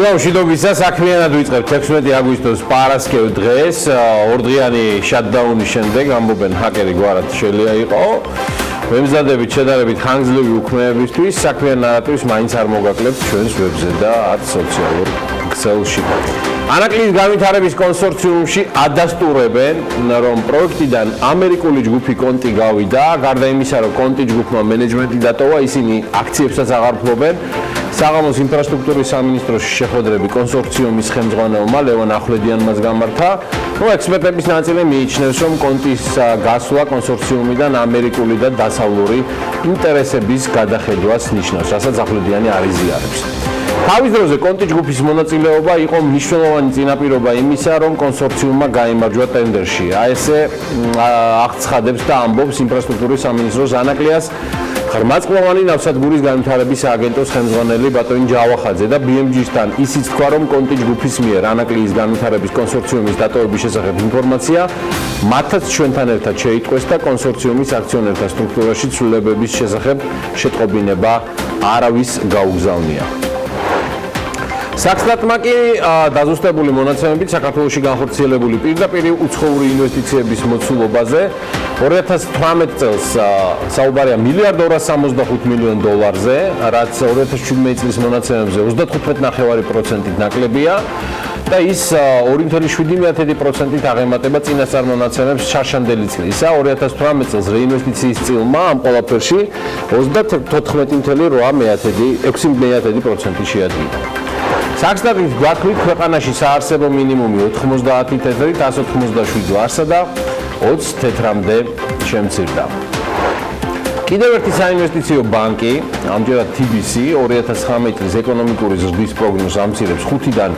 დილა მშვიდობისა, საქმიანად ვიწყებთ 16 აგვისტოს პარასკევ დღეს, ორდღიანი შატდაუნის შემდეგ ამბობენ ჰაკერი გვარად შეიძლება იყო. ვემზადებით შედარებით ხანგრძლივი უქმეებისთვის, საქმიან ნარატივს მაინც არ მოგაკლებთ ჩვენს ვებზე და არც სოციალურ ქსელში. ანაკლის განვითარების კონსორციუმში ადასტურებენ, რომ პროექტიდან ამერიკული ჯგუფი კონტი გავიდა, გარდა იმისა, რომ კონტი ჯგუფმა მენეჯმენტი დატოვა, ისინი აქციებსაც აღარ ფლობენ. საღამოს ინფრასტრუქტურის სამინისტროში შეხვედრები კონსორციუმის ხელმძღვანელმა ლევან ახვლედიანმაც გამართა. ექსპერტების ნაწილი მიიჩნევს, რომ კონტის გასვლა კონსორციუმიდან ამერიკული და დასავლური ინტერესების გადახედვას ნიშნავს, რასაც ახვლედიანი არ იზიარებს. თავის დროზე კონტი ჯგუფის მონაწილეობა იყო მნიშვნელოვანი წინაპირობა იმისა, რომ კონსორციუმმა გაიმარჯვა ტენდერში. ესე აღცხადებს და ამბობს ინფრასტრუქტურის სამინისტროს ანაკლიას ღრმაწყვოვანი ნავსადგურის განვითარების სააგენტოს ხელმძღვანელი ბატონი ჯავახაძე და BMG-სთან ისიც თქვა, რომ კონტი ჯგუფის მიერ ანაკლიის განვითარების კონსორციუმის დატოვების შესახებ ინფორმაცია მათაც ჩვენთან ერთად შეიტყვეს და კონსორციუმის აქციონერთა სტრუქტურაში ცვლილებების შესახებ შეტყობინება არავის გაუგზავნია. საქსტატმა კი დაზუსტებული მონაცემებით საქართველოში განხორციელებული პირდაპირ უცხოური ინვესტიციების მოცულობაზე 2018 წელს საუბარია $1.265 მილიარდ, რაც 2017 წლის მონაცემებზე 35.9%-ით ნაკლებია და ის 2.7%-ით აღემატება წინასწარ მონაცემებს შარშანდელი წლისა. 2018 წელს რეინვესტიციის წილმა ამ ყველაფერში 34.6% შეადგინა. საქსტატის გვაქვთ ქვეყანაში საარსებო მინიმუმი 90 თეთრით 187 ვარსა და 20 თეთრამდე შემცირდა. კიდევ ერთი საინვესტიციო ბანკი, ამჯერად TBC, 2019 წლის ეკონომიკური ზრდის პროგნოზს ამცირებს 5-დან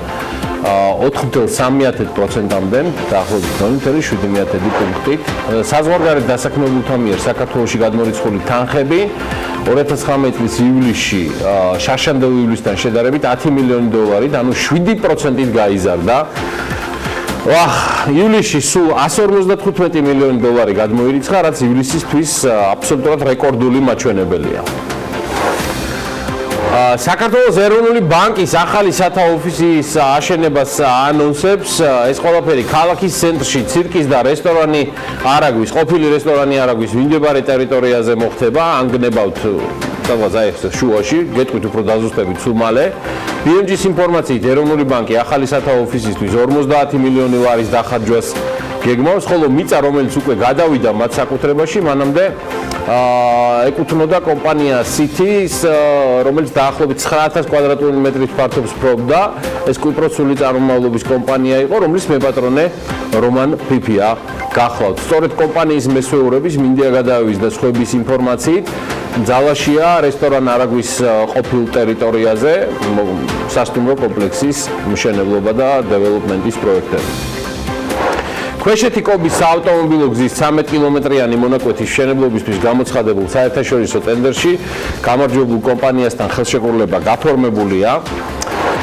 4.3%-მდე, დაახლოებით 0.7 პუნქტით. საზღვარგარეთ დასაქმებულთა მიერ საქართველოში გადმორიცხული თანხები 2019 წლის ივლისში შარშანდელ ივლისთან შედარებით $10 მილიონი, ანუ 7%-ით გაიზარდა. ივლისში სულ $155 მილიონი გადმოირიცხა, რაც ივლისისთვის აბსოლუტურად რეკორდული მაჩვენებელია. საქართველოს ეროვნული ბანკის ახალი სათავო ოფისის აშენებას ანონსებს. ეს ყველაფერი ქალაქის ცენტრში, ცირკის და რესტორანი არაგვის, ყოფილი რესტორანი არაგვის მიმდებარე ტერიტორიაზე მოხდება, ანგნებავთ შუაში, გეტყვით უფრო დაზუსტებით სულ მალე. BMG-ის ინფორმაციით, ეროვნული ბანკი ახალი სათავო ოფისისთვის 50 მილიონი ლარის დახარჯვას გეგმავს, ხოლო მიწა, რომელიც უკვე გადავიდა მათ საკუთრებაში, მანამდე ეკუთვნოდა კომპანია City-ს, რომელიც დაახლოებით 9000 კვადრატული მეტრის ფართობს ფლობდა. ეს კვიპროსული წარმომავლობის კომპანია იყო, რომლის მეპატრონე რომან ფიფია გახლავთ. სწორედ კომპანიის მესვეურების, მინდია გადაევის და სხვების ინფორმაციით, ძალაშია რესტორან არაგვის ყოფილ ტერიტორიაზე სასტუმრო კომპლექსის მშენებლობა და დეველოპმენტის პროექტები. ქვეშეთი კობის საავტომობილო გზის 13 კილომეტრიანი მონაკვეთის მშენებლობისთვის გამოცხადებულ საერთაშორისო ტენდერში გამარჯვებულ კომპანიასთან ხელშეკრულება გაფორმებულია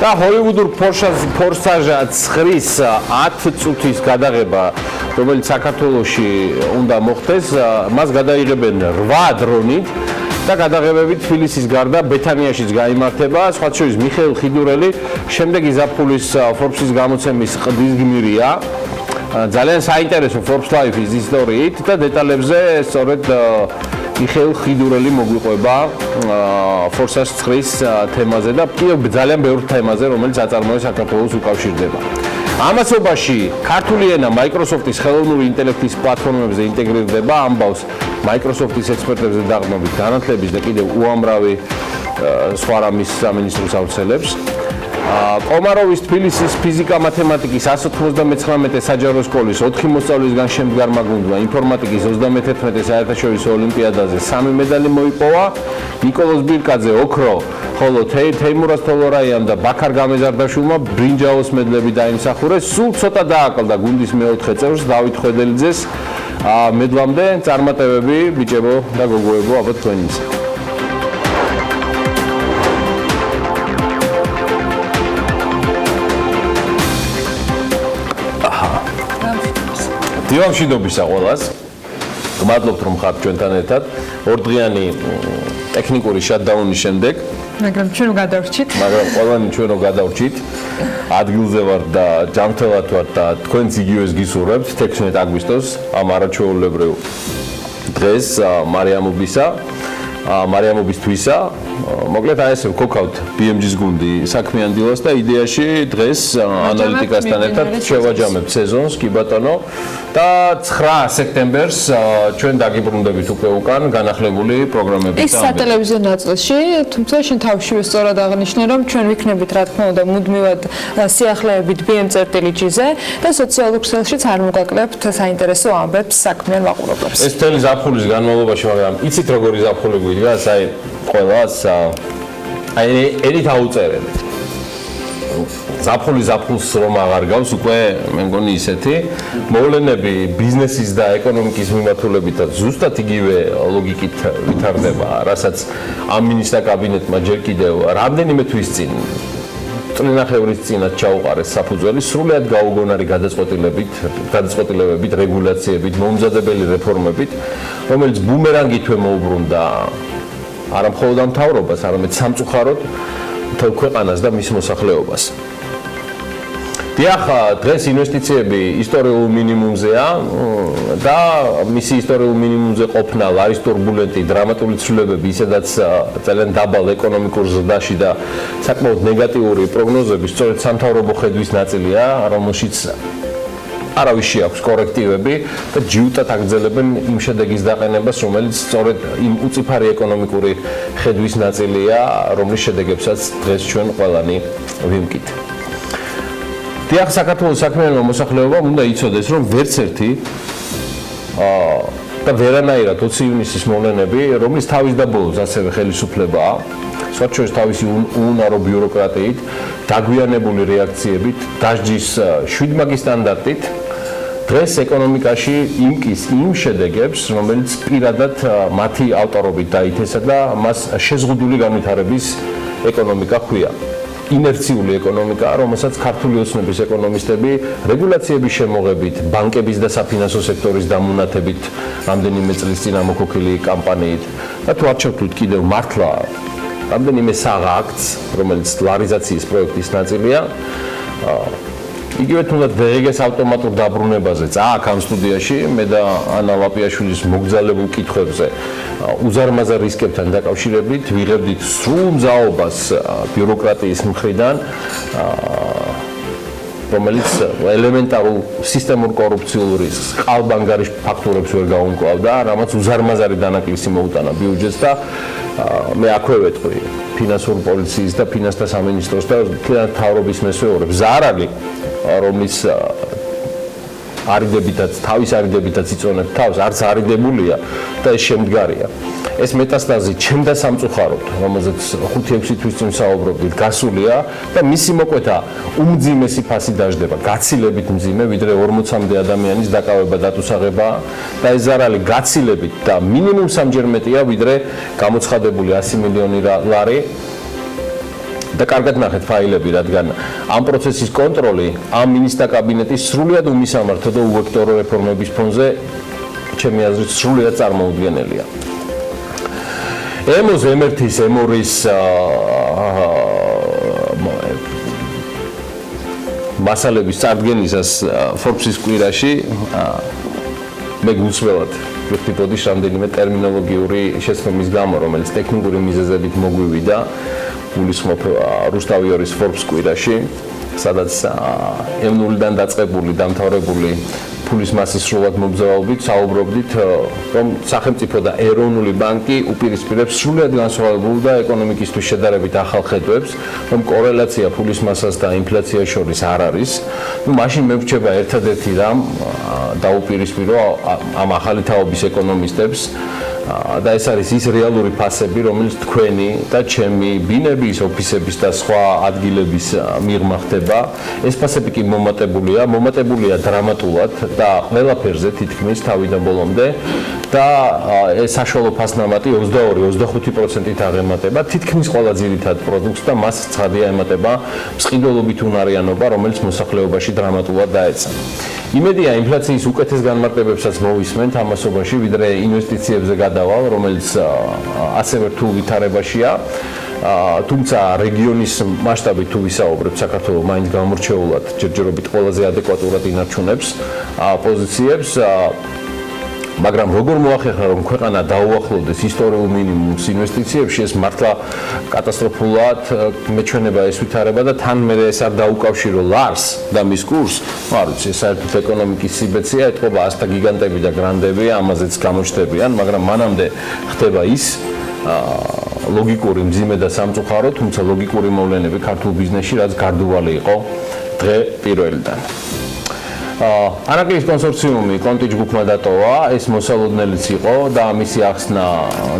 და ჰოლივუდურ ფორსაჟა 9-ის 10 წუთის გადაღება, რომელიც საქართველოში უნდა მოხდეს, მას გადაიღებენ 8 დრონით და გადაღებები თბილისის გარდა ბეთანიაშიც გაიმართება. სხვა შორის მიხეილ ხიდურელი შემდეგი ზაფხულის Forbes-ის გამოცემის ყდისგმირია. ძალიან საინტერესო Forbes Life-ის ისტორიით და დეტალებზე სწორედ მიხეილ ხიდურელი მოგვიყვება ფორსაჟ 9-ის თემაზე და ძალიან ბევრ თემაზე, რომელიც აწარმოებს საქართველოს უკავშირდება. ამასობაში ქართული ენა Microsoft-ის ხელოვნური ინტელექტის პლატფორმებზე ინტეგრირდება, ამბავს Microsoft-ის ექსპერტებზე დაღმობით განათლების და კიდევ უამრავი სხვა რამის სამინისტროს აუცილებს. კომაროვის თბილისის ფიზიკა-მათემატიკის 199 საჯარო სკოლის 4 მოსწავლისგან შემდგარმა გუნდმა ინფორმატიკის 31 საერთაშორისო ოლიმპიადაზე 3 მედალი მოიპოვა. ნიკოლოზ ბირკაძე ოქრო, ხოლო თეიმურაზ თოლორაიამ და ბაქარ გამეზარდაშვილმა ბრინჯაოს მედლები დაიმსახურეს. სულ ცოტა დააკლდა გუნდის მეოთხე წევრს დავით ხვედელიძეს მედლამდე. წარმატებები ბიჭებო და გოგოებო, აბა თქვენისა. დილა მშვიდობისა ყველას. მადლობთ რომ ხართ ჩვენთან ერთად. ორდღიანი ტექნიკური შატდაუნის შემდეგ მაგრამ ჩვენ გადავრჩით. მაგრამ ყველანი ჩვენ რო გადავრჩით, ადგილზე ვართ და ჯანმრთელად ვართ და თქვენც იგივეს გისურვებთ 16 აგვისტოს ამ არაჩვეულებრივ დღეს მარიამობისთვისა. მოკლედ აი ესე ვქოქავთ BMG-ს გუნდი საქმიან დილას და იდეაში დღეს ანალიტიკასთან ერთად შევაჯამებთ სეზონს, კი ბატონო. და 9 სექტემბერს ჩვენ დაგიბრუნდებით უკვე უკან განახლებული პროგრამებით. ის სატელევიზიო ნაწილში, თუმცა შენ თავშივე სწორად აღნიშნე, რომ ჩვენ ვიქნებით რა თქმა უნდა მუდმივად სიახლეებით BM.GZ-ზე და სოციალურ ქსელშიც არ მოგაკლებთ საინტერესო ამბებს საქმიან მაყურებლებს. ეს მთელი ზაფხულის განმავლობაში, მაგრამ იცით როგორი ზაფხული გვიდგას, აი ყველას აი ერით აუწერეთ. ზაფხულს რომ აღარ გავს უკვე მე მგონი ისეთი მოვლენები ბიზნესის და ეკონომიკის მიმართულებითაც ზუსტად იგივე ლოგიკით ვითარდება, რასაც ამ მინისტრთა კაბინეტმა ჯერ კიდევ რამდენიმე თვის წინ წლინახევრის წინათ ჩაუყარეს საფუძველი სრულად გაუგონარი გადაწყვეტილებებით, რეგულაციებით, მომზადებელი რეფორმებით, რომელიც ბუმერანგითვე მოუბრუნდა არა მხოლოდ ამ მთავრობას, არამედ სამწუხაროდ მთელ ქვეყანას და მის მოსახლეობას. დიახ, დღეს ინვესტიციები ისტორიულ მინიმუმზეა და მისი ისტორიულ მინიმუმზე ყოფნა არის ტურბულენტი, დრამატული ცვლილებები, ისედაც ძალიან დაბალ ეკონომიკურ ზრდაში და საკმაოდ ნეგატიური პროგნოზები სწორედ სამთავრობო ხედვის ნაწილია, რომელშიც არავის შეაქვს კორექტივები და ჯიუტად აგრძელებენ იმ შედეგის დაყენებას, რომელიც სწორედ იმ უწიფარი ეკონომიკური ხედვის ნაწილია, რომლის შედეგებსაც დღეს ჩვენ ყველანი ვიმკით. დიახ, საქართველოს საქმიანობა მოსახლეობამ უნდა იცოდეს, რომ ვერც ერთი და ვერანაირად 20 ივნისის მოვლენები, რომლის თავის და ბოლოს ასევე ხელისუფლებაა, სხვათა შორის თავისი უუნარო ბიუროკრატიით, დაგვიანებული რეაქციებით, დასჯის შვიდმაგი სტანდარტით, დღეს ეკონომიკაში იმკის იმ შედეგებს, რომელიც პირადად მათი ავტორობით დაითესა და მას შეზღუდული განვითარების ეკონომიკა ჰქვია. ინერციული ეკონომიკა, რომელსაც ქართული ოცნების ეკონომისტები რეგულაციების შემოღებით, ბანკების და საფინანსო სექტორის დამონათებით, რამდენიმე წლის წინ ამოქოქილი კამპანიით და თუ არ ჩავთვლით კიდევ მართლა რამდენიმე საღა აქტს, რომელიც ლარიზაციის პროექტის ნაწილია, იგივე თუნდაც დღეს ავტომატურ დაბრუნებაზე აქ ამ სტუდიაში მე და ანა ლაპიაშვილის მოგზალებულ კითხვებზე უზარმაზარ რისკებთან დაკავშირებით ვიღებდით სრულ მზაობას ბიუროკრატიის მხრიდან, რომელიც ელემენტარულ სისტემურ კორუფციულ რისკს, ყალბანგარიშ ფაქტორებს ვერ გაუმკლავდა, რამაც უზარმაზარი დანაკლისი მოუტანა ბიუჯეტს და მე აქვე ვეთქვი ფინანსური პოლიციის და ფინანსთა სამინისტროს და მთლიანად მთავრობის მესვეურებს ზარალი, რომლის თავის არიდებითაც იწონებთ თავს, არც არიდებულია და ეს შემდგარია. ეს მეტასტაზი ჩემდა სამწუხაროდ, რომელზეც 5-6 თვის წინ საუბრობდით, გასულია და მისი მოკვეთა უმძიმესი ფასი დაждდება, გაცილებით მძიმე, ვიდრე 40-მდე ადამიანის დაკავება დატუსაღებაა და ეს ზარალი გაცილებით და მინიმუმ 3-ჯერ მეტია, ვიდრე გამოცხადებული 100 მილიონი ლარი. და კარგად ნახეთ ფაილები, რადგან ამ პროცესის კონტროლი ამ მინისტრთა კაბინეტის სრულად უმისამართო და უვექტორო რეფორმების ფონზე ჩემი აზრით სრულად წარმოუდგენელია. ემოს ემერთის ემორის მასალების წარდგენისას Forbes-ის კვირაში მე გულსვლელად ვიხდიდი რამდენიმე ტერმინოლოგიური შეცდომის გამო, რომელიც ტექნიკური მიზეზებით მოგვივიდა გულისხმობ რუსთავიორის Forbes კვირაში, სადაც ევნულიდან დაწყებული, დამთავრებული ფულის მასის სრულად მომზაობით საუბრობდით, რომ სახელმწიფო და ეროვნული ბანკი უპირისპირებს სრულად განსხვავებულ და ეკონომიკისთვის შედარებით ახალ ხედვებს, რომ კორელაცია ფულის მასას და ინფლაციას შორის არ არის. მაშინ მე ვrčება ერთადერთი რამ დაუპირისპირო ამ ახალი თაობის ეკონომისტებს და ეს არის ის რეალური ფასები, რომელიც თქვენი და ჩემი ბინების, ოფისების და სხვა ადგილების მიღმა ხდება. ეს ფასები კი მომატებულია დრამატულად და ყველაფერზე თითქმის თავიდან ბოლომდე და ეს საშუალო ფასნამატი 22-25%-ით აღემატება თითქმის ყველა ძირითად პროდუქტს და მას ცხადია ემატება მსყიდველობით უნარიანობა, რომელიც მოსახლეობაში დრამატულად დაეცა. იმედია ინფლაციის უკეთეს განმარტებებსაც მოვისმენთ ამასობაში, ვიდრე ინვესტიციებზე გადავალ, რომელიც ასევე რთულ ვითარებაშია თუმცა რეგიონის მასშტაბით თუ ვისაუბრებთ, საქართველოს მაინც გამორჩეულად ჯერჯერობით ყველაზე ადეკვატურად ინარჩუნებს პოზიციებს, მაგრამ როგორ მოახერხა რომ ქვეყანა დაუახლოვდეს ისტორიულ მინიმუმს ინვესტიციებში, ეს მართლა კატასტროფულად მეჩვენება ეს ვითარება და თან მე ეს არ დაუკავშირო ლარს და მის კურსს, არ ვიცი, ეს საერთოდ ეკონომიკის სიბეცია, ეთყობა ასთა გიგანტები და გრანდები, ამაზეც გამოჩნდებიან, მაგრამ მანამდე ხდება ის ლოგიკური მძიმე და სამწუხარო, თუმცა ლოგიკური მოვლენები ქართულ ბიზნესში რაც გარდუვალი იყო დღე პირველიდან. არაკლიის კონსორციუმი კონტი ჯგუფმა დატოვა, ეს მოსალოდნელიც იყო და ამისი ახსნა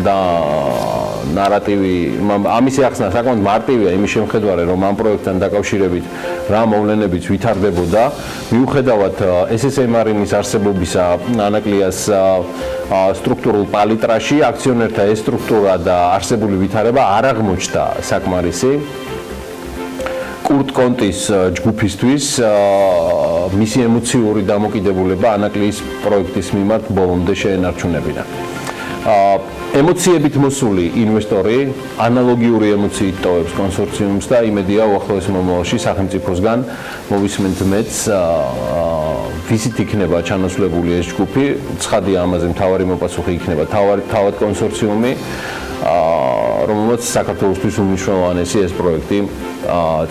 და ნარატივი, ამისი ახსნა საკმაოდ მარტივია იმის შემხედვარე, რომ ამ პროექტთან დაკავშირებით რა მოვლენებიც ვითარდებოდა, მიუხედავად SSM-ის არსებობისა ანაკლიას სტრუქტურულ პალიტრაში, აქციონერთა ეს სტრუქტურა და არსებული ვითარება არ აღმოჩნდა საკმარისი კურტ კონტის ჯგუფისთვის მისი ემოციური დამოკიდებულება ანაკლიის პროექტის მიმართ ბოლომდე შეენარჩუნებინა. ემოციებით მოსული ინვესტორი ანალოგიური ემოციით ტოვებს კონსორციუმს და იმედია უახლოეს მომავალში სახელმწიფოსგან მოვისმენთ მეც ვისით იქნება ჩანაცვლებული ეს ჯგუფი, ცხადია ამაზე მთავარი მოპასუხი იქნება თავად კონსორციუმი, რომელმაც საქართველოსთვის უმნიშვნელოვანესი ეს პროექტი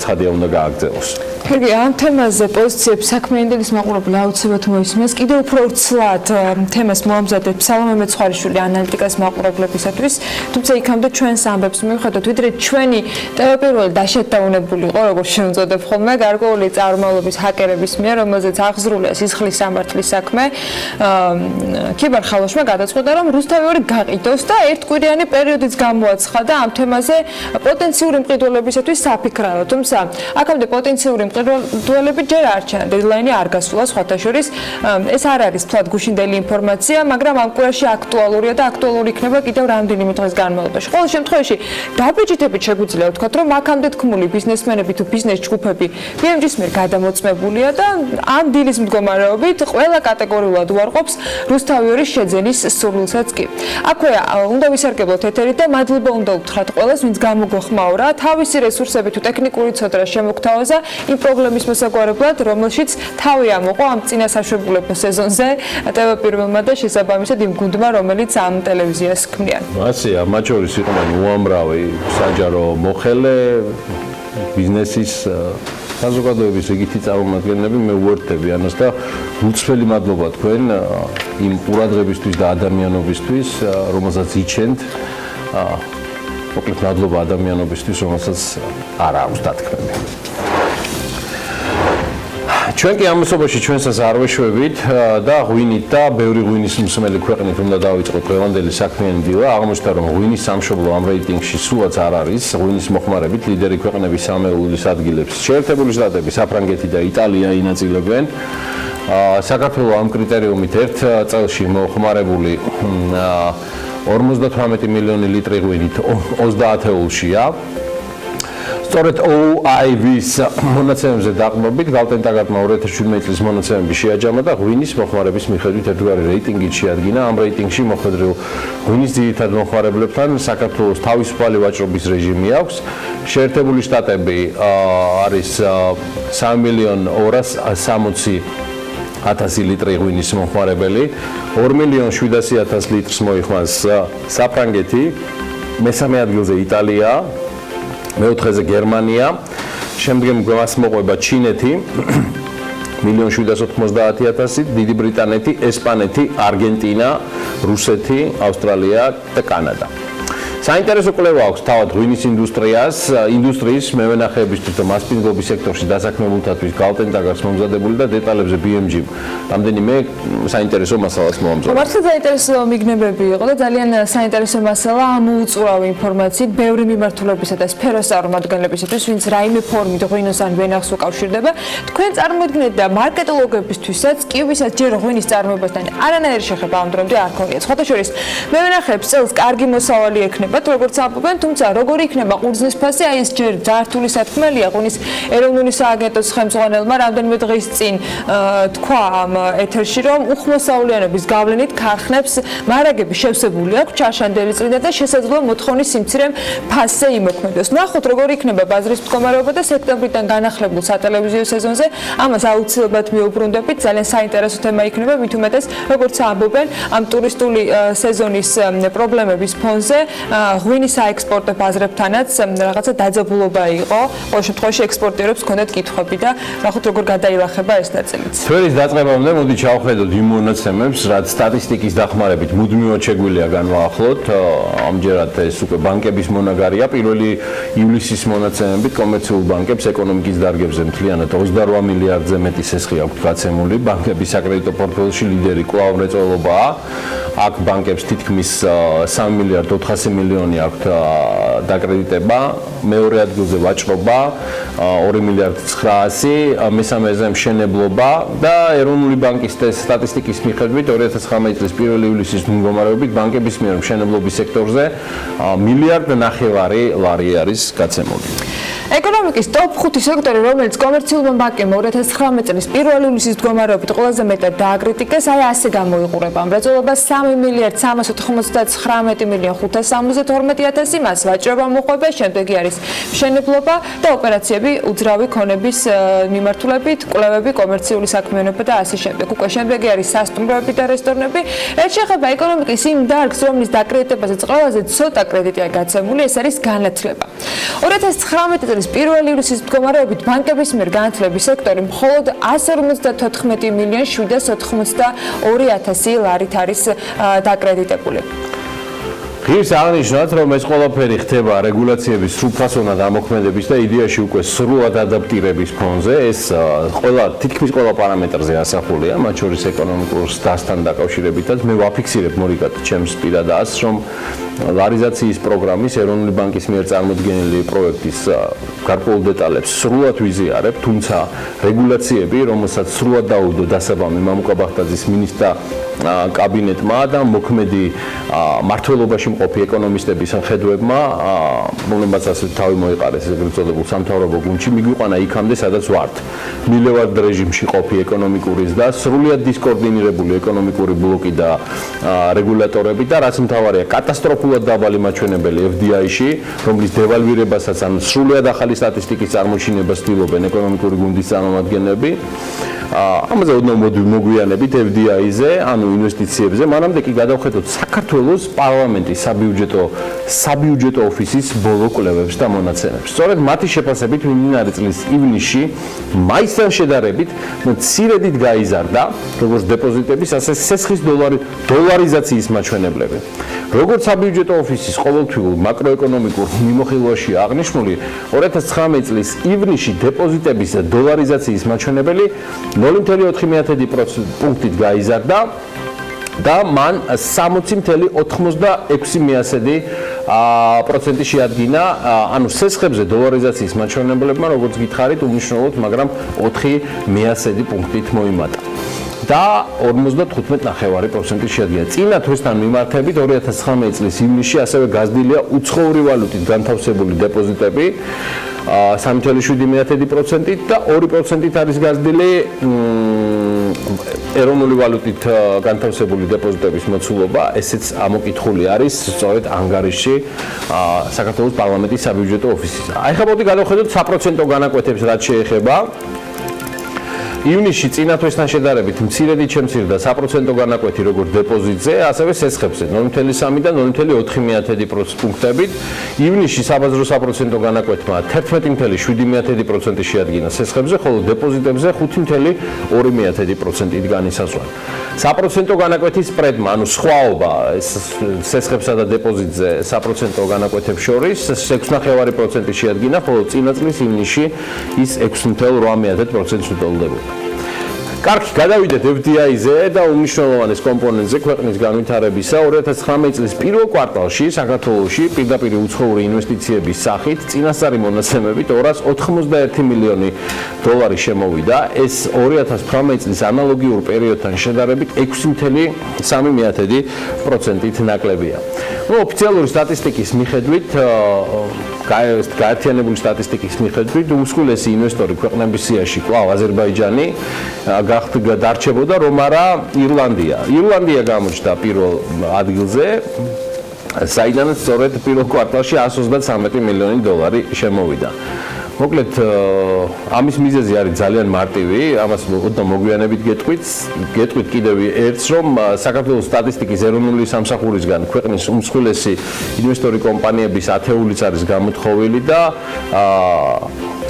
ცხადია უნდა გააგრძელოს. ხერგი, ამ თემაზე პოზიციებს საქმიანობის მაყურებელი აუცილებლად მოისმენს. კიდევ უფრო ვრცლად თემას მოამზადებს სალომე მეცხვარიშვილი ანალიტიკას მაყურებლებისათვის, თუმცა იქამდე ჩვენს ამბებს მივხვდეთ, ვიდრე ჩვენი ტელეპირველი დაშეთაუნებული იყო, როგორც შევწოდებ ხოლმე, გარკვეული წარმომავლობის ჰაკერების მიერ, რომელზეც აღზრულია სისხლის სამართლის საქმე. ქიბერხალოშმა გადაწყვიტა, რომ რუსთავი გაყიდოს და ერთკვირიანი პერიოდიც გამოაცხადა ამ თემაზე პოტენციური მყიდველებისათვის საფიქრაო, თუმცა აქამდე პოტენციური მყიდველები ჯერ არ ჩანდა, დედლაინი არ გასულა სხვათა შორის. ეს არ არის თვად გუშინდელი ინფორმაცია, მაგრამ ამ კვირაში აქტუალურია და აქტუალური იქნება კიდევ რამდენიმე დღის განმავლობაში. ყოველ შემთხვევაში დაბეჭდებით შეგვიძლია ვთქვათ, რომ აქამდე თქმული ბიზნესმენები თუ ბიზნეს ჯგუფები BMG-ის მიერ გადამოწმებულია და ამ დილის მდგომარეობით ყველა კატეგორიულად უარყოფს რუსთავის შეძენის სურვილსაც კი. აქვე უნდა ვისარგებლოთ ეთერით და მადლობა უნდა უთხრათ ყველას, ვინც გამოგვეხმაურა თავისი რესურსებით თუ ტექნიკური ცოდნა შემოგთავაზა იმ პრობლემის მოსაგვარებლად, რომელშიც თავი ამოყო ამ წინასაშვებულება სეზონზე ტელეპირველმა და შესაბამისად იმ გუნდმა, რომელიც ამ ტელევიზიას ქმნიან. ასეა, მათ შორის იყვნენ უამრავი საჯარო მოხელე, ბიზნესის საზოგადოების რიგითი წარმომადგენლები, მე უერთდები ამას და გულწრფელი მადლობა თქვენ იმ ყურადღებისთვის და ადამიანობისთვის, რომელსაც იჩენთ. მოკლედ მადლობა ადამიანობისთვის, რომელსაც არ აქვს დათქმები. ჩვენ კი ამასობაში ჩვენსაც არ ვეშვებით და ღვინით და ბევრი ღვინის მსმელი ქვეყნით უნდა დავიწყოთ დღევანდელი საქმიანი დილა. აღმოჩნდა, რომ ღვინის სამშობლო ამ რეიტინგში სულაც არ არის. ღვინის მოხმარებით ლიდერი ქვეყნები სამეულის ადგილებს შეერთებული შტატები, საფრანგეთი და იტალია ინაწილებენ. საქართველოს ამ კრიტერიუმით ერთ წელში მოხმარებული 58 მილიონი ლიტრი ღვინით 30 ათეულშია. სწორედ OIV-ის მონაცემებზე დაყრდნობით გალტენტაგატმა 2017 წლის მონაცემები შეაჯამა და ღვინის მოხმარების მიხედვით ერთგვარი რეიტინგით შეადგინა. ამ რეიტინგში მოხვედრილ ღვინის ძირითად მომხმარებლებთან საქართველოს თავისუფალი ვაჭრობის რეჟიმი აქვს. შეერთებული შტატები არის 3.260.000 ლიტრი ღვინის მომხმარებელი, 2.700.000 litrს მოიხმარს საფრანგეთი, მესამე ადგილზე იტალია, მეოთხეზე გერმანია, შემდგომ გვას მოყვება ჩინეთი 1.790.000, დიდი ბრიტანეთი, ესპანეთი, არგენტინა, რუსეთი, ავსტრალია და კანადა. საინტერესო კვლევა აქვს თავად ღვინის ინდუსტრიის მევენახეებისთვის და მასპინძლობის სექტორში დასაქმებულთათვის გალტენტაგატს მომზადებული და დეტალებზე BMG-მ რამდენიმე საინტერესო მასალას მოამზადა. მართლა საინტერესო მიგნებები იყო და ძალიან საინტერესო მასალა ამოუწურავი ინფორმაციით ბევრი მიმართულებისა და სფეროსწარმომადგენლებისათვის, ვინც რაიმე ფორმით ღვინოს ან ვენახს უკავშირდება. თქვენ წარმოიდგინეთ და მარკეტოლოგებისთვისაც კი ვისაც ჯერ ღვინის წარმოებასთან არანაირი შეხება ამ დრომდე არ ქონიათ. სხვათა შორის მევენახეებს წელს კარგი მოსავალი ექნება ეხებათ, როგორც ამბობენ, თუმცა როგორი იქნება ყურძნის ფასი, აი ეს ჯერ ძართული სათქმელია, ღვინის ეროვნული სააგენტოს ხელმძღვანელმა რამდენიმე დღის წინ თქვა ამ ეთერში, რომ უხმოსავლიანობის გავლენით ქარხნებს მარაგები შევსებული აქვს ჩაშანდელი წრიდან და შესაძლოა მოთხოვნის სიმცირემ ფასზე იმოქმედოს. ნახოთ, როგორი იქნება ბაზრის მდგომარეობა და სექტემბრიდან განახლებულ სატელევიზიო სეზონზე. ამას აუცილებლად მიუბრუნდებით, ძალიან საინტერესო თემა იქნება, მით უმეტეს, როგორც ამბობენ, ამ ტურისტული სეზონის პრობლემების ფონზე ღვინის საექსპორტო ბაზრებთანაც რაღაცა დაძაბულობა იყო. ყოველ შემთხვევაში ექსპორტიორებს ჰქონდათ კითხვები და ნახოთ, როგორ გადაილახება ეს ნაწილიც. თვერის დაწყებამდე მოდი ჩავხედოთ იმ მონაცემებს, რაც სტატისტიკის დახმარებით მუდმივად შეგვიძლია განვაახლოთ. ამჯერად ეს უკვე ბანკების მონაგარია. პირველი ივლისის მონაცემებით კომერციულ ბანკებს ეკონომიკის დარგებზე მთლიანად 28 მილიარდზე მეტი სესხი აქვთ გაცემული. ბანკების საკრედიტო პორტფელში ლიდერი კვლავ მრეწველობაა. აქ ბანკებს თითქმის 3 მილიარდ 400 მილიონი აქვთ დაკრედიტება, მეორე ადგილზე ვაჭრობა 2 მილიარდ 900, მესამეზე მშენებლობა და ეროვნული ბანკის სტატისტიკის მიხედვით 2019 წლის 1 ივლისის მდგომარეობით ბანკების მიერ მშენებლობის სექტორზე 1,5 მილიარდ ლარი არის გაცემული. ეკონომიკის ტოპ 5 სექტორი, რომელიც კომერციულმა ბანკებმა 2019 წლის 1 ივლისის მდგომარეობით ყველაზე მეტად დააკრიტიკეს, აი ასე გამოიყურება. მრეწველობა 3 მილიარდ 399 მილიონ 572,000, მას ვაჭრობა მოყვება, შემდეგი არის მშენებლობა და ოპერაციები უძრავი ქონების მიმართულებით, კვლევები, კომერციული საქმიანობა და ასე შემდეგ. უკვე შემდეგი არის სასტუმროები და რესტორნები. რაც შეეხება ეკონომიკის იმ დარგს, რომლის დაკრედიტებაზე ყველაზე ცოტა კრედიტია გაცემული, ეს არის განათლება. 2019 წლის 1 ივლისის მდგომარეობით ბანკების მიერ განათლების სექტორი მხოლოდ 154 მილიონ 782,000 ლარით არის დაკრედიტებული. ღირს აღნიშნავთ, რომ ეს ყველაფერი ხდება რეგულაციების სრულფასოვნად ამოქმედების და იდეაში უკვე სრულად ადაპტირების ფონზე. ეს თითქმის ყველა პარამეტრზე ასახულია, მათ შორის ეკონომიკურ დასთან დაკავშირებითაც. მე ვაფიქსირებ მორიგად ჩემს პირად ას, რომ ლარიზაციის პროგრამის ეროვნული ბანკის მიერ წარმოდგენილი პროექტის გარკვეულ დეტალებს სრულად ვიზიარებ, თუმცა რეგულაციები, რომელსაც სრულად დაუდო დასაბამი მამუკა ბახტაძის მინისტრთა კაბინეტმა და მოქმედი მართლობაში მყოფი ეკონომისტების ხედვებმა, რომლებმაც ასე თავი მოიყარეს ეგრეთ წოდებულ სამთავრობო გუნდში, მიგვიყვანა იქამდე, სადაც ვართ. მილევარდ რეჟიმში ყოფი ეკონომიკურის და სრულიად დისკოორდინირებული ეკონომიკური ბლოკი და რეგულატორები და რაც მთავარია, კატასტროფულად დაბალი მაჩვენებელი FDI-ში, რომლის დევალვირებასაც ან სრულიად ახალი სტატისტიკის წარმოჩინებას ცდილობენ ეკონომიკური გუნდის წარმომადგენლები. ამაზე ოდნავ მოგვიანებით FDI-ზე, ანუ ინვესტიციებზე, მანამდე კი გადავხედოთ საქართველოს პარლამენტის საბიუჯეტო ოფისის ბოლო კვლევებს და მონაცემებს. სწორედ მათი შეფასებით მიმდინარე წლის ივნისში მაისთან შედარებით მცირედით გაიზარდა როგორც დეპოზიტების, ასე სესხის დოლარიზაციის მაჩვენებლები. როგორც საბიუჯეტო ოფისის ყოველთვიურ მაკროეკონომიკურ მიმოხილვაში აღნიშნული, 2019 წლის ივნისში დეპოზიტების დოლარიზაციის მაჩვენებელი 0,4% პუნქტით გაიზარდა და მან 60,86% შეადგინა, ანუ სესხებზე დოლარიზაციის მაჩვენებლებმა, როგორც გითხარით, უნიშნულოდ, მაგრამ 4% პუნქტით მოიმატა. და 55,9% შეადგინა. წინა თვესთან მიმართებით 2019 წლის ივნისში ასევე გაზრდილია უცხოური ვალუტით განთავსებული დეპოზიტები 3,7%-ით და 2%-ით არის გაზრდილი ეროვნული ვალუტით განთავსებული დეპოზიტების მოცულობა. ესეც ამოკითხული არის სწორედ ანგარიშში საქართველოს პარლამენტის საბიუჯეტო ოფისის. აი ხა მოდი გადავხედოთ საპროცენტო განაკვეთებს, რაც შეეხება ივნისში წინა თვესთან შედარებით მცირედი შემცირდა საპროცენტო განაკვეთი როგორც დეპოზიტზე, ასევე სესხებზე 0,3 და 0,4% პუნქტებით. ივნისში საბაზრო საპროცენტო განაკვეთმა 11,7% შეადგინა სესხებზე, ხოლო დეპოზიტებზე 5,2%-ით განისაზღვრა. საპროცენტო განაკვეთის სპრედმა, ანუ სხვაობა სესხებსა და დეპოზიტზე საპროცენტო განაკვეთებს შორის 6,9% შეადგინა, ხოლო წინა წლის ივნისში ის 6,8%-ს უტოლდებოდა. კარგი, გადავიდეთ FDI-ზე და უმნიშვნელოვანეს კომპონენტზე ქვეყნის განვითარებისა. 2019 წლის პირველ კვარტალში საქართველოში პირდაპირ უცხოური ინვესტიციების სახით წინასწარი მონაცემებით 291 მილიონი დოლარი შემოვიდა. ეს 2018 წლის ანალოგიურ პერიოდთან შედარებით 6.3%-ით ნაკლებია. ოფიციალური სტატისტიკის მიხედვით გაერთიანებული სტატისტიკის მიხედვით უმსხვილესი ინვესტორი ქვეყნების სიაში კვლავ აზერბაიჯანი დარჩებოდა, რომ არა ირლანდია. ირლანდია გამოჩნდა პირველ ადგილზე, საიდანაც სწორედ პირველ კვარტალში 133 მილიონი დოლარი შემოვიდა. მოკლედ, ამის მიზეზი არის ძალიან მარტივი, ამას მოგვიანებით გეტყვით კიდევ ერთს, რომ საქართველოს სტატისტიკის ეროვნული სამსახურისგან ქვეყნის უმსხვილესი ინვესტორი კომპანიების ათეულიც არის გამოთხოვილი და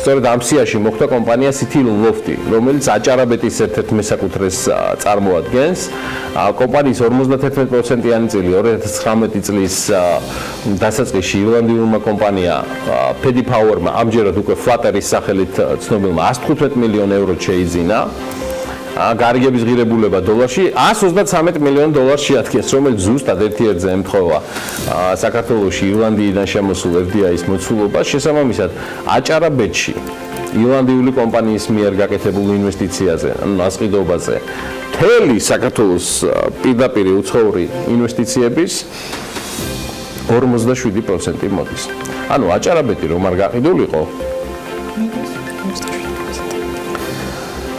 სწორედ ამ სიაში მოხვდა კომპანია City Loft-ი, რომელიც აჭარაბეტის ერთ-ერთ მესაკუთრეს წარმოადგენს. კომპანიის 51%-იანი წილი 2019 წლის დასაწყისში ირლანდიურმა კომპანია Paddy Power-მა ამჯერად უკვე Flutter-ის სახელით ცნობილმა 115 მილიონ ევროდ შეიძინა. გარიგების ღირებულება დოლარში 133 მილიონ დოლარს შეადგენს, რომელიც ზუსტად ერთ-ერთზე ემთხვევა საქართველოში ირლანდიიდან შემოსულ FDI-ის მოცულობას. შესაბამისად, აჭარაბეთში ირლანდიული კომპანიის მიერ გაკეთებულ ინვესტიციაზე, ანუ ასყიდობაზე, მთელი საქართველოს პირდაპირ უცხოური ინვესტიციების 47% მოდის. ანუ აჭარაბეთი რომ არ გაყიდულიყო,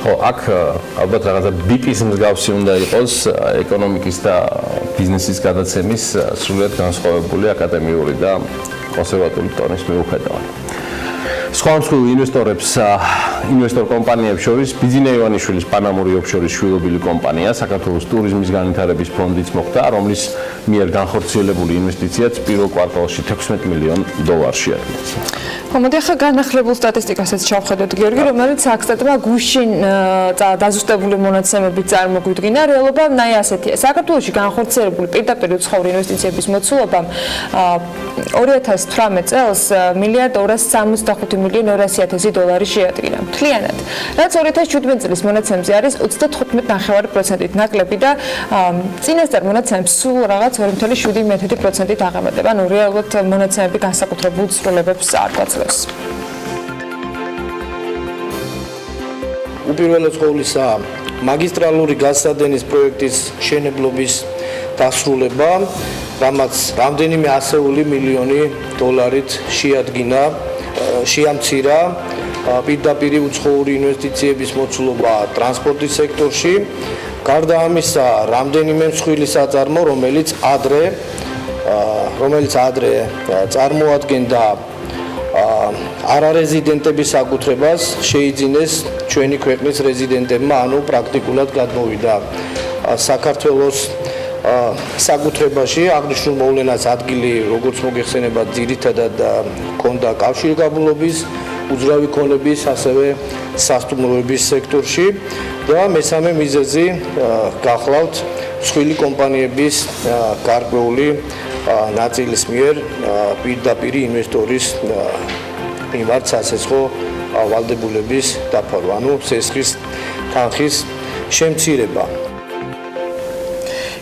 აქ ალბათ რაღაცა BIP-ის მსგავსი უნდა იყოს ეკონომიკის და ბიზნესის გადაცემის სრულად განსხვავებული აკადემიური და კონსერვატული ტონის მიუხედავად. სხვა მსხვილ ინვესტორ კომპანიებს შორის ბიძინა ივანიშვილის პანამური ოფშორის შვილობილი კომპანია საქართველოს ტურიზმის განვითარების ფონდიც მოხდა, რომლის მიერ განხორციელებული ინვესტიციაც პირველ კვარტალში 16 მილიონ დოლარს შეადგენს. მოდი ახლა განახლებულ სტატისტიკასაც ჩავხედოთ, გიორგი, რომელიც აქცენტმა გუშინ დაზუსტებული მონაცემებით წარმოგვიდგინა. რეალობა ნაი ასეთია. საქართველოში განხორციელებული პირდაპირ უცხოური ინვესტიციების მოცულობა 2018 წელს 1.265 მილიონ 200.000 დოლარი შეადგინა. მთლიანად, რაც 2017 წლის მონაცემზე არის 35.9%-ით ნაკლები და წინასწარ მონაცემებს სულ რაღაც 2.7%-ით აღემატება. ანუ რეალურად მონაცემები განსაკუთრებულ ცვლილებებს არ გვაძლევს. უპირველეს ყოვლისა, მაგისტრალური გაზსადენის პროექტის მშენებლობის დასრულება, რამაც რამდენიმე ასეული მილიონი დოლარით შეამცირა პირდაპირ უცხოური ინვესტიციების მოცულობა ტრანსპორტის სექტორში. გარდა ამისა, რამდენიმე მსხვილი საწარმო, რომელიც ადრე წარმოადგენდა არარეზიდენტების საკუთრებას, შეიძინეს ჩვენი ქვეყნის რეზიდენტებმა, ანუ პრაქტიკულად გადმოვიდა საქართველოს საკუთრებაში. აღნიშნულ მოვლენას ადგილი, როგორც მოგეხსენება, ძირითადად ჰქონდა კავშირგაბმულობის, უძრავი ქონების, ასევე სასტუმროების სექტორში და მესამე მიზეზი გახლავთ მსხვილი კომპანიების გარკვეული ნაწილის მიერ პირდაპირ ინვესტორის მიმართ სასესხო ვალდებულების დაფარვა, ანუ სესხის თანხის შემცირება.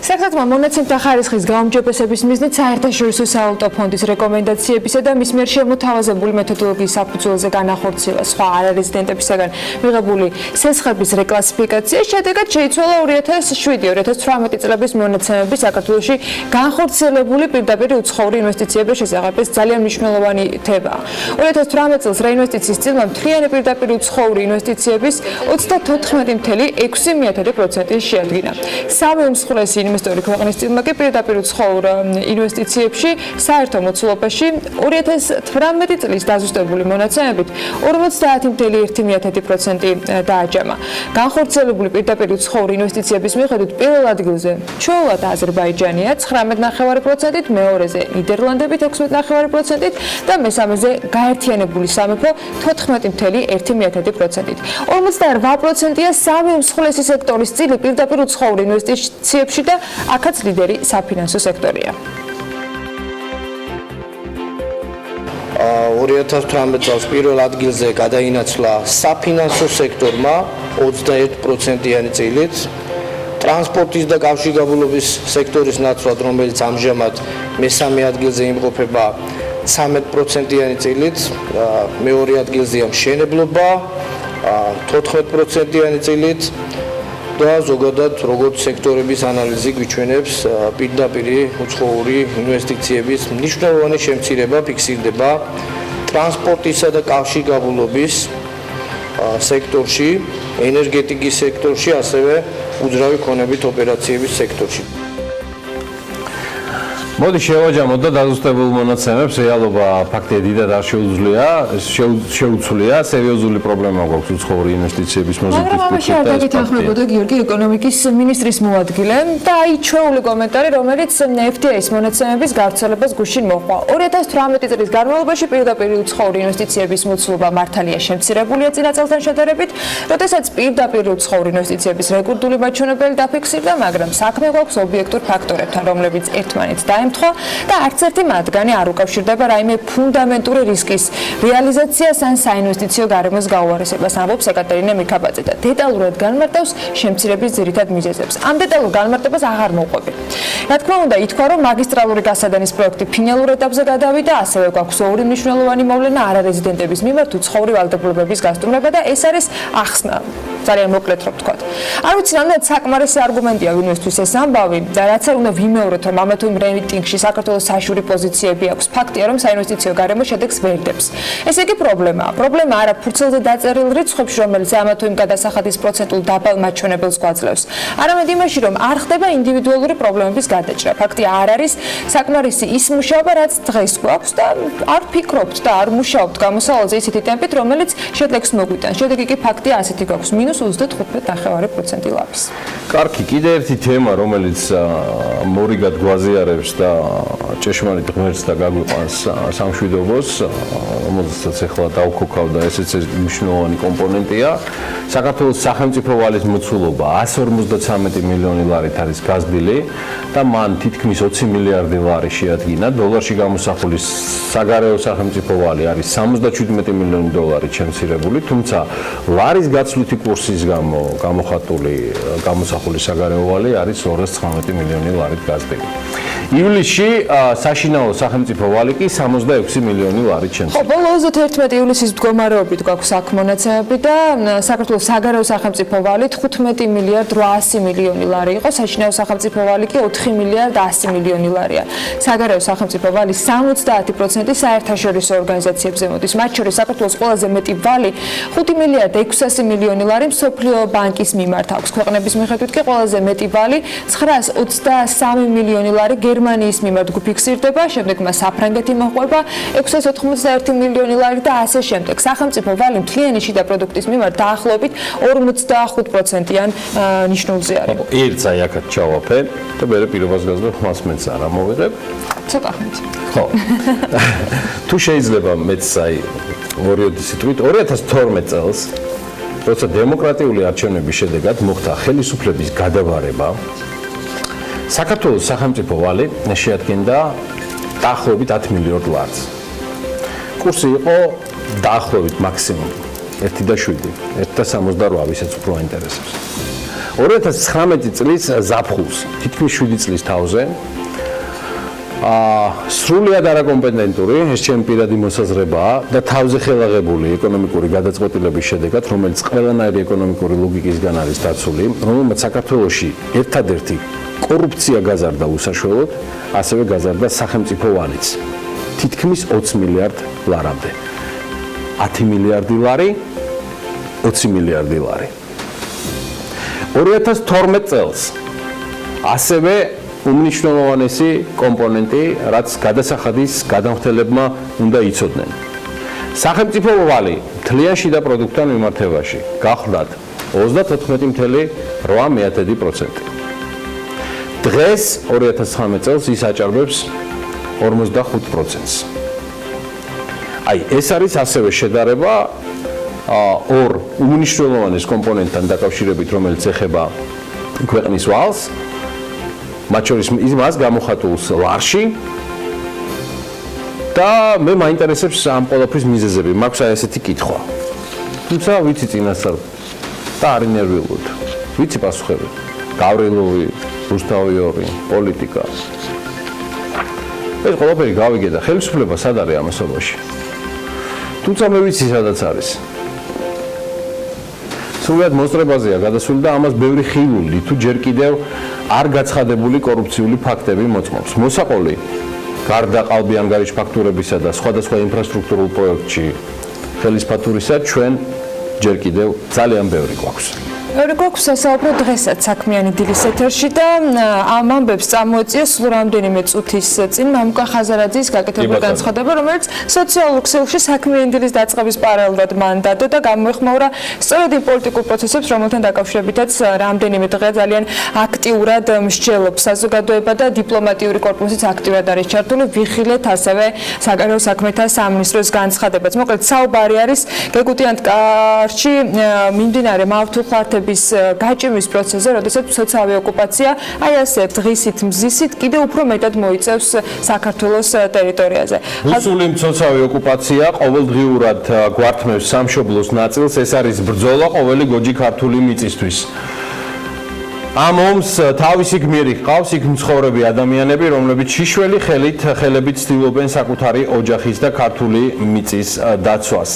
საერთოდ მონაცემთა ხარისხის გაუმჯობესების მიზნით საერთაშორისო სავალუტო ფონდის რეკომენდაციებისა და მის მიერ შემოთავაზებული მეთოდოლოგიის საფუძველზე განახორციელა სხვა არარეზიდენტებისაგან მიღებული სესხების რეკლასიფიკაცია. შედეგად შეიცვალა 2007-2018 წლების მონაცემები საქართველოში განხორციელებული პირდაპირ უცხოური ინვესტიციების შესახებ. ეს ძალიან მნიშვნელოვანი თემაა. 2018 წელს რეინვესტიციის წილმა მთლიანი პირდაპირ უცხოური ინვესტიციების 34.6% შეადგინა. სამი უმსხვილესი ინვესტორი ქვეყნის წილმა კი პირდაპირ უცხოურ ინვესტიციებში საერთო მოცულობაში 2018 წლის დაზუსტებული მონაცემებით 50.1% დააჯამა. განხორციელებული პირდაპირ უცხოური ინვესტიციების მიხედვით პირველ ადგილზე ჩვეულად აზერბაიჯანია 19.5%-ით, მეორეზე ნიდერლანდები 16.5%-ით და მესამეზე გაერთიანებული სამეფო 14.1%-ით. 48%-ია სამი უმსხვილესი სექტორის წილი პირდაპირ უცხოურ ინვესტიციებში და აქაც ლიდერი საფინანსო სექტორია. 2018 წელს პირველ ადგილზე გადაინაცვლა საფინანსო სექტორმა 21%-იანი წილით, ტრანსპორტის და კავშირგაბმულობის სექტორის ნაცვლად, რომელიც ამჟამად მესამე ადგილზე იმყოფება 13%-იანი წილით, მეორე ადგილზეა მშენებლობა 14%-იანი წილით და ზოგადად როგორც სექტორების ანალიზი გვიჩვენებს პირდაპირ უცხოური ინვესტიციების მნიშვნელოვანი შემცირება ფიქსირდება ტრანსპორტისა და კავშირგაბმულობის სექტორში, ენერგეტიკის სექტორში, ასევე უძრავი ქონებით ოპერაციების სექტორში. მოდი შევაჯამოთ და დაზუსტებულ მონაცემებს რეალობა ფაქტია დიდად არ შეუცვლია, სერიოზული პრობლემა გვაქვს უცხოური ინვესტიციების მოზიდვის მაგრამ ამაში არ დაგეთანხმებოდა გიორგი ეკონომიკის ministris მოადგილე და აი ჩვეული კომენტარი, რომელიც FDI-ის მონაცემების გავრცელებას გუშინ მოჰყვა. 2018 წლის განმავლობაში პირდაპირ უცხოური ინვესტიციების მოცულობა მართალია შემცირებულია წინა წელთან შედარებით, როდესაც პირდაპირ უცხოური ინვესტიციების რეკორდული მაჩვენებელი დაფიქსირდა, მაგრამ საქმე გვაქვს ობიექტურ ფაქტორებთან, რომლებიც ერთმანეთს და არც ერთი მათგანი არ უკავშირდება რაიმე ფუნდამენტური რისკის რეალიზაციას ან საინვესტიციო გარემოს გაუარესებას, ამბობს ეკატერინე მიქაბაძე და დეტალურად განმარტავს შემცირების ძირითად მიზეზებს. ამ დეტალურ განმარტებას აღარ მოვყვები. რა თქმა უნდა, ითქვა, რომ მაგისტრალური გასადენის პროექტი ფინალურ ეტაპზე გადავიდა, ასევე გვაქვს ორი მნიშვნელოვანი მოვლენა არარეზიდენტების მიმართ უცხოური ვალდებულების გასტუმრება და ეს არის ახსნა. ძალიან მოკლედ რომ ვთქვათ. არ ვიცი, რამდენად საკმარისი არგუმენტია ვინმესთვის ეს ამბავი და რაც არ უნდა ვიმეოროთ, რომ ამა თუ იმ რეიტინგში საქართველოს საშური პოზიციები აქვს. ფაქტია, რომ საინვესტიციო გარემო შედეგს ვერდებს. ესე იგი პრობლემაა. პრობლემა არა ფურცელზე დაწერილ რიცხვებში, რომელიც ამა თუ იმ გადასახადის პროცენტულ დაბალ მაჩვენებელს გვაძლევს. არამედ იმაში, რომ არ ხდება ინდივიდუალური პრობლემების გადაჭრა. ფაქტია, არ არის საკმარისი ის მუშაობა, რაც დღეს გვაქვს და არ ფიქრობთ და არ მუშაობთ გამოსავალზე ისეთი ტემპით, რომელიც შედეგს მოგვიტანს. შედეგი კი ფაქტია ასეთი გვაქვს. -25% ლაფის. კარგი, კიდე ერთი თემა, რომელიც მორიგად გვაზიარებს და ჭეშმარიტ ღმერთს და გაგვიყვანს სამშვიდობოს, რომელსაც ახლა დავქოქავ და ესეც მნიშვნელოვანი კომპონენტია. საქართველოს სახელმწიფო ვალის მოცულობა 153 მილიონი ლარით არის გაზრდილი და მან თითქმის 20 მილიარდი ლარი შეადგინა. დოლარში გამოსახული საგარეო სახელმწიფო ვალი არის 77 მილიონი დოლარით შემცირებული, თუმცა ლარის გაცვლითი კურსის გამო გამოხატული გამოსახული საგარეო ვალი არის 219 მილიონი ლარით გაზრდილი. ივლისში საშინაო სახელმწიფო ვალი კი 66 მილიონი ლარით შემცირდა. ხო, ბოლო 31 ივლისის მდგომარეობით გვაქვს აქ მონაცემები და საქართველოს საგარეო სახელმწიფო ვალი 15 მილიარდ 800 მილიონი ლარი იყო, საშინაო სახელმწიფო ვალი კი 4 მილიარდ 100 მილიონი ლარია. საგარეო სახელმწიფო ვალი 70% საერთაშორისო ორგანიზაციებზე მოდის, მათ შორის საქართველოს ყველაზე მეტი ვალი 5 მილიარდ 600 მილიონი ლარი მსოფლიო ბანკის მიმართ აქვს. ქვეყნების მიხედვით კი ყველაზე მეტი ვალი 923 მილიონი ლარი გერმანიის მიმართ გვფიქსირდება, შემდეგ მას საფრანგეთი მოჰყვება 691 მილიონი ლარი და ასე შემდეგ. სახელმწიფო ვალი მთლიანი შიდა პროდუქტის მიმართ დაახლოებით 45%-იან ნიშნულზე არის. ერთს აი აქაც ჩავაფე და მე პირობას გაზრდა ხმას მეც არ ამოვიღებ. ცოტა ხნით. ხო. თუ შეიძლება მეც აი ორიოდი სიტყვით 2012 წელს როცა დემოკრატიული არჩევნების შედეგად მოხდა ხელისუფლების გადაბარება, საქართველოს სახელმწიფო ვალი შეადგენდა დაახლოებით 10 მილიარდ ლარს. კურსი იყო დაახლოებით მაქსიმუმ 1.7, 1.68, ვისაც უფრო აინტერესებს. 2019 წლის ზაფხულს, თითქმის 7 წლის თავზე, სრულად არაკომპეტენტური, ეს ჩემი პირადი მოსაზრებაა და თავზე ხელაღებული ეკონომიკური გადაწყვეტილების შედეგად, რომელიც ყველანაირი ეკონომიკური ლოგიკისგან არის დაცული, რომელმაც საქართველოში ერთადერთი კორუფცია გაზარდა უსაშველოდ, ასევე გაზარდა სახელმწიფო ვალიც. თითქმის 20 მილიარდ ლარამდე. 10 მილიარდი ლარი, 20 მილიარდი ლარი. 2012 წელს ასევე უმნიშვნელოვანესი კომპონენტი, რაც გადასახადის გადამხდელებმა უნდა იცოდნენ. სახელმწიფო ვალი მთლიან შიდა პროდუქტთან მიმართებაში გახლდათ 34.8%. დღეს 2019 წელს ის აჭარბებს 45%-ს. აი, ეს არის ასევე შედარება ორ უმნიშვნელოვანეს კომპონენტთან დაკავშირებით, რომელიც ეხება ქვეყნის ვალს, მათ შორის იმას გამოხატულს ლარში და მე მაინტერესებს ამ ყველაფრის მიზეზები, მაქვს აი ესეთი კითხვა. თუმცა ვიცი წინასწარ და არ ინერვიულობ. ვიცი პასუხები. გავრილოვი, რუსთავი, პოლიტიკა. ეს ყველაფერი გავიგე და ხელისუფლება სად არის ამასობაში. თუმცა მე ვიცი სადაც არის. სრულად მოსწრებაზეა გადასული და ამას ბევრი ხილული თუ ჯერ კიდევ არ გაცხადებული კორუფციული ფაქტები მოწმობს. მოსაყოლი გარდა ყალბი ანგარიშ ფაქტურებისა და სხვადასხვა ინფრასტრუქტურულ პროექტში ხელისფათურისა ჩვენ ჯერ კიდევ ძალიან ბევრი გვაქვს. გვაქვს სასაუბრო დღესაც საქმიანი დილის ეთერში და ამ ამბებს წამოეწია სულ რამდენიმე წუთის წინ მამუკა ხაზარაძის გაკეთებული განცხადება, რომელიც სოციალურ ქსელში საქმიანი დილის დაწყების პარალელურად მან დადო და გამოეხმაურა სწორედ იმ პოლიტიკურ პროცესებს, რომელთან დაკავშირებითაც რამდენიმე დღეა ძალიან აქტიურად მსჯელობს საზოგადოება და დიპლომატიური კორპუსიც აქტიურად არის ჩართული. ვიხილეთ ასევე საგარეო საქმეთა სამინისტროს განცხადებაც. მოკლედ საუბარი არის გეგუტიან კარში მიმდინარე მავთულხართ გაჭიმის პროცესზე, როდესაც სოციალური ოკუპაცია აი ასე დღისით მზისით კიდევ უფრო მეტად მოიწევს საქართველოს ტერიტორიაზე. რუსული სოციალური ოკუპაცია ყოველდღიურად გვართმევს სამშობლოს ნაწილს, ეს არის ბრძოლა ყოველი გოჯი ქართული მიწისთვის. ამ ომს თავისი გმირი ჰყავს იქ მცხოვრები ადამიანები, რომლებიც შიშველი ხელებით ცდილობენ საკუთარი ოჯახის და ქართული მიწის დაცვას.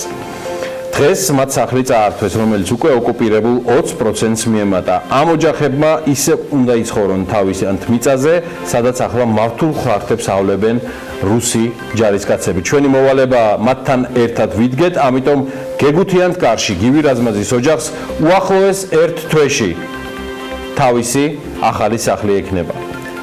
დღეს მათ სახლი წაართვეს, რომელიც უკვე ოკუპირებულ 20%-ს მიემატა. ამ ოჯახებმა ისე უნდა იცხოვრონ თავისიანთ მიწაზე, სადაც ახლა მართულ ხარხებს ავლებენ რუსი ჯარისკაცები. ჩვენი მოვალება მათთან ერთად ვიდგეთ, ამიტომ გეგუთიანთ კარში გივი რაზმაძის ოჯახს უახლოეს 1 თვეში თავისი ახალი სახლი ექნება.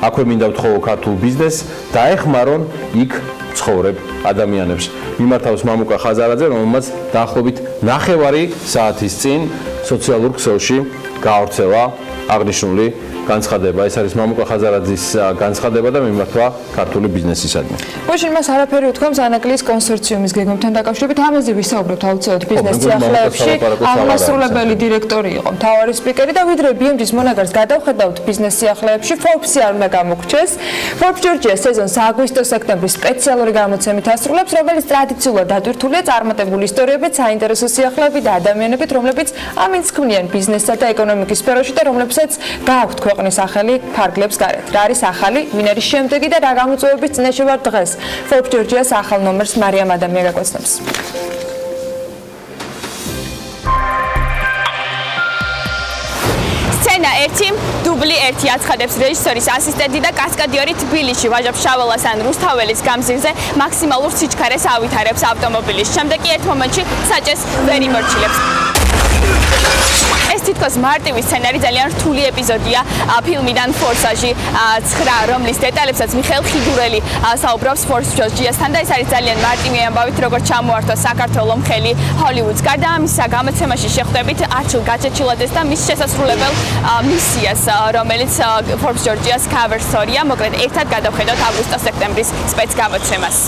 აქვე მინდა ვთხოვო ქართულ ბიზნესს დაეხმარონ იქ ცხოვრებ ადამიანებს. მიმართავს მამუკა ხაზარაძე, რომელმაც დაახლოებით 9 საათის წინ სოციალურ ქსელში გაავრცელა აღნიშნული განცხადება. ეს არის მამუკა ხაზარაძის განცხადება და მიმართვა ქართული ბიზნესისადმი. მაშინ მას არაფერი უთქვამს ანაკლიის კონსორციუმის გეგმებთან დაკავშირებით. ამაზე ვისაუბრებთ აუცილებლად ბიზნეს სიახლეებში. აღმასრულებელი დირექტორი იყო, მთავარი სპიკერი და ვიდრე BMG-ის მონაგარს გადავხედავთ ბიზნეს სიახლეებში, Forbes-ი არ უნდა გამოგრჩეს. Forbes Georgia სეზონს აგვისტო-სექტემბრის სპეციალური გამოცემით ასრულებს, რომელიც ტრადიციულად დატვირთულია წარმატებული ისტორიებით, საინტერესო სიახლეებით და ადამიანებით, რომლებიც ამინც ქმნიან ბიზნესსა და ეკონომიკის სფეროში და რომლებსაც გააქვთ ქვეყნის ახალი ფარგლებს გარეთ. რა არის ახალი, ვინ არის შემდეგი და რა გამოწვევების წინაშე ვარ დღეს. Forbes Georgia-ს ახალ ნომერს მარიამ ადამია გაგვაცნობს. სცენა 1, დუბლი 1 აცხადებს რეჟისორის ასისტენტი და კასკადიორი თბილისში ვაჟა ფშაველას ან რუსთაველის გამზირზე მაქსიმალურ სიჩქარეს ავითარებს ავტომობილის. შემდეგ კი ერთ მომენტში საჭეს ვერ იმორჩილებს. ეს თითქოს მარტივი სცენარი ძალიან რთული ეპიზოდია ფილმიდან ფორსაჟი 9, რომლის დეტალებსაც მიხეილ ხიდურელი საუბრობს Forbes Georgia-სთან და ეს არის ძალიან მარტივი ამბავით, როგორც ჩამოართვა საქართველოს მხელი ჰოლივუდს. გარდა ამისა, გამოცემაში შეხვდებით არჩილ გაჩეჩილაძეს და მის შესასრულებელ მისიას, რომელიც Forbes Georgia-ს cover story-ია. მოკლედ, ერთად გადავხედავთ აგვისტო-სექტემბრის სპეცგამოცემას.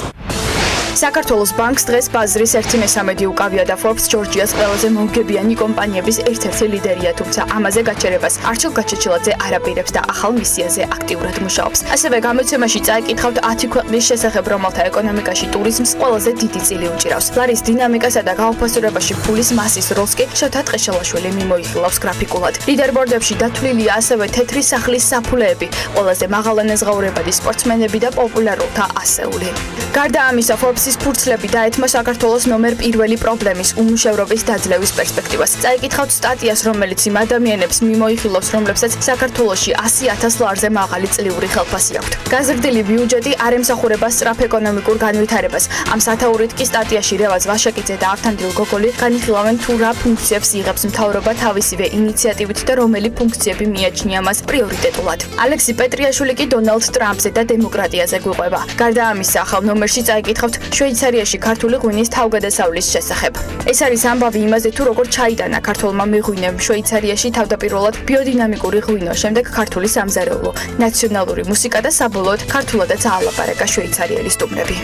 საქართველოს ბანკს დღეს ბაზრის 1/13 უკავია და Forbes Georgia-ს ყველაზე მომგებიანი კომპანიების ერთ-ერთი ლიდერია, თუმცა ამაზე გაჩერებას არჩილ გაჩეჩილაძე არაპირებს და ახალ მისიაზე აქტიურად მუშაობს. ასევე გამოცემაში წაიკითხავთ 10 ქვეყნის შესახებ, რომელთა ეკონომიკაში ტურიზმს ყველაზე დიდი წილი უჭირავს. ლარის დინამიკასა და გაუფასურებაში ფულის მასის როლს კი შოთა ტყეშელაშვილი მიმოიხილავს გრაფიკულად. ლიდერბორდებში დათვლილია ასევე თეთრი სახლის საფულეები, ყველაზე მაღალანაზღაურებადი სპორტსმენები და პოპულარულთა ასეული. გარდა ამისა, Forbes-ის ფურცლები დაეთმო საქართველოს ნომერ 1 პრობლემის უმუშევრობის დაძლევის პერსპექტივას. წაიკითხავთ სტატიას, რომელიც იმ ადამიანებს მიმოიხილავს, რომლებსაც საქართველოში 100,000 ლარზე მაღალი წლიური ხელფასი აქვთ. გაზრდილი ბიუჯეტი არ ემსახურება სწრაფ ეკონომიკურ განვითარებას. ამ სათაურით კი სტატიაში რევაზ ვაშაკიძე და ავთანდილ გოგოლი განიხილავენ თუ რა ფუნქციებს იღებს მთავრობა თავისივე ინიციატივით და რომელი ფუნქციები მიაჩნია მას პრიორიტეტულად. ალექსი პეტრიაშვილი კი დონალდ ტრამპზე და დემოკრატიაზე გვიყვება. გარდა ამისა, ახალ ნომერში წაიკითხავთ შვეიცარიაში ქართული ღვინის თავგადასავლის შესახებ. ეს არის ამბავი იმაზე, თუ როგორ ჩაიტანა ქართულმა მეღვინემ შვეიცარიაში თავდაპირველად ბიოდინამიკური ღვინო, შემდეგ ქართული სამზარეულო, ნაციონალური მუსიკა და საბოლოოდ ქართულადაც აალაპარაკა შვეიცარიელი სტუმრები.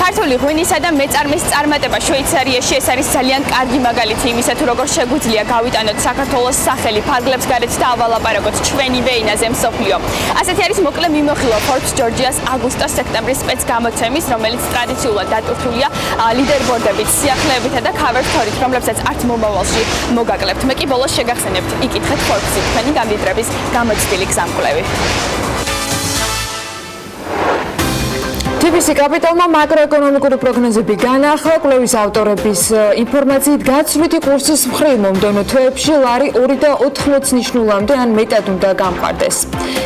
ქართული ღვინისა და მეწარმის წარმატება შვეიცარიაში ეს არის ძალიან კარგი მაგალითი იმისა, თუ როგორ შეგვიძლია გავიტანოთ საქართველოს სახელი ფარგლებს გარეთ და ავალაპარაკოთ ჩვენივე ენაზე მსოფლიო. ასეთი არის მოკლე მიმოხილვა Forbes Georgia's აგვისტოს-სექტემბრის სპეცგამოცემის, რომელიც ტრადიციულად დატვირთულია ლიდერბორდებით, სიახლეებითა და cover story-ით, რომლებსაც არც მომავალში მოგაკლებთ. მე კი ბოლოს შეგახსენებთ, იკითხეთ Forbes-ი თქვენი გამდიდრების გამოცდილი გზამკვლევი. TBC კაპიტალმა მაკროეკონომიკური პროგნოზები განაახლა. კვლევის ავტორების ინფორმაციით გაცვლითი კურსის მხრივ მომდევნო თვეებში ლარი 2.80 ნიშნულამდე ან მეტად უნდა გამყარდეს.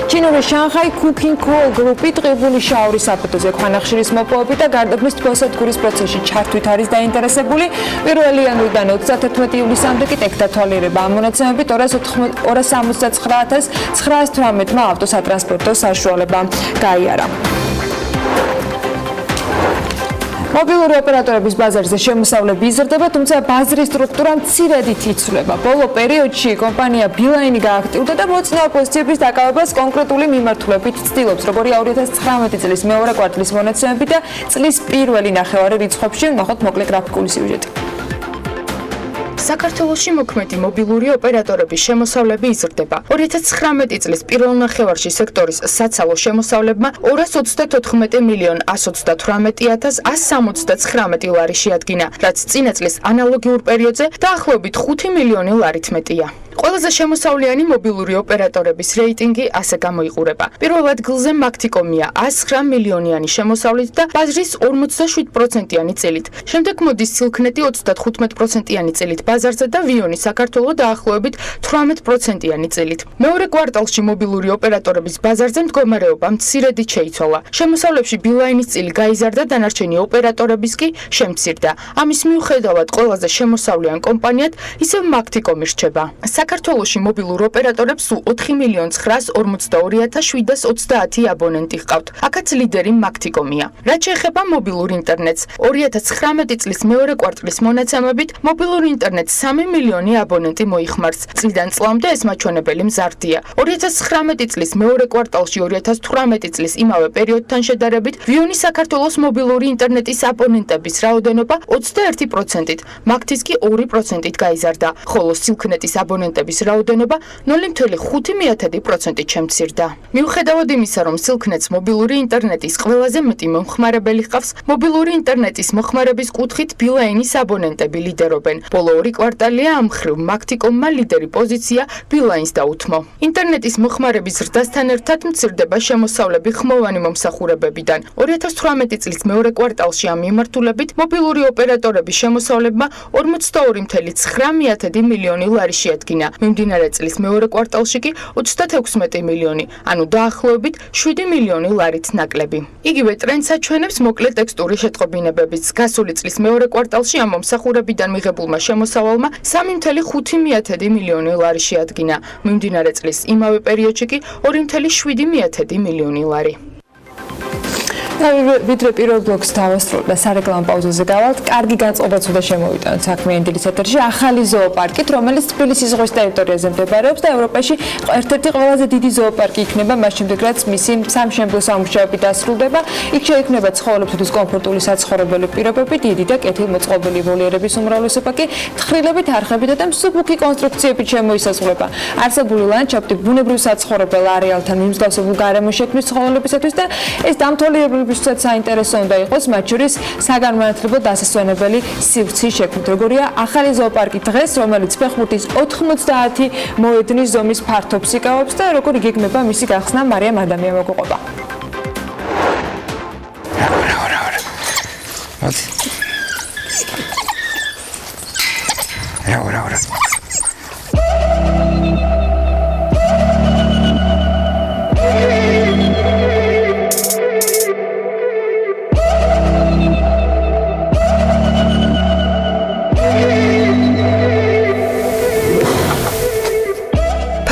ჩინური შანხაი Cooking Coal გრუპი ტყიბული შაურის საფეთოზე ქვანახშირის მოპოვებით და გარდაბნის თვალსადგურის პროცესში ჩართვით არის დაინტერესებული. 1 იანვრიდან 31 ივლისამდე კი ტექთა თვალიერება ამ მონაცემებით 279,918 ავტოსატრანსპორტო საშუალება გაიარა. მობილური ოპერატორების ბაზარზე შემოსავლები იზრდება, თუმცა ბაზრის სტრუქტურა მცირედით იცვლება. ბოლო პერიოდში კომპანია ბილაინი გააქტიურდა და მოწინავე პოზიციების დაკავებას კონკრეტული მიმართულებით ცდილობს, როგორია 2019 წლის მეორე კვარტლის მონაცემები და წლის პირველი ნახევარი რიცხვებში. ნახოთ მოკლე გრაფიკული სიუჟეტი. საქართველოში მოქმედი მობილური ოპერატორების შემოსავლები იზრდება. 2019 წლის პირველ ნახევარში სექტორის საცალო შემოსავლებმა 232,138,179 ლარი შეადგინა, რაც წინა წლის ანალოგიურ პერიოდზე დაახლოებით 5 მილიონი ლარით მეტია. ყველაზე შემოსავლიანი მობილური ოპერატორების რეიტინგი ასე გამოიყურება. პირველ ადგილზე მაქტიკომია 109 მილიონიანი შემოსავლით და ბაზრის 47%-იანი წილით. შემდეგ მოდის სილქნეტი 35%-იანი წილით ბაზარზე და ვიონი საქართველო დაახლოებით 18%-იანი წილით. მეორე კვარტალში მობილური ოპერატორების ბაზარზე მდგომარეობა მცირედი შეიცვალა. შემოსავლებში ბილაინის წილი გაიზარდა, დანარჩენი ოპერატორების კი შემცირდა. ამის მიუხედავად ყველაზე შემოსავლიან კომპანიად ისევ მაქტიკომი რჩება. საქართველოში მობილურ ოპერატორებს სულ 4,942,720 აბონენტი ჰყავთ. აქაც ლიდერი მაქტიკომია. რაც შეეხება მობილურ ინტერნეტს, 2019 წლის მეორე კვარტლის მონაცემებით მობილურ ინტერნეტს 3 მილიონი აბონენტი მოიხმარს. წლიდან წლამდე ეს მაჩვენებელი მზარდია. 2019 წლის მეორე კვარტალში 2018 წლის იმავე პერიოდთან შედარებით ვიონი საქართველოს მობილური ინტერნეტის აბონენტების რაოდენობა 21%-ით, მაქტის კი 2%-ით გაიზარდა, ხოლო სილქნეტის აბონენტების რაოდენობა 0.5%-ით შემცირდა. მიუხედავად იმისა, რომ სილქნეტს მობილური ინტერნეტის ყველაზე მეტი მომხმარებელი ჰყავს, მობილური ინტერნეტის მოხმარების კუთხით ბილაინის აბონენტები ლიდერობენ. ბოლო ორი კვარტალია ამ მხრივ მაქტიკომმა ლიდერი პოზიცია ბილაინს დაუთმო. ინტერნეტის მოხმარების ზრდასთან ერთად მცირდება შემოსავლები ხმოვანი მომსახურებებიდან. 2018 წლის მეორე კვარტალში ამ მიმართულებით მობილური ოპერატორების შემოსავლებმა 42,9 მილიონი ლარი შეადგინა. მიმდინარე წლის მეორე კვარტალში კი 36 მილიონი, ანუ დაახლოებით 7 მილიონი ლარით ნაკლები. იგივე ტრენდს აჩვენებს მოკლე ტექსტური შეტყობინებებიც. გასული წლის მეორე კვარტალში ამ მომსახურებიდან მიღებულმა შემოსავალმა 3,5 მილიონი ლარი შეადგინა. მიმდინარე წლის იმავე პერიოდში კი 2,7 მილიონი ლარი. ვიდრე პირველ ბლოკს დავასრულებ და სარეკლამო პაუზაზე გავალთ. კარგი განწყობაც უნდა შემოვიტანოთ საქმიანი დილის ეთერში ახალი ზოოპარკით, რომელიც თბილისის ზღვის ტერიტორიაზე მდებარეობს და ევროპაში ერთ-ერთი ყველაზე დიდი ზოოპარკი იქნება, მას შემდეგ რაც მისი სამშენებლო სამუშაოები დასრულდება. იქ შეიქმნება ცხოველებისთვის კომფორტული საცხოვრებელი პირობები, დიდი და კეთილმოწყობილი ვოლიერების უმრავლესობა კი თხრილებით, არხებითა და მსუბუქი კონსტრუქციებით შემოისაზღვრება. არსებული ლანდშაფტი ბუნებრივ საცხოვრებელ არეალთან მიმსგავსებულ გარემოს შექმნის ცხოველებისათვის და ეს დამთვალიერებლები ვისაც საინტერესო უნდა იყოს, მათ შორის საგანმანათლებლო დასასვენებელი სივრცის შექმნით. როგორია ახალი ზოოპარკი დღეს, რომელიც ფეხბურთის 90 მოედნის ზომის ფართობს იკავებს და როგორ იგეგმება მისი გახსნა, მარიამ ადამია მოგოყვება.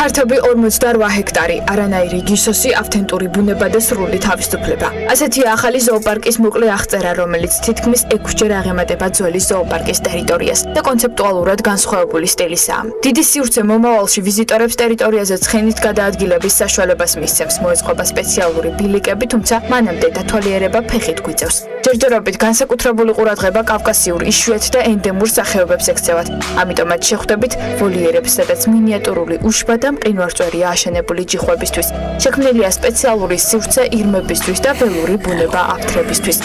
ფართობი 48 ჰექტარი, არანაირი გისოსი, ავთენტური ბუნება და სრული თავისუფლება. ასეთია ახალი ზოოპარკის მოკლე აღწერა, რომელიც თითქმის 6-ჯერ აღემატება ძველი ზოოპარკის ტერიტორიას და კონცეპტუალურად განსხვავებული სტილისაა. დიდი სივრცე მომავალში ვიზიტორებს ტერიტორიაზე ცხენით გადაადგილების საშუალებას მისცემს, მოეწყობა სპეციალური ბილიკები, თუმცა მანამდე დათვალიერება ფეხით გვიწევს. ჯერჯერობით განსაკუთრებული ყურადღება კავკასიურ იშვიათ და ენდემურ სახეობებს ექცევათ. ამიტომაც შეხვდებით ვოლიერებს, სადაც მინიატურული უშბა და მყინვარწვერია აშენებული ჯიხვებისთვის. შექმნილია სპეციალური სივრცე ირმებისთვის და ველური ბუნება აფთრებისთვის.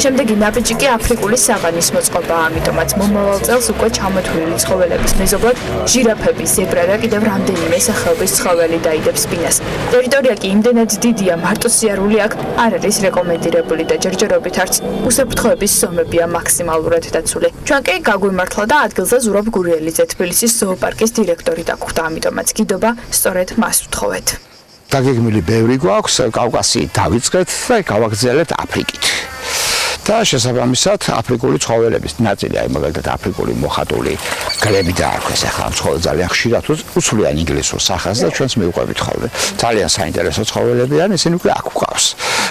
შემდეგი ნაბიჯი კი აფრიკული სავანის მოწყობაა, ამიტომაც მომავალ წელს უკვე ჩამოთვლილი ცხოველების მეზობლად ჟირაფები, ზებრა და კიდევ რამდენიმე სახეობის ცხოველი დაიდებს ბინას. ტერიტორია კი იმდენად დიდია, მარტო სიარული აქ არ არის რეკომენდირებული და ჯერჯერობით არც უსაფრთხოების ზომებია მაქსიმალურად დაცული. ჩვენ კი გაგვიმართლა და ადგილზე ზურაბ გურიელიძე, თბილისის ზოოპარკის დირექტორი დაგხვდა, ამიტომაც გიდობა სწორედ მას ვთხოვეთ. დაგეგმილი ბევრი გვაქვს, კავკასიით დავიწყეთ და გავაგრძელებთ აფრიკით. და შესაბამისად აფრიკული ცხოველების ნაწილი, აი მაგალითად აფრიკული მოხატული გლები დაარქვეს, ახლა ამ ცხოველს ძალიან ხშირად უცვლიან ინგლისურ სახას და ჩვენს მივყვებით ხოლმე. ძალიან საინტერესო ცხოველები ან ისინი უკვე აქ გვყავს.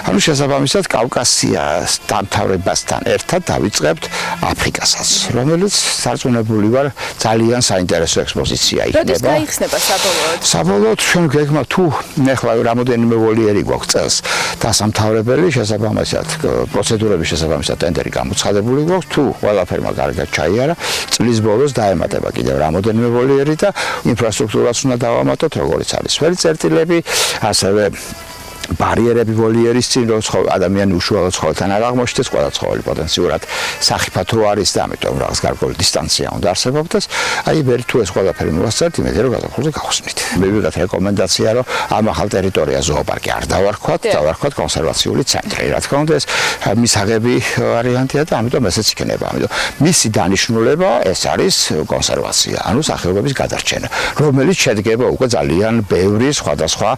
ანუ შესაბამისად კავკასიას დამთავრებასთან ერთად დავიწყებთ აფრიკასაც, რომელიც სარწმუნებული ვარ ძალიან საინტერესო ექსპოზიცია იქნება. როდის გაიხსნება საბოლოოდ? საბოლოოდ ჩვენ გეგმა თუ ახლა რამოდენიმე ვოლიერი გვაქვს წელს დასამთავრებელი, შესაბამისად პროცედურების შესაბამისად ტენდერი გამოცხადებული გვაქვს, თუ ყველაფერმა კარგად ჩაიარა, წლის ბოლოს დაემატება კიდევ რამოდენიმე ვოლიერი და ინფრასტრუქტურას უნდა დავამატოთ, როგორც არის ველი წერტილები, ასევე ბარიერები ვოლიერის წინ, რომ ადამიანი უშუალოდ ცხოველთან არ აღმოჩნდეს, ყველა ცხოველი პოტენციურად სახიფათო არის და ამიტომ რაღაც გარკვეული დისტანცია უნდა არსებობდეს. აი, ვერ თუ ეს ყველაფერი მოვასწრებთ, იმედი რომ გადახურზე გავხსნით. მე ვიღეთ რეკომენდაცია, რომ ამ ახალ ტერიტორიას ზოოპარკი არ დავარქვათ, დავარქვათ კონსერვაციული ცენტრი. რა თქმა უნდა, ეს მისაღები ვარიანტია და ამიტომ ესეც იქნება. ამიტომ მისი დანიშნულება ეს არის კონსერვაცია, ანუ სახეობების გადარჩენა, რომელიც შედგება უკვე ძალიან ბევრი სხვადასხვა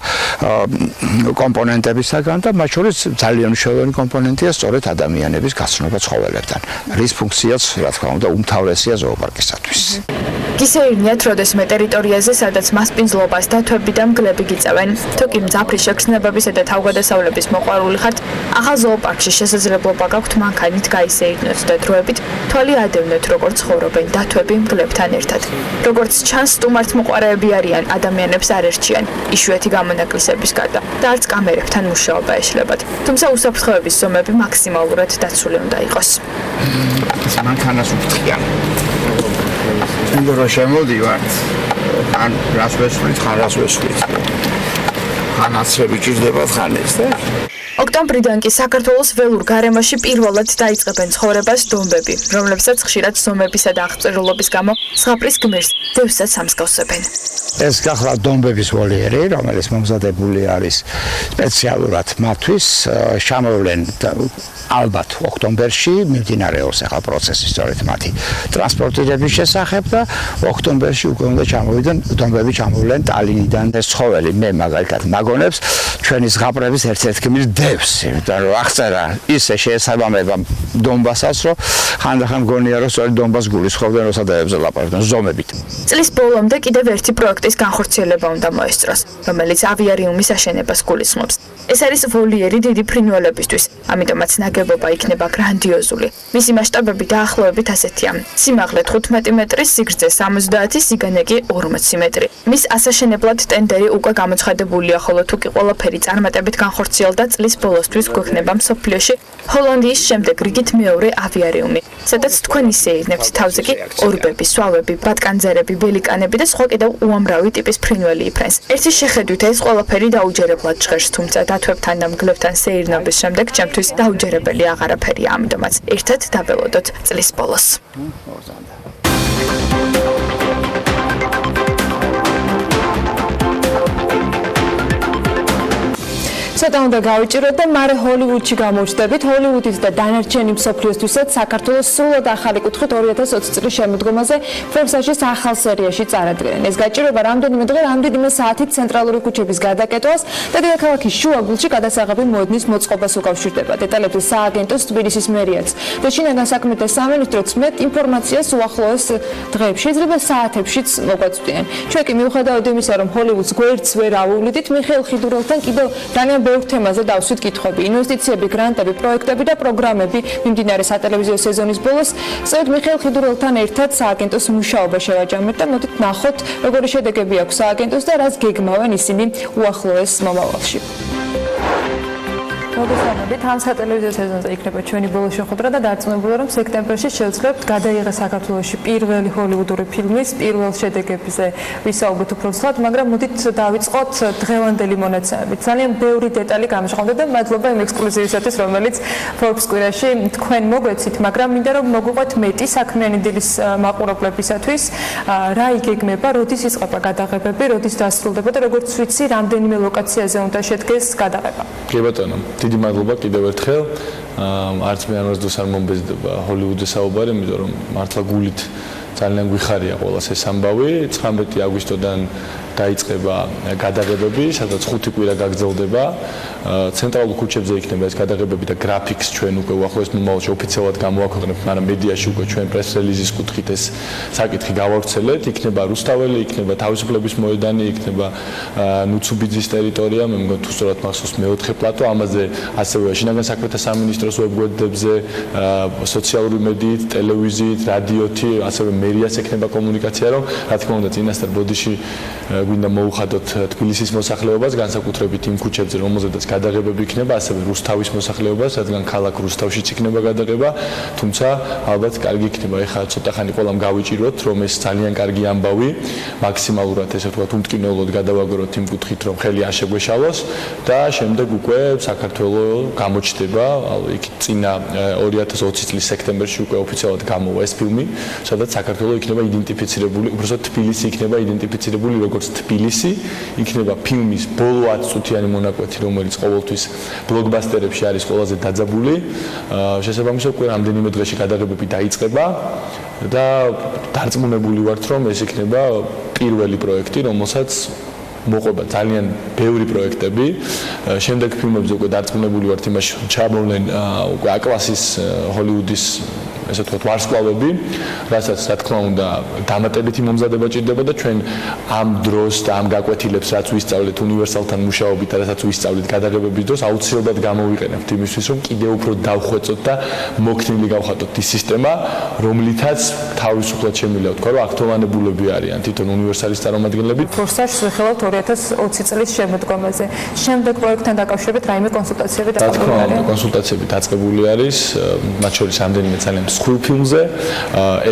კომპონენტებისაგან და მათ შორის ძალიან მნიშვნელოვანი კომპონენტია სწორედ ადამიანების გაცნობა ცხოველებთან, რის ფუნქციაც, რა თქმა უნდა, უმთავრესია ზოოპარკისათვის. გისეირნიათ როდესმე ტერიტორიაზე, სადაც მასპინძლობას დათვები და მგლები გიწევენ. თუ კი მძაფრი შეგრძნებებისა და თავგადასავლების მოყვარული ხართ, ახალ ზოოპარკში შესაძლებლობა გაქვთ მანქანით გაისეირნოთ და დროებით თვალი ადევნოთ, როგორც ცხოვრობენ დათვები მგლებთან ერთად. როგორც ჩანს, სტუმართ მოყვარეები არიან, ადამიანებს არ ერჩიან იშვიათი გამონაკლისების გარდა და არც კამერებთან მუშაობა ეშლებათ. თუმცა უსაფრთხოების ზომები მაქსიმალურად დაცული უნდა იყოს. მანქანას ვფრთხიან. რომ შემოდივართ, ან რას ვესვით, ხან რას ვესვით. ხანაცრები ჭირდებათ ხან ეს და ოქტომბრიდან კი საქართველოს ველურ გარემოში პირველად დაიწყებენ ცხოვრებას დომბები, რომლებსაც ხშირად ზომებისა და აღწერილობის გამო ზღაპრის გმირს დევსაც ამსგავსებენ. ეს გახლავთ დომბების ვოლიერი, რომელიც მომზადებული არის სპეციალურად მათთვის, შემოვლენ ალბათ ოქტომბერში მიმდინარეობს ახლა პროცესი სწორედ მათი ტრანსპორტირების შესახებ და ოქტომბერში უკვე უნდა ჩამოვიდნენ დომბები ჩამოვლენ ტალინიდან. ეს ცხოველი მე მაგალითად მაგონებს ჩვენი ზღაპრების ერთ-ერთ გმირს დევს, იმიტომ რომ აღწერა ისე შეესაბამება დომბასაც, რომ ხანდახან მგონია რომ სწორედ დომბას გულისხმობდნენ, როცა დაებზე ლაპარაკობდნენ ზომებით. წლის ბოლომდე კიდევ ერთი პროექტის განხორციელება უნდა მოესწროს, რომელიც ავიარიუმის აშენებას გულისხმობს. ეს არის ვოლიერი დიდი ფრინველებისთვის, ამიტომაც ნაგებობა იქნება გრანდიოზული. მისი მასშტაბები დაახლოებით ასეთია: სიმაღლე 15 მეტრი, სიგრძე 70, სიგანე კი 40 მეტრი. მის ასაშენებლად ტენდერი უკვე გამოცხადებულია, ხოლო თუ კი ყველაფერი წარმატებით განხორციელდა, წლის ბოლოსთვის გვექნება მსოფლიოში ჰოლანდიის შემდეგ რიგით მეორე ავიარიუმი, სადაც თქვენ ისეირნებთ თავზე კი ორბები, სვავები, ბატკანძერები, ბელიკანები და სხვა კიდევ უამრავი ტიპის ფრინველი იფრენს. ერთი შეხედვით ეს ყველაფერი დაუჯერებლად ჟღერს, თუმცა დათვებთან და მგლებთან სეირნობის შემდეგ ჩემთვის დაუჯერებელი აღარაფერია, ამიტომაც ერთად დაველოდოთ წლის ბოლოს. ცოტა უნდა გავიჭიროთ და მარე ჰოლივუდში გამოვჩდებით. ჰოლივუდის და დანარჩენი მსოფლიოსთვისაც საქართველოს სრულად ახალი კუთხით 2020 წლის შემოდგომაზე ფორსაჟის ახალ სერიაში წარადგენენ. ეს გაჭირვება რამდენიმე დღე, რამდენიმე საათით ცენტრალური ქუჩების გადაკეტვას და დედაქალაქის შუაგულში გადასაღები მოდნის მოწყობას უკავშირდება. დეტალები სააგენტოს თბილისის მერიაც და შინაგან საქმეთა სამინისტროც მეტ ინფორმაციას უახლოეს დღეებში, შეიძლება საათებშიც მოგვაწვდიან. ჩვენ კი მიუხედავად იმისა, რომ ჰოლივუდს გვერდს ვერ ავუვლიდით, მიხეილ ხიდურელთან კიდევ ძალიან ბევრ თემაზე დავსვით კითხვები. ინვესტიციები, გრანტები, პროექტები და პროგრამები მიმდინარე სატელევიზიო სეზონის ბოლოს სწორედ მიხეილ ხიდურელთან ერთად სააგენტოს მუშაობა შევაჯამეთ და მოდით ნახოთ, როგორი შედეგები აქვს სააგენტოს და რას გეგმავენ ისინი უახლოეს მომავალში. მოგესალმებით, ამ სატელევიზიო სეზონზე იქნება ჩვენი ბოლო შეხვედრა და დარწმუნებული რომ სექტემბერში შევძლებთ გადაიღეს საქართველოში პირველი ჰოლივუდური ფილმის პირველ შედეგებზე ვისაუბროთ უფრო ცუდად, მაგრამ მოდით დავიწყოთ დღევანდელი მონაცემებით. ძალიან ბევრი დეტალი გამჟღავნდა და მადლობა იმ ექსკლუზივისათვის, რომელიც Forbes კვირაში თქვენ მოგვეცით, მაგრამ მინდა რომ მოგვიყვეთ მეტი საქმიანი დილის მაყურებლებისათვის, რა იგეგმება, როდის იწყება გადაღებები, როდის დასრულდება და როგორც ვიცი, რამდენიმე ლოკაციაზე უნდა შედგეს გადაღება. კი ბატონო, დიდი მადლობა კიდევ ერთხელ. არც მე ამას არ მომბეზდება ჰოლივუდის საუბარი, იმიტომ რომ მართლა გულით ძალიან გვიხარია ყველას ეს ამბავი. 19 აგვისტოდან დაიწყება გადაღებები, სადაც 5 კვირა გაგრძელდება. ცენტრალურ ქუჩებზე იქნება ეს გადაღებები და გრაფიკს ჩვენ უკვე უახლოეს მომავალში ოფიციალურად გამოაქვეყნებთ, მაგრამ მედიაში უკვე ჩვენ პრეს რელიზის კუთხით ეს საკითხი გავავრცელეთ. იქნება რუსთაველი, იქნება თავისუფლების მოედანი, იქნება ნუცუბიძის ტერიტორია, მე მგონი თუ სწორად მახსოვს მეოთხე პლატო, ამაზე ასევე შინაგან საქმეთა სამინისტროს ვებგვერდებზე, სოციალური მედიით, ტელევიზიით, რადიოთი, ასევე მერიას ექნება კომუნიკაცია, რომ რა თქმა უნდა წინასწარ ბოდიში გვინდა მოუხადოთ თბილისის მოსახლეობას, განსაკუთრებით იმ ქუჩებზე, რომელზედაც გადაღებები იქნება, ასევე რუსთავის მოსახლეობას, რადგან ქალაქ რუსთავშიც იქნება გადაღება, თუმცა ალბათ კარგი იქნება, ეხლა ცოტა ხანი ყველამ გავიჭიროთ, რომ ეს ძალიან კარგი ამბავი, მაქსიმალურად ესე ვთქვათ, უმტკივნეულოდ გადავაგოროთ იმ კუთხით, რომ ხელი არ შეგვეშალოს და შემდეგ უკვე საქართველოს გამოჩნდება, იქ წინა 2020 წლის სექტემბერში უკვე ოფიციალურად გამოვა ეს ფილმი, სადაც საქართველოს იქნება იდენტიფიცირებული, უბრალოდ თბილისი იქნება იდენტიფიცირებული როგორც თბილისი, იქნება ფილმის ბოლო 10 წუთიანი მონაკვეთი, რომელიც ყოველთვის ბლოკბასტერებში არის ყველაზე დაძაბული. შესაბამისად, უკვე რამდენიმე დღეში გადაღებები დაიწყება და დარწმუნებული ვართ, რომ ეს იქნება პირველი პროექტი, რომელსაც მოყვება ძალიან ბევრი პროექტები. შემდეგ ფილმებზე უკვე დარწმუნებული ვართ იმაში, ჩამოვლენ უკვე A-კლასის ჰოლივუდის ესე ვთქვათ ვარსკვლავები, რასაც რა თქმა უნდა დამატებითი მომზადება ჭირდება და ჩვენ ამ დროს და ამ გაკვეთილებს რაც ვისწავლეთ უნივერსალთან მუშაობით და რასაც ვისწავლეთ გადაღებების დროს აუცილებლად გამოვიყენებთ იმისთვის, რომ კიდევ უფრო დავხვეწოთ და მოქნილი გავხატოთ ის სისტემა, რომლითაც თავისუფლად შემიძლია ვთქვა, რომ აქტოვანებულები არიან თვითონ უნივერსალის წარმომადგენლები. ფორსაჟს ვიხილავთ 2020 წლის შემოდგომაზე. შემდეგ პროექტთან დაკავშირებით რაიმე კონსულტაციები დაწყებული არის? კონსულტაციები დაწყებული არის, მათ შორის რამდენიმე ძალიან მსხვილ ფილმზე.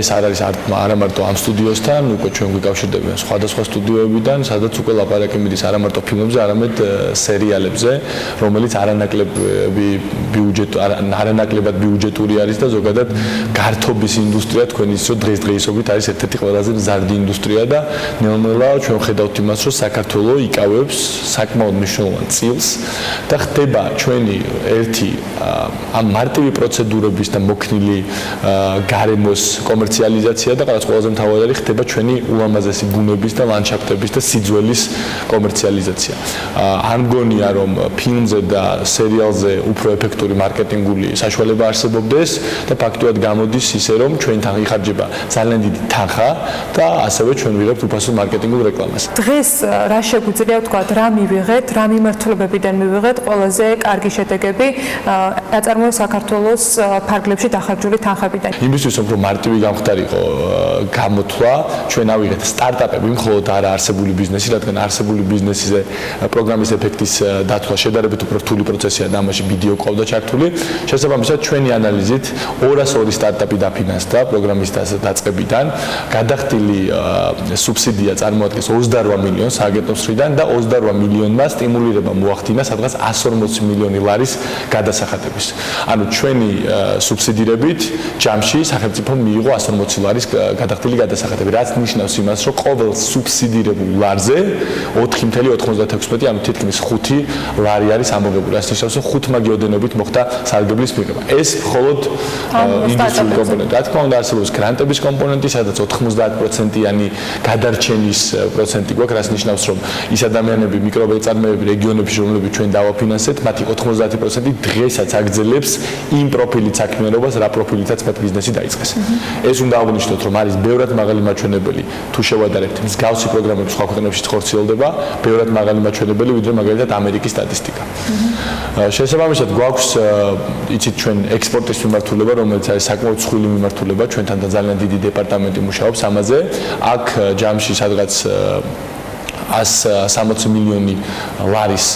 ეს არ არის არა მარტო ამ სტუდიოსთან, უკვე ჩვენ გვიკავშირდებიან სხვადასხვა სტუდიოებიდან, სადაც უკვე ლაპარაკი მიდის არა მარტო ფილმებზე, არამედ სერიალებზე, რომელიც არანაკლებად ბიუჯეტური არის და ზოგადად გართობის ინდუსტრია თქვენ იცით, რომ დღესდღეობით არის ერთ-ერთი ყველაზე მზარდი ინდუსტრია და ნელ-ნელა ჩვენ ხედავთ იმას, რომ საქართველოს იკავებს საკმაოდ მნიშვნელოვან წილს და ხდება ჩვენი ერთი ამ მარტივი პროცედურების და მოქნილი გარემოს კომერციალიზაცია და რაც ყველაზე მთავარი არის ხდება ჩვენი ულამაზესი ბუნების და ლანდშაფტების და სიძველის კომერციალიზაცია. არ მგონია რომ ფილმზე და სერიალზე უფრო ეფექტური მარკეტინგული საშუალება არსებობდეს და ფაქტობრივად გამოდის ისე რომ ჩვენთან იხარჯება ძალიან დიდი თანხა და ასევე ჩვენ ვიღებთ უფასო მარკეტინგულ რეკლამას. დღეს რა შეგვიძლია ვთქვათ, რა მივიღეთ, რა მიმართულებებიდან მივიღეთ ყველაზე კარგი შედეგები აწარმოეს საქართველოს ფარგლებში დახარჯული თანხებიდან. იმისთვის რომ მარტივი გამხდარიყო გამოთვლა, ჩვენ ავიღეთ სტარტაპები, მხოლოდ არა არსებული ბიზნესი, რადგან არსებული ბიზნესზე პროგრამის ეფექტის დათვლა შედარებით უფრო რთული პროცესია და ამაში ვიდეო ყავდა ჩართული. შესაბამისად, ჩვენი ანალიზით 202 სტარტაპი დაფინანსდა პროგრამის დაწყებიდან, გადახდილი სუბსიდია წარმოადგენს 28 მილიონს სააგენტოს მხრიდან და 28 მილიონმა სტიმულირება მოახდინა სადღაც 140 მილიონი ლარის გადასახადების. ანუ ჩვენი სუბსიდირებით ჯამში სახელმწიფომ მიიღო 180 ლარის გადახდილი გადასახადები, რაც ნიშნავს იმას, რომ ყოველ სუბსიდირებულ ლარზე 4.96, ანუ თითქმის 5 ლარი არის ამოღებული. რაც ნიშნავს, რომ 5 მაგიოდენობით მოხდა სარგებლის მიღება. ეს მხოლოდ ინდუსტრიული კომპონენტი. რა თქმა უნდა, არსებობს გრანტების კომპონენტი, სადაც 90%-იანი გადარჩენის პროცენტი გვაქვს, რაც ნიშნავს, რომ ის ადამიანები, მიკრომეწარმეები რეგიონებში, რომლებიც ჩვენ დავაფინანსეთ, მათი 90% დღესაც აგრძელებს იმ პროფილით საქმიანობას, რა პროფილითაც მათ ბიზნესი დაიწყეს. ეს უნდა აღვნიშნოთ, რომ არის ბევრად მაღალი მაჩვენებელი, თუ შევადარებთ მსგავსი პროგრამები სხვა ქვეყნებში ხორციელდება, ბევრად მაღალი მაჩვენებელი, ვიდრე მაგალითად ამერიკის სტატისტიკა. შესაბამისად, გვაქვს იცით ჩვენ ექსპორტის მიმართულება, რომელიც არის საკმაოდ ცხვილი მიმართულება, ჩვენთან და ძალიან დიდი დეპარტამენტი მუშაობს ამაზე. აქ ჯამში სადღაც 160 მილიონი ლარის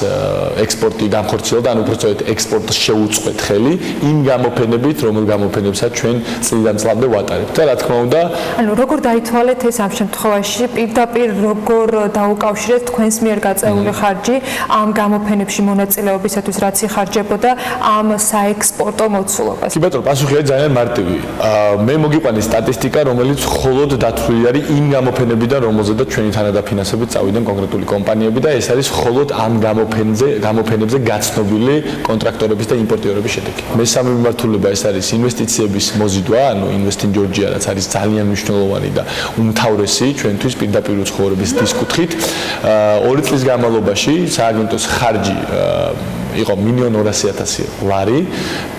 ექსპორტი განხორციელდა, ანუ უბრალოდ ექსპორტს შეუწყვეთ ხელი იმ გამოფენებით, რომელ გამოფენებსაც ჩვენ წლიდან წლამდე ვატარებთ. და რა თქმა უნდა, ანუ როგორ დაითვალეთ ეს ამ შემთხვევაში, პირდაპირ როგორ დაუკავშირეთ თქვენს მიერ გაწეული ხარჯი ამ გამოფენებში მონაწილეობისათვის, რაც იხარჯებოდა ამ საექსპორტო მოცულობას? კი ბატონო, პასუხი არის ძალიან მარტივი. მე მოგიყვანე სტატისტიკა, რომელიც მხოლოდ დათვლილი არის იმ გამოფენებიდან, რომელზედაც ჩვენი თანადაფინანსებით წავიდნენ კონკრეტული კომპანიები და ეს არის მხოლოდ ამ გამოფენებზე გაცნობილი კონტრაქტორების და იმპორტიორების შედეგი. მესამე მიმართულება ეს არის ინვესტიციების მოზიდვა, ანუ Invest in Georgia, რაც არის ძალიან მნიშვნელოვანი და უმთავრესი ჩვენთვის პირდაპირ უცხოურების დისკუთხით. 2 წლის განმავლობაში სააგენტოს ხარჯი იყო 1.200.000 ლარი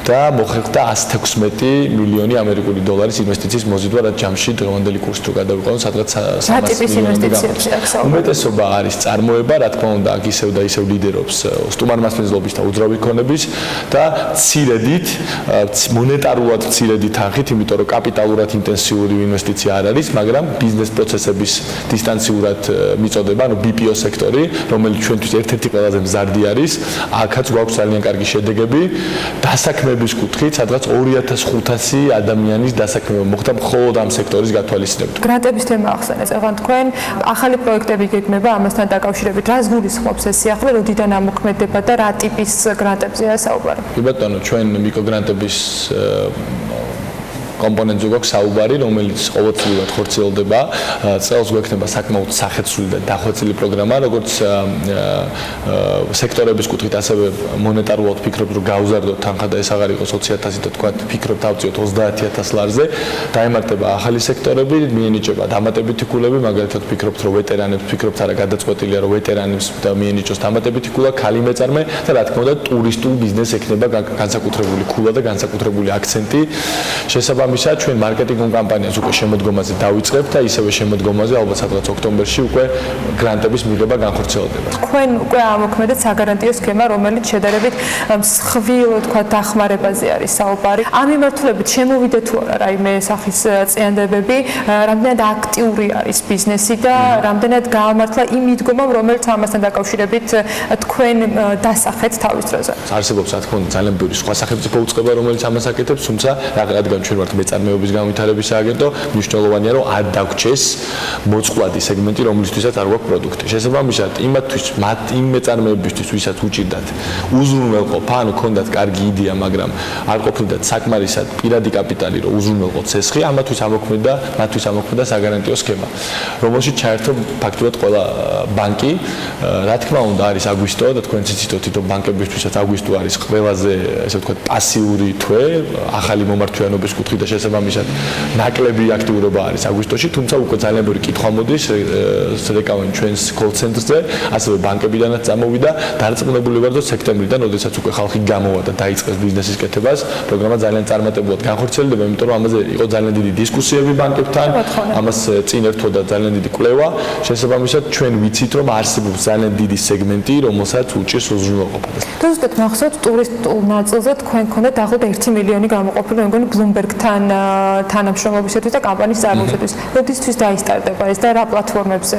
და მოხერხდა 116 მილიონი ამერიკული დოლარის ინვესტიციის მოზიდვა, რაც ჯამში დღევანდელი კურსით რო გადავიყვანოთ, სადღაც 300 მილიონი და უმეტესობა არის წარმოება, რა თქმა უნდა, აქ ისევ და ისევ ლიდერობს სტუმარმასპინძლობის და უძრავი ქონების და ცირედით, მონეტარულად ცირედით თანხით, იმიტომ რომ კაპიტალურად ინტენსიური ინვესტიცია არ არის, მაგრამ ბიზნეს პროცესების დისტანციურად მიწოდება, ანუ BPO სექტორი, რომელიც ჩვენთვის ერთ-ერთი ყველაზე მზარდი არის, აქაც გვაქვს ძალიან კარგი შედეგები. დასაქმების კუთხით, სადღაც 2500 ადამიანის დასაქმება მოხდა მხოლოდ ამ სექტორის გათვალისწინებით. გრანტების თემა ახსენეთ, ეხლა თქვენ ახალი პროექტები გეგმება ამასთან დაკავშირებით. რას გულისხმობს ეს სიახლე, როდიდან ამოქმედება და რა ტიპის გრანტებზეა საუბარი? კი ბატონო, ჩვენ მიკროგრანტების კომპონენტზე გვაქვს საუბარი, რომელიც ყოველწლიურად ხორციელდება. წელს გვექნება საკმაოდ სახეცვლილი და დახვეწილი პროგრამა, როგორც სექტორების კუთხით, ასევე მონეტარულად ფიქრობთ, რომ გავზარდოთ თანხა და ეს აღარ იყოს 20.000 და თქვა ფიქრობთ ავწიოთ 30.000 ლარზე. დაემართება ახალი სექტორები, მიენიჭება დამატებითი ქულები, მაგალითად ფიქრობთ, რომ ვეტერანებს ფიქრობთ, არა გადაწყვეტილია, რომ ვეტერანებს და მიენიჭოს დამატებითი ქულა, ქალი მეწარმე და რა თქმა უნდა, ტურისტულ ბიზნესს ექნება განსაკუთრებული ქულა და განსაკუთრებული აქცენტი. შესაბამისად, ჩვენ მარკეტინგ კამპანიას უკვე შემოდგომაზე დავიწყებთ და ისევე შემოდგომაზე ალბათ სადღაც ოქტომბერში უკვე გრანტების მიღება განხორციელდება. თქვენ უკვე ამოქმედეთ საგარანტიო სქემა, რომელიც შედარებით მსხვილ, თქვა, დახმარებაზე არის საუბარი. ამ მიმართულებით შემოვიდა თუ არა რაიმე სახის წინადადებები, რამდენად აქტიური არის ბიზნესი და რამდენად გაამართლა იმ მიდგომამ, რომელიც ამასთან დაკავშირებით თქვენ დასახეთ თავის დროზე? არსებობს, რა თქმა უნდა, ძალიან ბევრი სხვა სახელმწიფო უწყება, რომელიც ამას აკეთებს, თუმცა რადგან ჩვენ ვართ მეწარმეობის განვითარების სააგენტო, მნიშვნელოვანია, რომ არ დაგვრჩეს მოწყვლადი სეგმენტი, რომლისთვისაც არ გვაქვს პროდუქტი. შესაბამისად, იმ მეწარმეებისთვის, ვისაც უჭირდათ უზრუნველყოფა, ანუ ქონდათ კარგი იდეა, მაგრამ არ ყოფილდათ საკმარისად პირადი კაპიტალი, რომ უზრუნველყოთ ცესხი, მათთვის ამოქმედა საგარანტიო სქემა, რომელშიც ჩაერთო ფაქტობრივად ყველა ბანკი. რა თქმა უნდა, არის აგვისტო და თქვენ იცით, რომ ბანკებისთვისაც აგვისტო არის ყველაზე, ესე ვთქვათ, პასიური თვე, ახალი მომართვიანობის კუთხით და შესაბამისად ნაკლები აქტიურობა არის აგვისტოში, თუმცა უკვე ძალიან ბევრი კითხვა მოდის, რეკავენ ჩვენს call center-ზე, ასევე ბანკებიდანაც წამოვიდა, დარწმუნებული ვარ, რომ სექტემბრიდან, როდესაც უკვე ხალხი გამოვა და დაიწყეს ბიზნესის კეთებას, პროგრამა ძალიან წარმატებულად განხორციელდება, იმიტომ რომ ამაზე იყო ძალიან დიდი დისკუსიები ბანკებთან, ამას წინ ერთვოდა ძალიან დიდი კვლევა, შესაბამისად ჩვენ ვიცით, რომ არსებობს ძალიან დიდი სეგმენტი, რომელსაც უჭირს უზრუნველყოფა. თუ ზუსტად მახსოვთ, ტურისტულ ნაწილზე თქვენ გქონდათ დაახლოებით 1 მილიონი გამოყოფილი, მე მგონი Bloomberg-თან თანამშრომლობისათვის და კამპანიის წარმოებისათვის. როდესაც დაისტარდება ეს და რა პლატფორმებზე?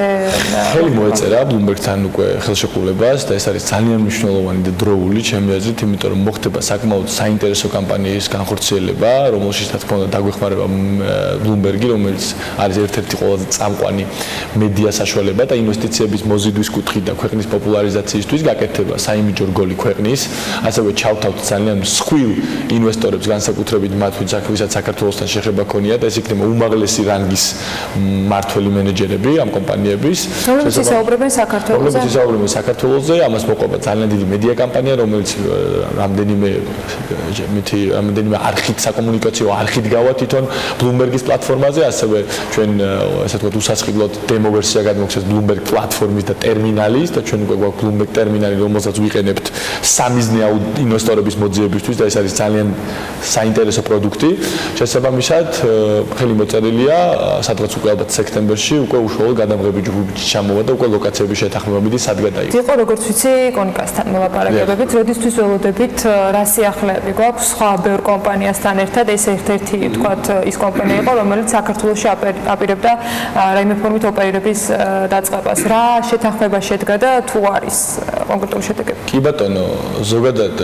ხელი მოეწერა Bloomberg-თან უკვე ხელშეკრულებას და ეს არის ძალიან მნიშვნელოვანი და დროული ჩემი აზრით, იმიტომ რომ მოხდება საკმაოდ საინტერესო კამპანიის განხორციელება, რომელშიც რა თქმა უნდა დაგვეხმარება Bloomberg-ი, რომელიც არის ერთ-ერთი ყველაზე წამყვანი მედია საშუალება და ინვესტიციების მოზიდვის კუთხით და ქვეყნის პოპულარიზაციისთვის გაკეთდება საიმიჯო რგოლი ქვეყნის, ასევე ჩავთავთ ძალიან მსხვილ ინვესტორებს, განსაკუთრებით მათ, ვისაც საქართველოსთან შეხება ქონიათ, ეს იქნება უმაღლესი რანგის მმართველი მენეჯერები ამ კომპანიების. რომლებიც ისაუბრებენ საქართველოზე. ისაუბრებენ საქართველოზე, ამას მოყვება ძალიან დიდი მედია კამპანია, რომელიც რამდენიმე არხით, საკომუნიკაციო არხით გავა თვითონ Bloomberg-ის პლატფორმაზე, ასევე ჩვენ ესე ვთქვათ უსასყიდლოდ დემო ვერსია გადმოგცეს Bloomberg პლატფორმის და ტერმინალის და ჩვენ უკვე გვაქვს Bloomberg ტერმინალი, რომელსაც ვიყენებთ სამიზნე ინვესტორების მოძიებისთვის და ეს არის ძალიან საინტერესო პროდუქტი. შესაბამისად, ხელი მოწერილია, სადღაც უკვე ალბათ სექტემბერში უკვე უშუალოდ გადამღები ჯგუფი ჩამოვა და უკვე ლოკაციები შეთანხმება მიდის სად გადაიღო. იყო როგორც ვიცი, კონიკასთან მოლაპარაკებებით, როდისთვის ველოდებით, რა სიახლეები გვაქვს სხვა ბევრ კომპანიასთან ერთად, ეს ერთ-ერთი თქვათ ის კომპანია იყო, რომელიც საქართველოში აპირებდა რაიმე ფორმით ოპერირების დაწყებას. რა შეთანხმება შედგა და თუ არის კონკრეტული შედეგები? კი ბატონო, ზოგადად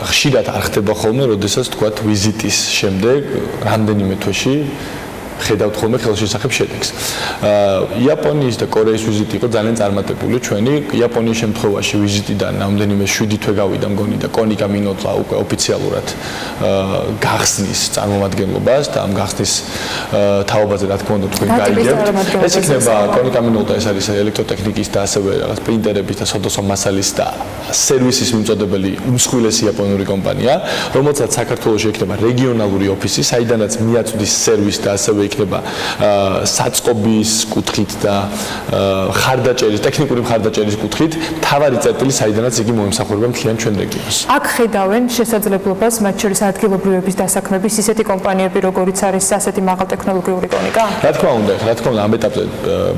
ხშირად არ ხდება ხოლმე, როდესაც თქვათ ვიზიტის შემდეგ რამდენიმე თვეში ხედავთ ხოლმე ხელშესახებ შედეგს. იაპონიის და კორეის ვიზიტი იყო ძალიან წარმატებული. ჩვენი იაპონიის შემთხვევაში ვიზიტიდან რამდენიმე 7 თვე გავიდა მგონი და კონიკა მინოტა უკვე ოფიციალურად გახსნის წარმომადგენლობას და ამ გახსნის თაობაზე რა თქმა უნდა თქვენ გაიგებთ. ეს იქნება კონიკა მინოტა, ეს არის ელექტროტექნიკის და ასევე რაღაც პრინტერების და სოდოსო მასალის და სერვისის მიმწოდებელი უმსხვილესი იაპონური კომპანია, რომელსაც საქართველოში ექნება რეგიონალური ოფისი, საიდანაც მიაწვდის სერვისს და ასევე იქნება საწყობის კუთხით და ხარდაჭერის, ტექნიკური ხარდაჭერის კუთხით თავარი წერტილი, საიდანაც იგი მოემსახურება მთლიან ჩვენ რეგიონს. აქ ხედავენ შესაძლებლობას მათ შორის ადგილობრივების დასაქმების ისეთი კომპანიები, როგორიც არის ასეთი მაღალტექნოლოგიური კონიკა? რა თქმა უნდა, ამ ეტაპზე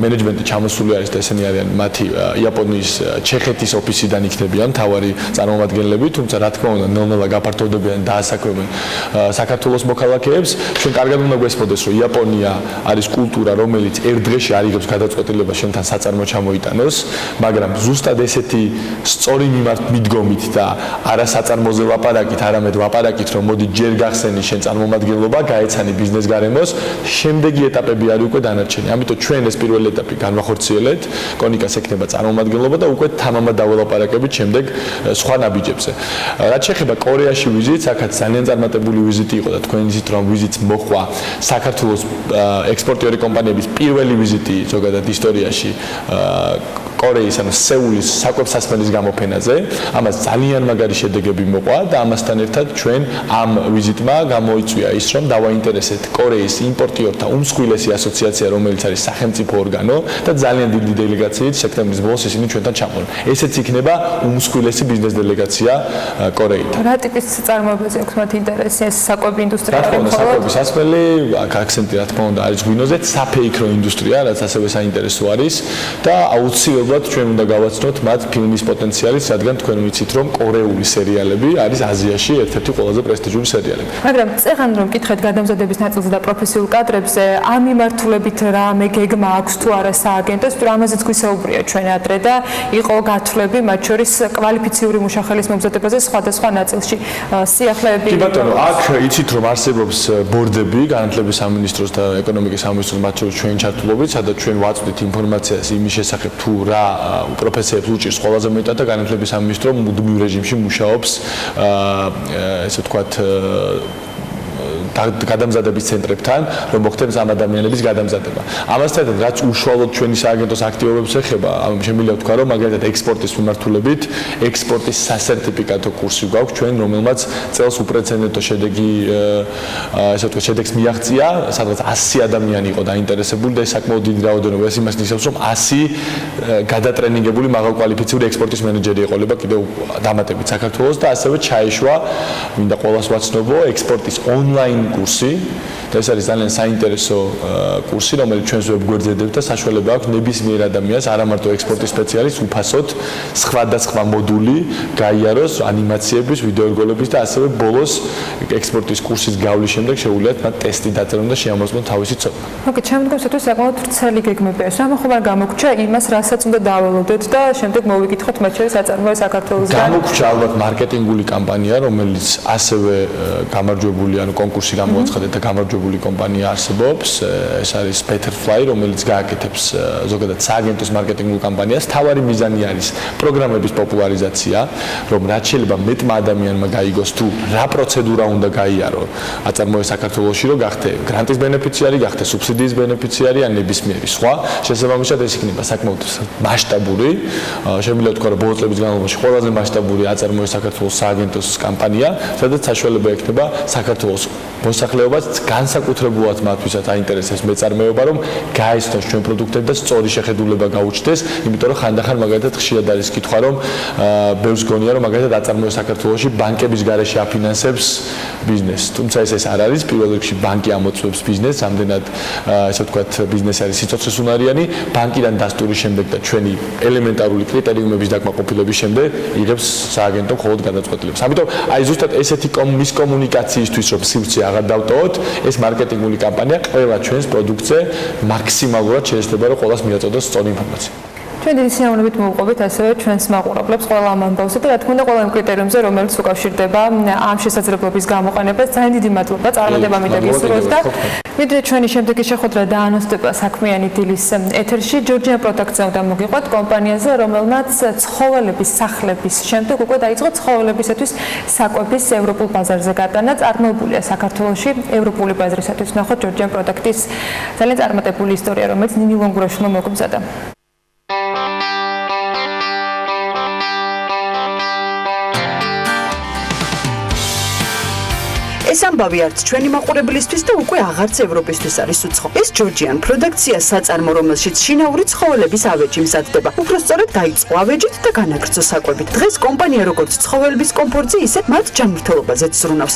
მენეჯმენტი ჩამოსული არის და ესენი არიან მათი იაპონიის ჩეხეთის ოფისიდან იქნებიან თავარი წარმომადგენლები, თუმცა რა თქმა უნდა ნელ-ნელა გაფართოვდებიან და დაასაქმებენ საქართველოს მოქალაქეებს. ჩვენ კარგად უნდა გვესმოდეს, რომ იაპონია არის კულტურა, რომელიც ერთ დღეში არ იღებს გადაწყვეტილებას შენთან საწარმო ჩამოიტანოს, მაგრამ ზუსტად ესეთი სწორი მიდგომით და არა საწარმოზე ლაპარაკით, არამედ ლაპარაკით, რომ მოდი ჯერ გახსენი შენ წარმომადგენლობა, გაეცანი ბიზნეს გარემოს, შემდეგი ეტაპები არის უკვე დანარჩენი. ამიტომ ჩვენ ეს პირველი ეტაპი განვახორციელებთ, კონიკას ექნება წარმომადგენლობა და უკვე თამამად დაველაპარაკებით შემდეგ სხვა ნაბიჯებზე. რაც შეეხება კორეაში ვიზიტს, აქაც ძალიან წარმატებული ვიზიტი იყო და თქვენ იცით რომ ვიზიტს მოხვა საქართველოს ექსპორტიორი კომპანიების პირველი ვიზიტი ზოგადად ისტორიაში კორეის ანუ სეულის საკვებსასმენის გამოფენაზე. ამას ძალიან მაგარი შედეგები მოყვა და ამასთან ერთად ჩვენ ამ ვიზიტმა გამოიწვია ის, რომ დავაინტერესეთ კორეის იმპორტიორთა უმსხვილესი ასოციაცია, რომელიც არის სახელმწიფო ორგანო და ძალიან დიდი დელეგაციით სექტემბრის ბოლოს ისინი ჩვენთან ჩამოვიდნენ. ესეც იქნება უმსხვილესი ბიზნეს დელეგაცია კორეიდან. რა ტიპის წარმოებაზე აქვს მათ ინტერესი? ეს საკვები ინდუსტრია რა თქმა უნდა, საკვების სასმელი, აქ აქცენტი რა თქმა უნდა არის ღვინოზე, საფეიქრო ინდუსტრია, რაც ასევე საინტერესო არის და აუცილებლად ჩვენ უნდა გავაცნოთ მათ ფილმის პოტენციალიც, რადგან თქვენ ვიცით, რომ კორეული სერიალები არის აზიაში ერთ-ერთი ყველაზე პრესტიჟული სერიალები. მაგრამ წეღან რომ კითხეთ გადამზადების ნაწილზე და პროფესიულ კადრებზე, ამ მიმართულებით რამე გეგმა აქვს თუ არა სააგენტოს, თუ ამაზეც გვისაუბრია ჩვენ ადრე და იყო გათვლები მათ შორის კვალიფიციური მუშახელის მომზადებაზე სხვადასხვა ნაწილში. სიახლეები კი ბატონო, აქ იცით რომ არსებობს ბორდები, განათლების სამინისტროს და ეკონომიკის სამინისტროს მათ შორის ჩვენ ჩართულობით, სადაც ჩვენ ვაწვდით ინფორმაციას იმის შესახებ თუ რა პროფესიებს უჭირს ყველაზე მეტად და განათლების სამინისტრო მუდმივ რეჟიმში მუშაობს ესე ვთქვათ გადამზადების ცენტრებთან, რომ მოხდეს ამ ადამიანების გადამზადება. ამასთან ერთად, რაც უშუალოდ ჩვენი სააგენტოს აქტივობებს ეხება, შემიძლია ვთქვა, რომ მაგალითად ექსპორტის მიმართულებით, ექსპორტის სასერტიფიკატო კურსი გვაქვს ჩვენ, რომელმაც წელს უპრეცედენტო შედეგი, ესე ვთქვათ, შედეგს მიაღწია, სადღაც 100 ადამიანი იყო დაინტერესებული და ეს საკმაოდ დიდი რაოდენობა. ეს იმას ნიშნავს, რომ 100 გადატრენინგებული მაღალკვალიფიციური ექსპორტის მენეჯერი ეყოლება კიდევ დამატებით საქართველოს და ასევე ჩაეშვა, მინდა ყველას ვაცნობო, ექსპორტის ონლაინ კურსი და ეს არის ძალიან საინტერესო კურსი, რომელიც ჩვენს ვებგვერდზე და საშუალება აქვს ნებისმიერ ადამიანს, არა მარტო ექსპორტის სპეციალისტს, უფასოდ სხვადასხვა მოდული გაიაროს ანიმაციების, ვიდეოერგოლების და ასევე ბოლოს ექსპორტის კურსის გავლის შემდეგ შეუძლიათ მათ ტესტი დაწერონ და შეამოწმონ თავისი ცოდნა. ოკეი, ჩემთვის საკმაოდ ვრცელი გეგმებია. რამე ხომ არ გამოგჩა იმას, რასაც უნდა დაველოდეთ და შემდეგ მოვიკითხოთ მათ შორის საწარმოო საქართველოსგან. გამოგჩა ალბათ მარკეტინგული კამპანია, რომელიც ასევე გამარჯვებული, ანუ კონკურსი გამოაცხადეთ და გამარჯვებული კომპანია არსებობს. ეს არის Betterfly, რომელიც გააკეთებს ზოგადად სააგენტოს მარკეტინგულ კამპანიას. თავარი მიზანი არის პროგრამების პოპულარიზაცია, რომ რაც შეიძლება მეტმა ადამიანმა გაიგოს თუ რა პროცედურა უნდა გაიარო აწარმოოს საქართველოში, რომ გახდე გრანტის ბენეფიციარი, გახდე სუბსიდიის ბენეფიციარი ან ნებისმიერი სხვა. შესაბამისად ეს იქნება საკმაოდ მასშტაბური. შემიძლია ვთქვა, რომ ბოლო წლების განმავლობაში ყველაზე მასშტაბური აწარმოოს საქართველოს სააგენტოს კამპანია, სადაც საშუალება ექნება საქართველოს მოსახლეობას განსაკუთრებულად მათთვისაც აინტერესებს მეწარმეობა, რომ გაესწროს ჩვენ პროდუქტები და სწორი შეხედულება გაუჩნდეს, იმიტომ რომ ხანდახან მაგალითად ხშირად არის კითხვა, რომ ბევრს გონია, რომ მაგალითად აწარმოოს საქართველოში ბანკების გარეშე აფინანსებს ბიზნესს. თუმცა ეს არ არის, პირველ რიგში ბანკი ამოწმებს ბიზნესს, ამდენად ესე ვთქვათ, ბიზნესი არის სიცოცხლესუნარიანი, ბანკიდან დასტურის შემდეგ და ჩვენი ელემენტარული კრიტერიუმების დაკმაყოფილების შემდეგ იღებს სააგენტო მხოლოდ გადაწყვეტილებას. ამიტომ აი ზუსტად ესეთი მის კომუნიკაციისთვის, რომ სივრცე აღარ დავტოვოთ, ეს მარკეტინგული კამპანია ყველა ჩვენს პროდუქტზე მაქსიმალურად შეიძლება, რომ ყველას მიაწოდოს სწორი ინფორმაცია. ჩვენ დიდი სიამოვნებით მოვუყვებით ასევე ჩვენს მაყურებლებს ყველა ამ ამბავზე და რა თქმა უნდა ყველა იმ კრიტერიუმზე, რომელიც უკავშირდება ამ შესაძლებლობის გამოყენებას. ძალიან დიდი მადლობა წარმატება მიდაგისურვოთ და ვიდრე ჩვენი შემდეგი შეხვედრა დაანონსდება საქმიანი დილის ეთერში, ჯორჯიან პროდუქცია უნდა მოგიყვათ კომპანიაზე, რომელმაც ცხოველების სახლების შემდეგ უკვე დაიწყო ცხოველებისათვის საკვების ევროპულ ბაზარზე გატანა. წარმოებულია საქართველოში ევროპული ბაზრისათვის. ნახოთ ჯორჯიან პროდუქტის ძალიან წარმატებული ისტორია, რომელიც ნინი ლონგურაშვილმა მოგზადა. ეს ამბავი არც ჩვენი მაყურებლისთვის და უკვე აღარც ევროპისთვის არის უცხო. ეს ჯორჯიან პროდუქცია საწარმო, რომელშიც შინაური ცხოველების ავეჯი მზადდება. უფრო სწორედ დაიწყო ავეჯით და განაგრძო საკვებით. დღეს კომპანია როგორც ცხოველების კომფორტზე, ისე მათ ჯანმრთელობაზეც ზრუნავს.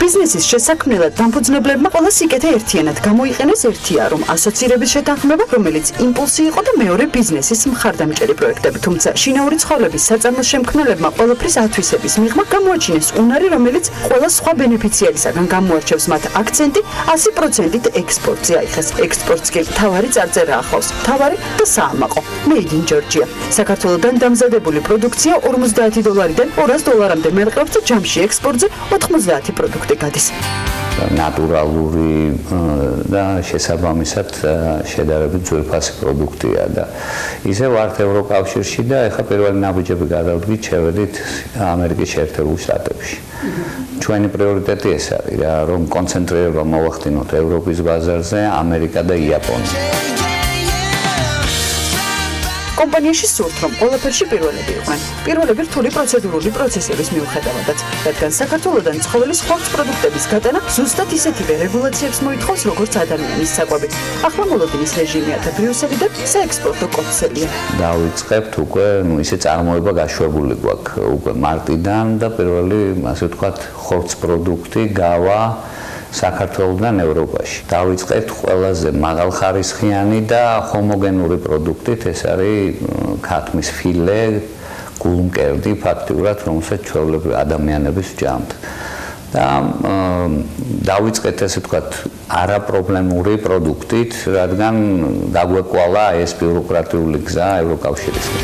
ბიზნესის შესაქმნელად დამფუძნებლებმა ყველა სიკეთე ერთიანად გამოიყენეს. ერთია, რომ ასოცირების შეთანხმება, რომელიც იმპულსი იყო და მეორე ბიზნესის მხარდამჭერი პროექტები. თუმცა შინაური ცხოველების საწარმოს შემქმნელებმა ყველაფრის ათვისების მიღმა გამოაჩინეს უნარი, რომელიც ყველა სხვა ბენეფიციარისაგან გამოარჩევს მათ აქცენტი 100%-ით ექსპორტზე აიხეს. ექსპორტს კი თავარი წარწერა ახლავს. თავარი და საამაყო. Made in Georgia. საქართველოდან დამზადებული პროდუქცია $50-დან $200-მდე მერყევს და ჯამში ექსპორტზე 90 პროდუქტი გადის. ნატურალური და შესაბამისად შედარებით ძვირფასი პროდუქტია და ისე ვართ ევროკავშირში და ეხლა პირველი ნაბიჯები გადავდგით, შევედით ამერიკის შეერთებულ შტატებში. ჩვენი პრიორიტეტი ეს არის რა, რომ კონცენტრირება მოვახდინოთ ევროპის ბაზარზე, ამერიკა და იაპონია. კომპანიაში სურთ, რომ ყველაფერში პირველები იყვნენ. პირველები რთული პროცედურული პროცესების მიუხედავადაც, რადგან საქართველოდან ცხოველის ხორცს პროდუქტების გატანა ზუსტად ისეთივე რეგულაციებს მოითხოვს, როგორც ადამიანის საკვები. ახლა მოლოდინის რეჟიმია და ბრიუსელი და საექსპორტო კოთხელია. დავიწყებთ უკვე, ისე წარმოება გაშვებული გვაქვს უკვე მარტიდან და პირველი, ასე ვთქვათ, ხორცს პროდუქტი გავა საქართველოდან ევროპაში. დავიწყებთ ყველაზე მაღალხარისხიანი და ჰომოგენური პროდუქტით, ეს არის ქათმის ფილე, გულმკერდი, ფაქტიურად, რომელსაც ჩვეულებრივ ადამიანების ვჭამთ. და დავიწყეთ, ესე ვთქვათ, არაპრობლემური პროდუქტით, რადგან დაგვეკვალა ეს ბიუროკრატიული გზა ევროკავშირისკენ.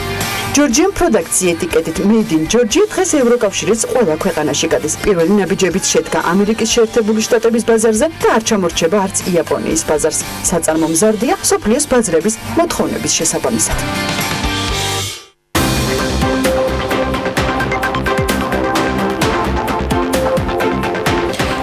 ჯორჯიან პროდუქცია ეტიკეტით Made in Georgia დღეს ევროკავშირის ყველა ქვეყანაში გადის. პირველი ნაბიჯებიც შედგა ამერიკის შეერთებული შტატების ბაზარზე და არ ჩამორჩება არც იაპონიის ბაზარს. საწარმო მზარდია სოფლიოს ბაზრების მოთხოვნების შესაბამისად.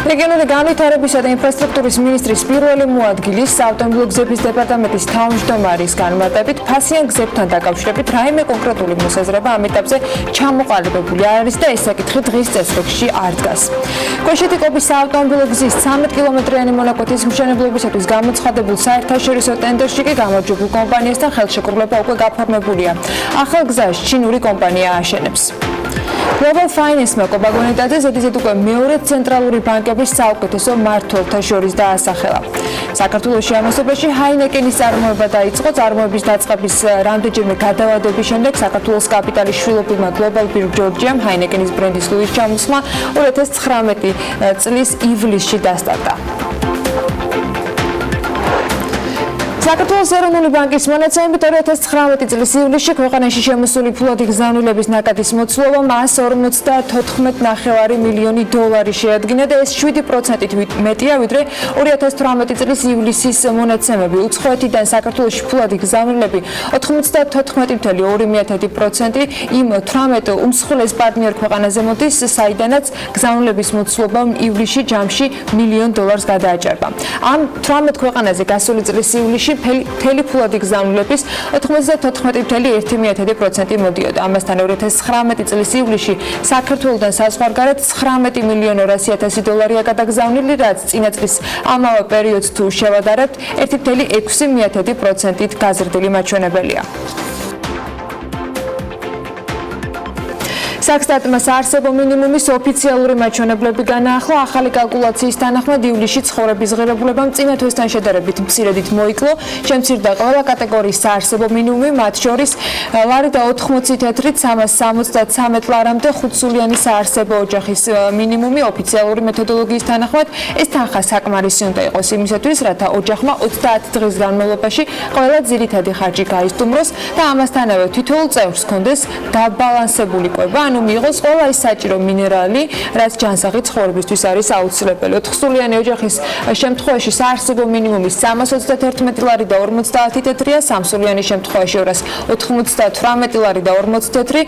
რეგიონული განვითარებისა და ინფრასტრუქტურის მინისტრის პირველი მოადგილის საავტომობილო გზების დეპარტამენტის თავმჯდომარის განმარტებით ფასიან გზებთან დაკავშირებით რაიმე კონკრეტული მოსაზრება ამ ეტაპზე ჩამოყალიბებული არ არის და ეს საკითხი დღის წესრიგში არ დგას. ქვეშეთიკობის საავტომობილო გზის 13 კილომეტრიანი მონაკვეთის მშენებლობისათვის გამოცხადებულ საერთაშორისო ტენდერში კი გამარჯვებულ კომპანიასთან ხელშეკრულება უკვე გაფორმებულია. ახალ გზას ჩინური კომპანია აშენებს. Global Finance-მა კობაგონეტაძე ზედიზედ უკვე მეორე ცენტრალური ბანკების საუკეთესო მმართველთა შორის დაასახელა. საქართველოში ამასობაში ჰაინეკენის წარმოება დაიწყო. წარმოების დაწყების რამდენჯერმე გადავადების შემდეგ საქართველოს კაპიტალის შვილობილმა Global Beer Georgiam ჰაინეკენის ბრენდის ლუის ჩამოსხმა 2019 წლის ივლისში დასტარდა. საქართველოს ეროვნული ბანკის მონაცემებით 2019 წლის ივლისში ქვეყანაში შემოსული ფულადი გზავნილების ნაკადის მოცულობა 154.9 მილიონი დოლარი შეადგინა და ეს 7%-ით მეტია ვიდრე 2018 წლის ივლისის მონაცემები. უცხოეთიდან საქართველოში ფულადი გზავნილები 94.2% იმ 18 უმსხვილეს პარტნიორ ქვეყანაზე მოდის, საიდანაც გზავნილების მოცულობა ივლისში ჯამში $1 მილიონ გადააჭარბა. ამ 18 ქვეყანაზე გასული წლის ივლისში მთელი ფულადი გზავნილების 94.1% მოდიოდა. ამასთან 2019 წლის ივლისში საქართველოსთან საზღვარგარეთ $19,200,000 გადაგზავნილი, რაც წინა წლის ამავე პერიოდს თუ შევადარებთ 1.6%-ით გაზრდილი მაჩვენებელია. საქსტატმა საარსებო მინიმუმის ოფიციალური მაჩვენებლები განაახლა. ახალი კალკულაციის თანახმად ივლისში ცხოვრების ღირებულებამ წინა თვესთან შედარებით მცირედით მოიკლო. შემცირდა ყველა კატეგორიის საარსებო მინიმუმი, მათ შორის ლარი და 80 თეთრით 373 ლარამდე 5 სულიანი საარსებო ოჯახის მინიმუმი. ოფიციალური მეთოდოლოგიის თანახმად ეს თანხა საკმარისი უნდა იყოს იმისათვის, რათა ოჯახმა 30 დღის განმავლობაში ყველა ძირითადი ხარჯი გაისტუმროს და ამასთანავე თითოეულ წევრს ჰქონდეს დაბალანსებული კვება. მიიღოს ყველა ის საჭირო მინერალი, რაც ჯანსაღი ცხოვრებისთვის არის აუცილებელი. 4 სულიანი ოჯახის შემთხვევაში საარსებო მინიმუმი 331 ლარი და 50 თეთრია, 3 სულიანი შემთხვევაში 298 ლარი და 40 თეთრი.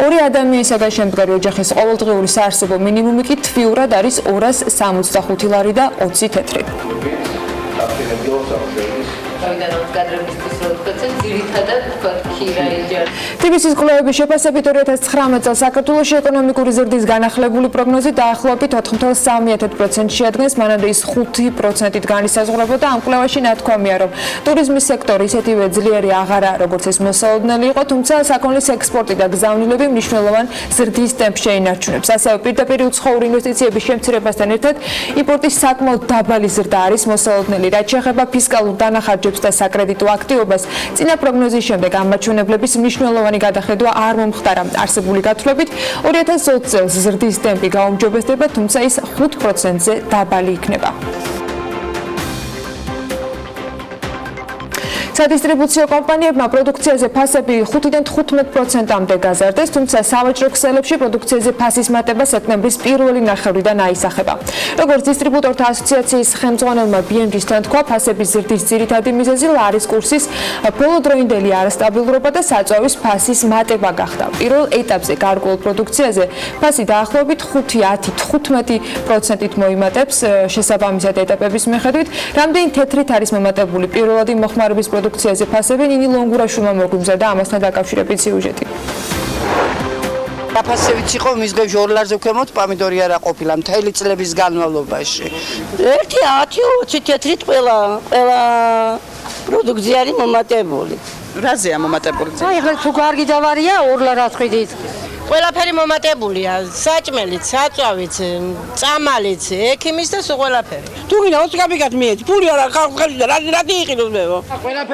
ორი ადამიანისაგან შემდგარი ოჯახის ყოველდღიური საარსებო მინიმუმი კი თვიურად არის 265 ლარი და 20 თეთრი. TBC-ის კვლევების შეფასებით 2019 წელს საქართველოში ეკონომიკური ზრდის განახლებული პროგნოზი დაახლოებით 4.3% შეადგენს, მანამდე ის 5%-ით განისაზღვრებოდა. ამ კვლევაში ნათქვამია, რომ ტურიზმის სექტორი ისეთივე ძლიერი აღარაა, როგორც ეს მოსალოდნელი იყო, თუმცა საქონლის ექსპორტი და გზავნილები მნიშვნელოვან ზრდის ტემპს შეინარჩუნებს. ასევე პირდაპირ უცხოური ინვესტიციების შემცირებასთან ერთად იმპორტის საკმაოდ დაბალი ზრდა არის მოსალოდნელი. რაც შეეხება ფისკალურ დანახარჯებს და საკრედიტო აქტივობას, წინა პროგნოზის შემდეგ ამ მაჩვენებლების მნიშვნელოვანი გადახედვა არ მომხდარა. არსებული გათვლებით 2020 წელს ზრდის ტემპი გაუმჯობესდება, თუმცა ის 5%-ზე დაბალი იქნება. სადისტრიბუციო კომპანიებმა პროდუქციაზე ფასები 5-დან 15%-მდე გაზარდეს, თუმცა სავაჭრო ქსელებში პროდუქციაზე ფასის მატება სექტემბრის პირველი ნახევრიდან აისახება. როგორც დისტრიბუტორთა ასოციაციის ხელმძღვანელმა BMG-სთან თქვა, ფასების ზრდის ძირითადი მიზეზი ლარის კურსის ბოლოდროინდელი არასტაბილურობა და საწვავის ფასის მატება გახდა. პირველ ეტაპზე გარკვეულ პროდუქციაზე ფასი დაახლოებით 5-10-15%-ით მოიმატებს შესაბამისად ეტაპების მიხედვით. რამდენი თეთრით არის მომატებული პირველადი მოხმარების პროდუქციაზე ფასები, ნინი ლონგურაშვილმა მოგვიმზადა და ამასთან დაკავშირებით სიუჟეტი. ფასებიც იყო მის დღეებში 2 ლარზე ვქემოთ, პამიდორი არა ყოფილა მთელი წლების განმავლობაში. 1-10-20 თეთრით ყველა პროდუქცია არის მომატებული. რაზეა მომატებული? აი ახლა თუ კარგი დავარია 2 ლარად ხვიდით. ყველაფერი მომატებულია, საჭმელიც, საწვავიც, წამალიც, ექიმის და სულ ყველაფერი. თუ გინდა 20 კაპიკად მიედი, ფული არა ხალხი და რადი იყიდოს მე.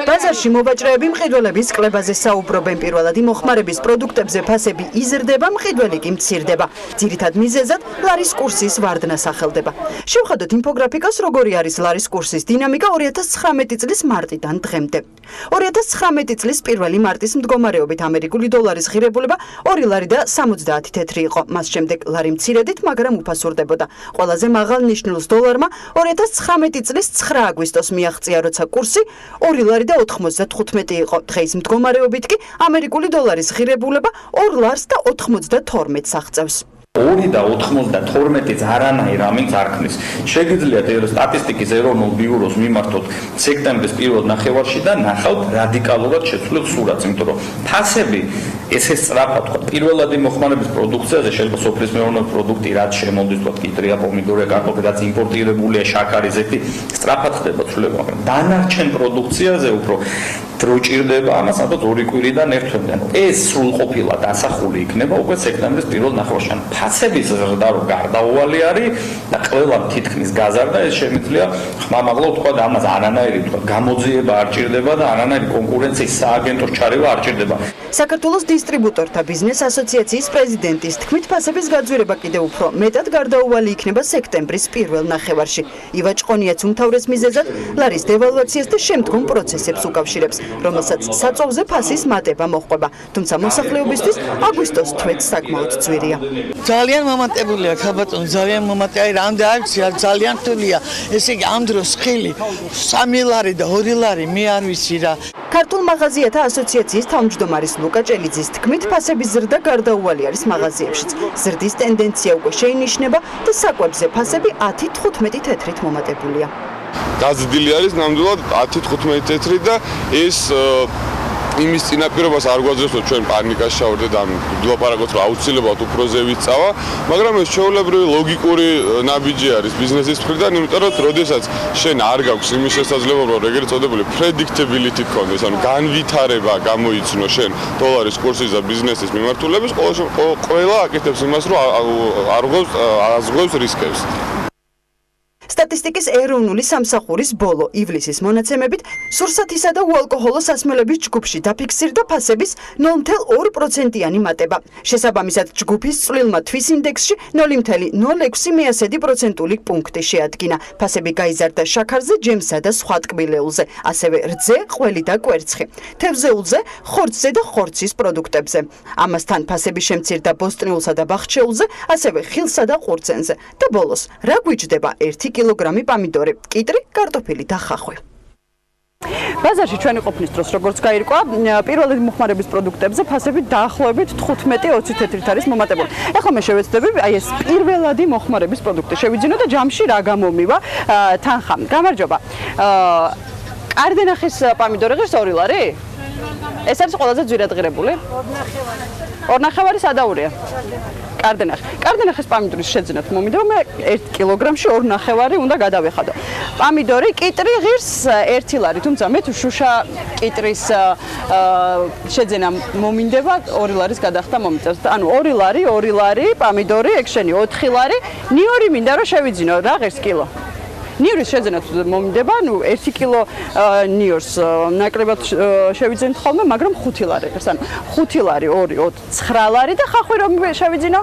ბაზარში მოვაჭრეები მყიდველების კლებაზე საუბრობენ. პირველადი მოხმარების პროდუქტებზე ფასები იზრდება, მყიდველი კი მცირდება. ძირითად მიზეზად ლარის კურსის ვარდნა სახელდება. შევხედოთ ინფოგრაფიკას, როგორი არის ლარის კურსის დინამიკა 2019 წლის მარტიდან დღემდე. 2019 წლის 1 მარტის მდგომარეობით ამერიკული დოლარის ღირებულება 2 ლარი და 70 თეთრი იყო. მას შემდეგ ლარი მცირედით, მაგრამ უფასურდებოდა. ყველაზე მაღალ ნიშნულს დოლარმა 2019 წლის 9 აგვისტოს მიაღწია, როცა კურსი 2 ლარი და 95 იყო. დღეის მდგომარეობით კი ამერიკული დოლარის ღირებულება 2 ლარს და 92 აღწევს. 2 და 92-იც არანაირ ამინს არ ქმნის. შეგიძლიათ სტატისტიკის ეროვნულ ბიუროს მიმართოთ სექტემბრის პირველ ნახევარში და ნახავთ რადიკალურად შეცვლილ სურათს, იმიტომ რომ ფასები ესე სწრაფად თქვა, პირველადი მოხმარების პროდუქციაზე შეიძლება სოფლის მეურნეობის პროდუქტი, რაც შემოდის, თქვა კიტრია, პომიდორი, კარტოფილი, რაც იმპორტირებულია, შაქარი, ზეთი, სწრაფად ხდება ცვლილება, მაგრამ დანარჩენ პროდუქციაზე უფრო დრო ჭირდება, ამას ალბათ 2 კვირიდან 1 თვემდე. ეს სრულყოფილად ასახული იქნება უკვე სექტემბრის პირველ ნახევარში. ფასების ზრდა რო გარდაუვალი არის და ყველა თითქმის გაზარდა, ეს შემიძლია ხმამაღლა თქვა და ამას არანაირი თქვა გამოძიება არ ჭირდება და არანაირი კონკურენციის სააგენტოს ჩარევა არ ჭირდება. საქართველოს დისტრიბუტორთა ბიზნეს ასოციაციის პრეზიდენტის თქმით, ფასების გაძვირება კიდევ უფრო მეტად გარდაუვალი იქნება სექტემბრის პირველ ნახევარში. ივა ჭყონიაც უმთავრეს მიზეზად ლარის დევალვაციას და შემდგომ პროცესებს უკავშირებს, რომელსაც საწვავზე ფასის მატება მოჰყვება. თუმცა მოსახლეობისთვის აგვისტოს თვეც საკმაოდ ძვირია. ძალიან მომატებულია ქალბატონო, ძალიან მომატე, აი რამდენი არ ვიცი, ძალიან რთულია. ესე იგი ამ დროს ხილი 3 ლარი და 2 ლარი მე არ ვიცი რა. ქართულ მაღაზიათა ასოციაციის თავმჯდომარის ლუკა ჭელიძის თქმით, ფასების ზრდა გარდაუვალი არის მაღაზიებშიც. ზრდის ტენდენცია უკვე შეინიშნება და საკვებზე ფასები 10-15 თეთრით მომატებულია. გაზრდილი არის ნამდვილად 10-15 თეთრი და ეს იმის წინაპირობას არ გვაძლევს, რომ ჩვენ პანიკას შევდეთ და ვილაპარაკოთ, რომ აუცილებლად უფრო ზევით წავა, მაგრამ ეს ჩვეულებრივი ლოგიკური ნაბიჯი არის ბიზნესის მხრიდან, იმიტომ რომ როდესაც შენ არ გაქვს იმის შესაძლებლობა, რომ ეგრეთ წოდებული predictability გქონდეს, ანუ განვითარება გამოიცნო შენ დოლარის კურსის და ბიზნესის მიმართულების, ყველა აკეთებს იმას, რომ აზღვევს რისკებს. სტატისტიკის ეროვნული სამსახურის ბოლო ივლისის მონაცემებით სურსათისა და უალკოჰოლო სასმელების ჯგუფში დაფიქსირდა ფასების 0.2%-იანი მატება. შესაბამისად, ჯგუფის წვლილმა თვის ინდექსში 0.06% პუნქტი შეადგინა. ფასები გაიზარდა შაქარზე, ჯემსა და სხვა ტკბილეულზე, ასევე რძე, ყველი და კვერცხი. თევზეულზე, ხორცზე და ხორცის პროდუქტებზე. ამასთან ფასები შემცირდა ბოსტნეულსა და ბახჩეულზე, ასევე ხილსა და ყურძენზე. და ბოლოს, რა გვიჯდება 1 კილოგრამი პამიდორი, კიტრი, კარტოფილი და ხახვი. ბაზარში ჩვენი ყოფნის დროს როგორც გაირკვა, პირველი მოხმარების პროდუქტებზე ფასები დაახლოებით 15-20 თეთრით არის მომატებული. ეხლა მე შევეცდები აი ეს პირველადი მოხმარების პროდუქტი შევიძინო და ჯამში რა გამომივა თანხა. გამარჯობა. კარდენახის პამიდორი ღირს 2 ლარი? ეს არის ყველაზე ძვირად ღირებული? 2.5 სადაურია. კარდენახის პამიდორის შეძენათ მომიდო, მე 1 კილოგრამში 2.5 უნდა გადავეხადო. პამიდორი, კიტრი ღირს 1 ლარი, თუმცა მე თუ შუშა კიტრის შეძენა მომინდება 2 ლარის გადახდა მომიწევს. ანუ 2 ლარი, პამიდორი, ეგ შენი 4 ლარი, ნიორი მინდა რომ შევიძინო რა ღირს კილო. ნიორის შეძენა თუ მომინდება, ნუ 1 კილო ნიორს ნაკლებად შევიძინოთ ხოლმე, მაგრამ 5 ლარი ღირს. ანუ 5 ლარი, 2, 9 ლარი და ხახვი რომ შევიძინო?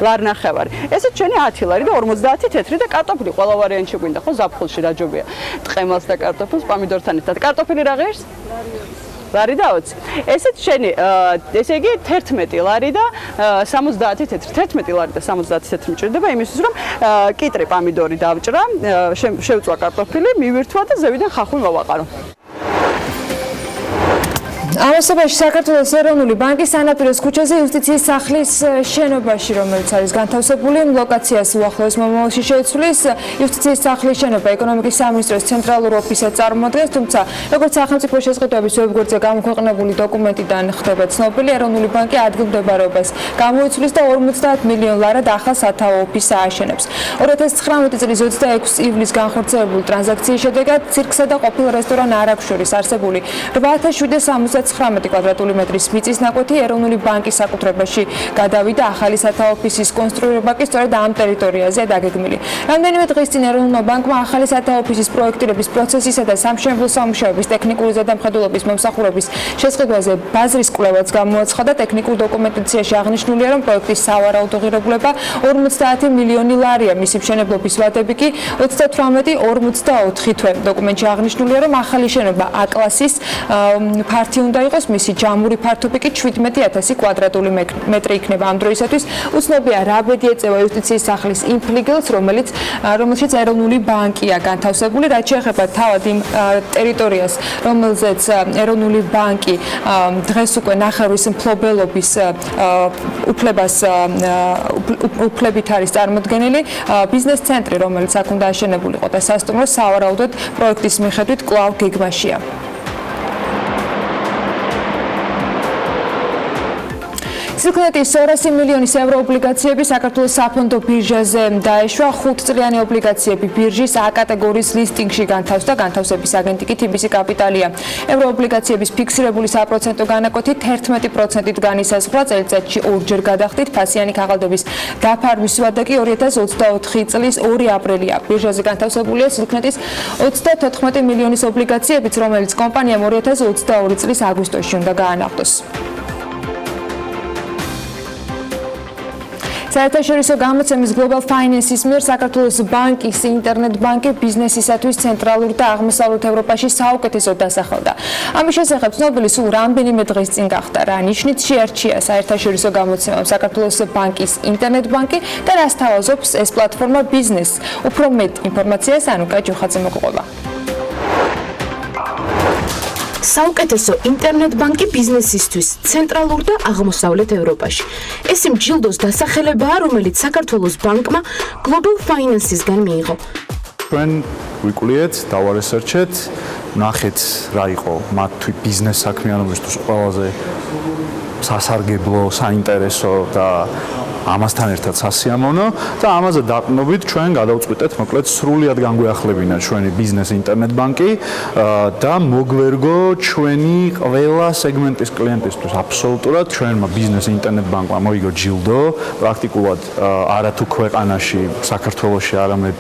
ლარნახევარი. ესეც ჩვენი 10 ლარი და 50 თეთრი და კარტოფილი ყველა ვარიანტში გვინდა, ხო, ზაფხულში რა ჯობია. ტყემალს და კარტოფილს პამიდორთან ერთად. კარტოფილი რა ღირს? ლარი და 20. ესეც შენი, ესე იგი 11 ლარი და 70 თეთრი. 11 ლარი და 70 თეთრი მჭირდება იმისთვის, რომ კიტრი პამიდორი დავჭრა, შევწვა კარტოფილი, მივირთვა და ზევიდან ხახვი მოვაყარო. ამასობაში საქართველოს ეროვნული ბანკის სანაპიროს ქუჩაზე იუსტიციის სახლის შენობაში, რომელიც არის განთავსებული, ლოკაციას უახლოეს მომავალში შეცვლის. იუსტიციის სახლის შენობა ეკონომიკის სამინისტროს ცენტრალურ ოფისად წარმოადგენს, თუმცა როგორც სახელმწიფო შესყიდვების ვებგვერდზე გამოქვეყნებული დოკუმენტიდან ხდება ცნობილი, ეროვნული ბანკი ადგილმდებარეობას გამოიცვლის და 50 მილიონ ლარად ახალ სათაო ოფისს ააშენებს. 2019 წლის 26 ივლისს განხორციელებული ტრანზაქციის შედეგად ცირკსა და ყოფილ რესტორან არაგვს შორის არსებული 8769 კვადრატული მეტრის მიწის ნაკვეთი ეროვნული ბანკის საკუთრებაში გადავიდა. ახალი სათაო ოფისის კონსტრუირება კი სწორედ ამ ტერიტორიაზეა დაგეგმილი. რამდენიმე დღის წინ ეროვნულმა ბანკმა ახალი სათაო ოფისის პროექტირების პროცესისა და სამშენებლო სამუშაოების ტექნიკური ზედამხედველობის მომსახურების შესყიდვაზე ბაზრის კვლევაც გამოაცხადა. ტექნიკურ დოკუმენტაციაში აღნიშნულია, რომ პროექტის სავარაუდო ღირებულება 50 მილიონი ლარია, მისი მშენებლობის ვადები კი 38-44 თვე. დოკუმენტში აღნიშნულია, რომ ახალი შენობა A-კლასის ფართი უნდა იყოს, მისი ჯამური ფართობი კი 17,000 კვადრატული მეტრი იქნება. ამ დროისათვის უცნობია რა ბედი ეწევა იუსტიციის სახლის იმ ფლიგელს, რომელშიც ეროვნული ბანკია განთავსებული. რაც შეეხება თავად იმ ტერიტორიას, რომელზეც ეროვნული ბანკი დღეს უკვე ნახევრის მფლობელობის უფლებით არის წარმოდგენილი, ბიზნეს ცენტრი, რომელიც აქ უნდა აშენებულიყო და სასტუმრო, სავარაუდოდ პროექტის მიხედვით კვლავ გეგმაშია. სრულად 200 მილიონის ევრო ობლიგაციები საქართველოს საფონდო ბირჟაზე დაეშვა. 5 წლიანი ობლიგაციები ბირჟის A კატეგორიის ლისტინგში განთავსდა. განთავსების აგენტი კი TBC კაპიტალია. ევრო ობლიგაციების ფიქსირებული საპროცენტო განაკვეთით 11%-ით განისაზღვრა. წელიწადში ორჯერ გადახდით. ფასიანი ქაღალდების დაფარვის ვადა კი 2024 წლის 2 აპრილია. ბირჟაზე განთავსებულია სრულად 34 მილიონის ობლიგაციებიც, რომელიც კომპანიამ 2022 წლის აგვისტოში უნდა გაანახდოს. საერთაშორისო გამოცემის Global Finance-ის მიერ საქართველოს ბანკის ინტერნეტ ბანკი ბიზნესისათვის ცენტრალურ და აღმოსავლეთ ევროპაში საუკეთესოდ დასახელდა. ამის შესახებ ცნობილი სულ რამდენიმე დღის წინ გახდა. რა ნიშნით შეარჩია საერთაშორისო გამოცემამ საქართველოს ბანკის ინტერნეტ ბანკი და რას თავაზობს ეს პლატფორმა ბიზნესს? უფრო მეტ ინფორმაციას ანუკა ჯოხაძე მოგყვება. საუკეთესო ინტერნეტ ბანკი ბიზნესისთვის ცენტრალურ და აღმოსავლეთ ევროპაში. ეს იმ ჯილდოს დასახელებაა, რომელიც საქართველოს ბანკმა Global Finance-ისგან მიიღო. ჩვენ ვიკვლიეთ, დავარესერჩეთ, ნახეთ რა იყო მათ ბიზნეს საქმიანობისთვის ყველაზე სასარგებლო, საინტერესო და ამასთან ერთად სასიამოვნო და ამაზე დაყრდნობით ჩვენ გადავწყვიტეთ მოკლედ სრულად განგვეახლებინა ჩვენი ბიზნეს ინტერნეტ ბანკი და მოგვერგო ჩვენი ყველა სეგმენტის კლიენტისთვის აბსოლუტურად ჩვენმა ბიზნეს ინტერნეტ ბანკმა მოიგო ჯილდო პრაქტიკულად არათუ ქვეყანაში საქართველოში არამედ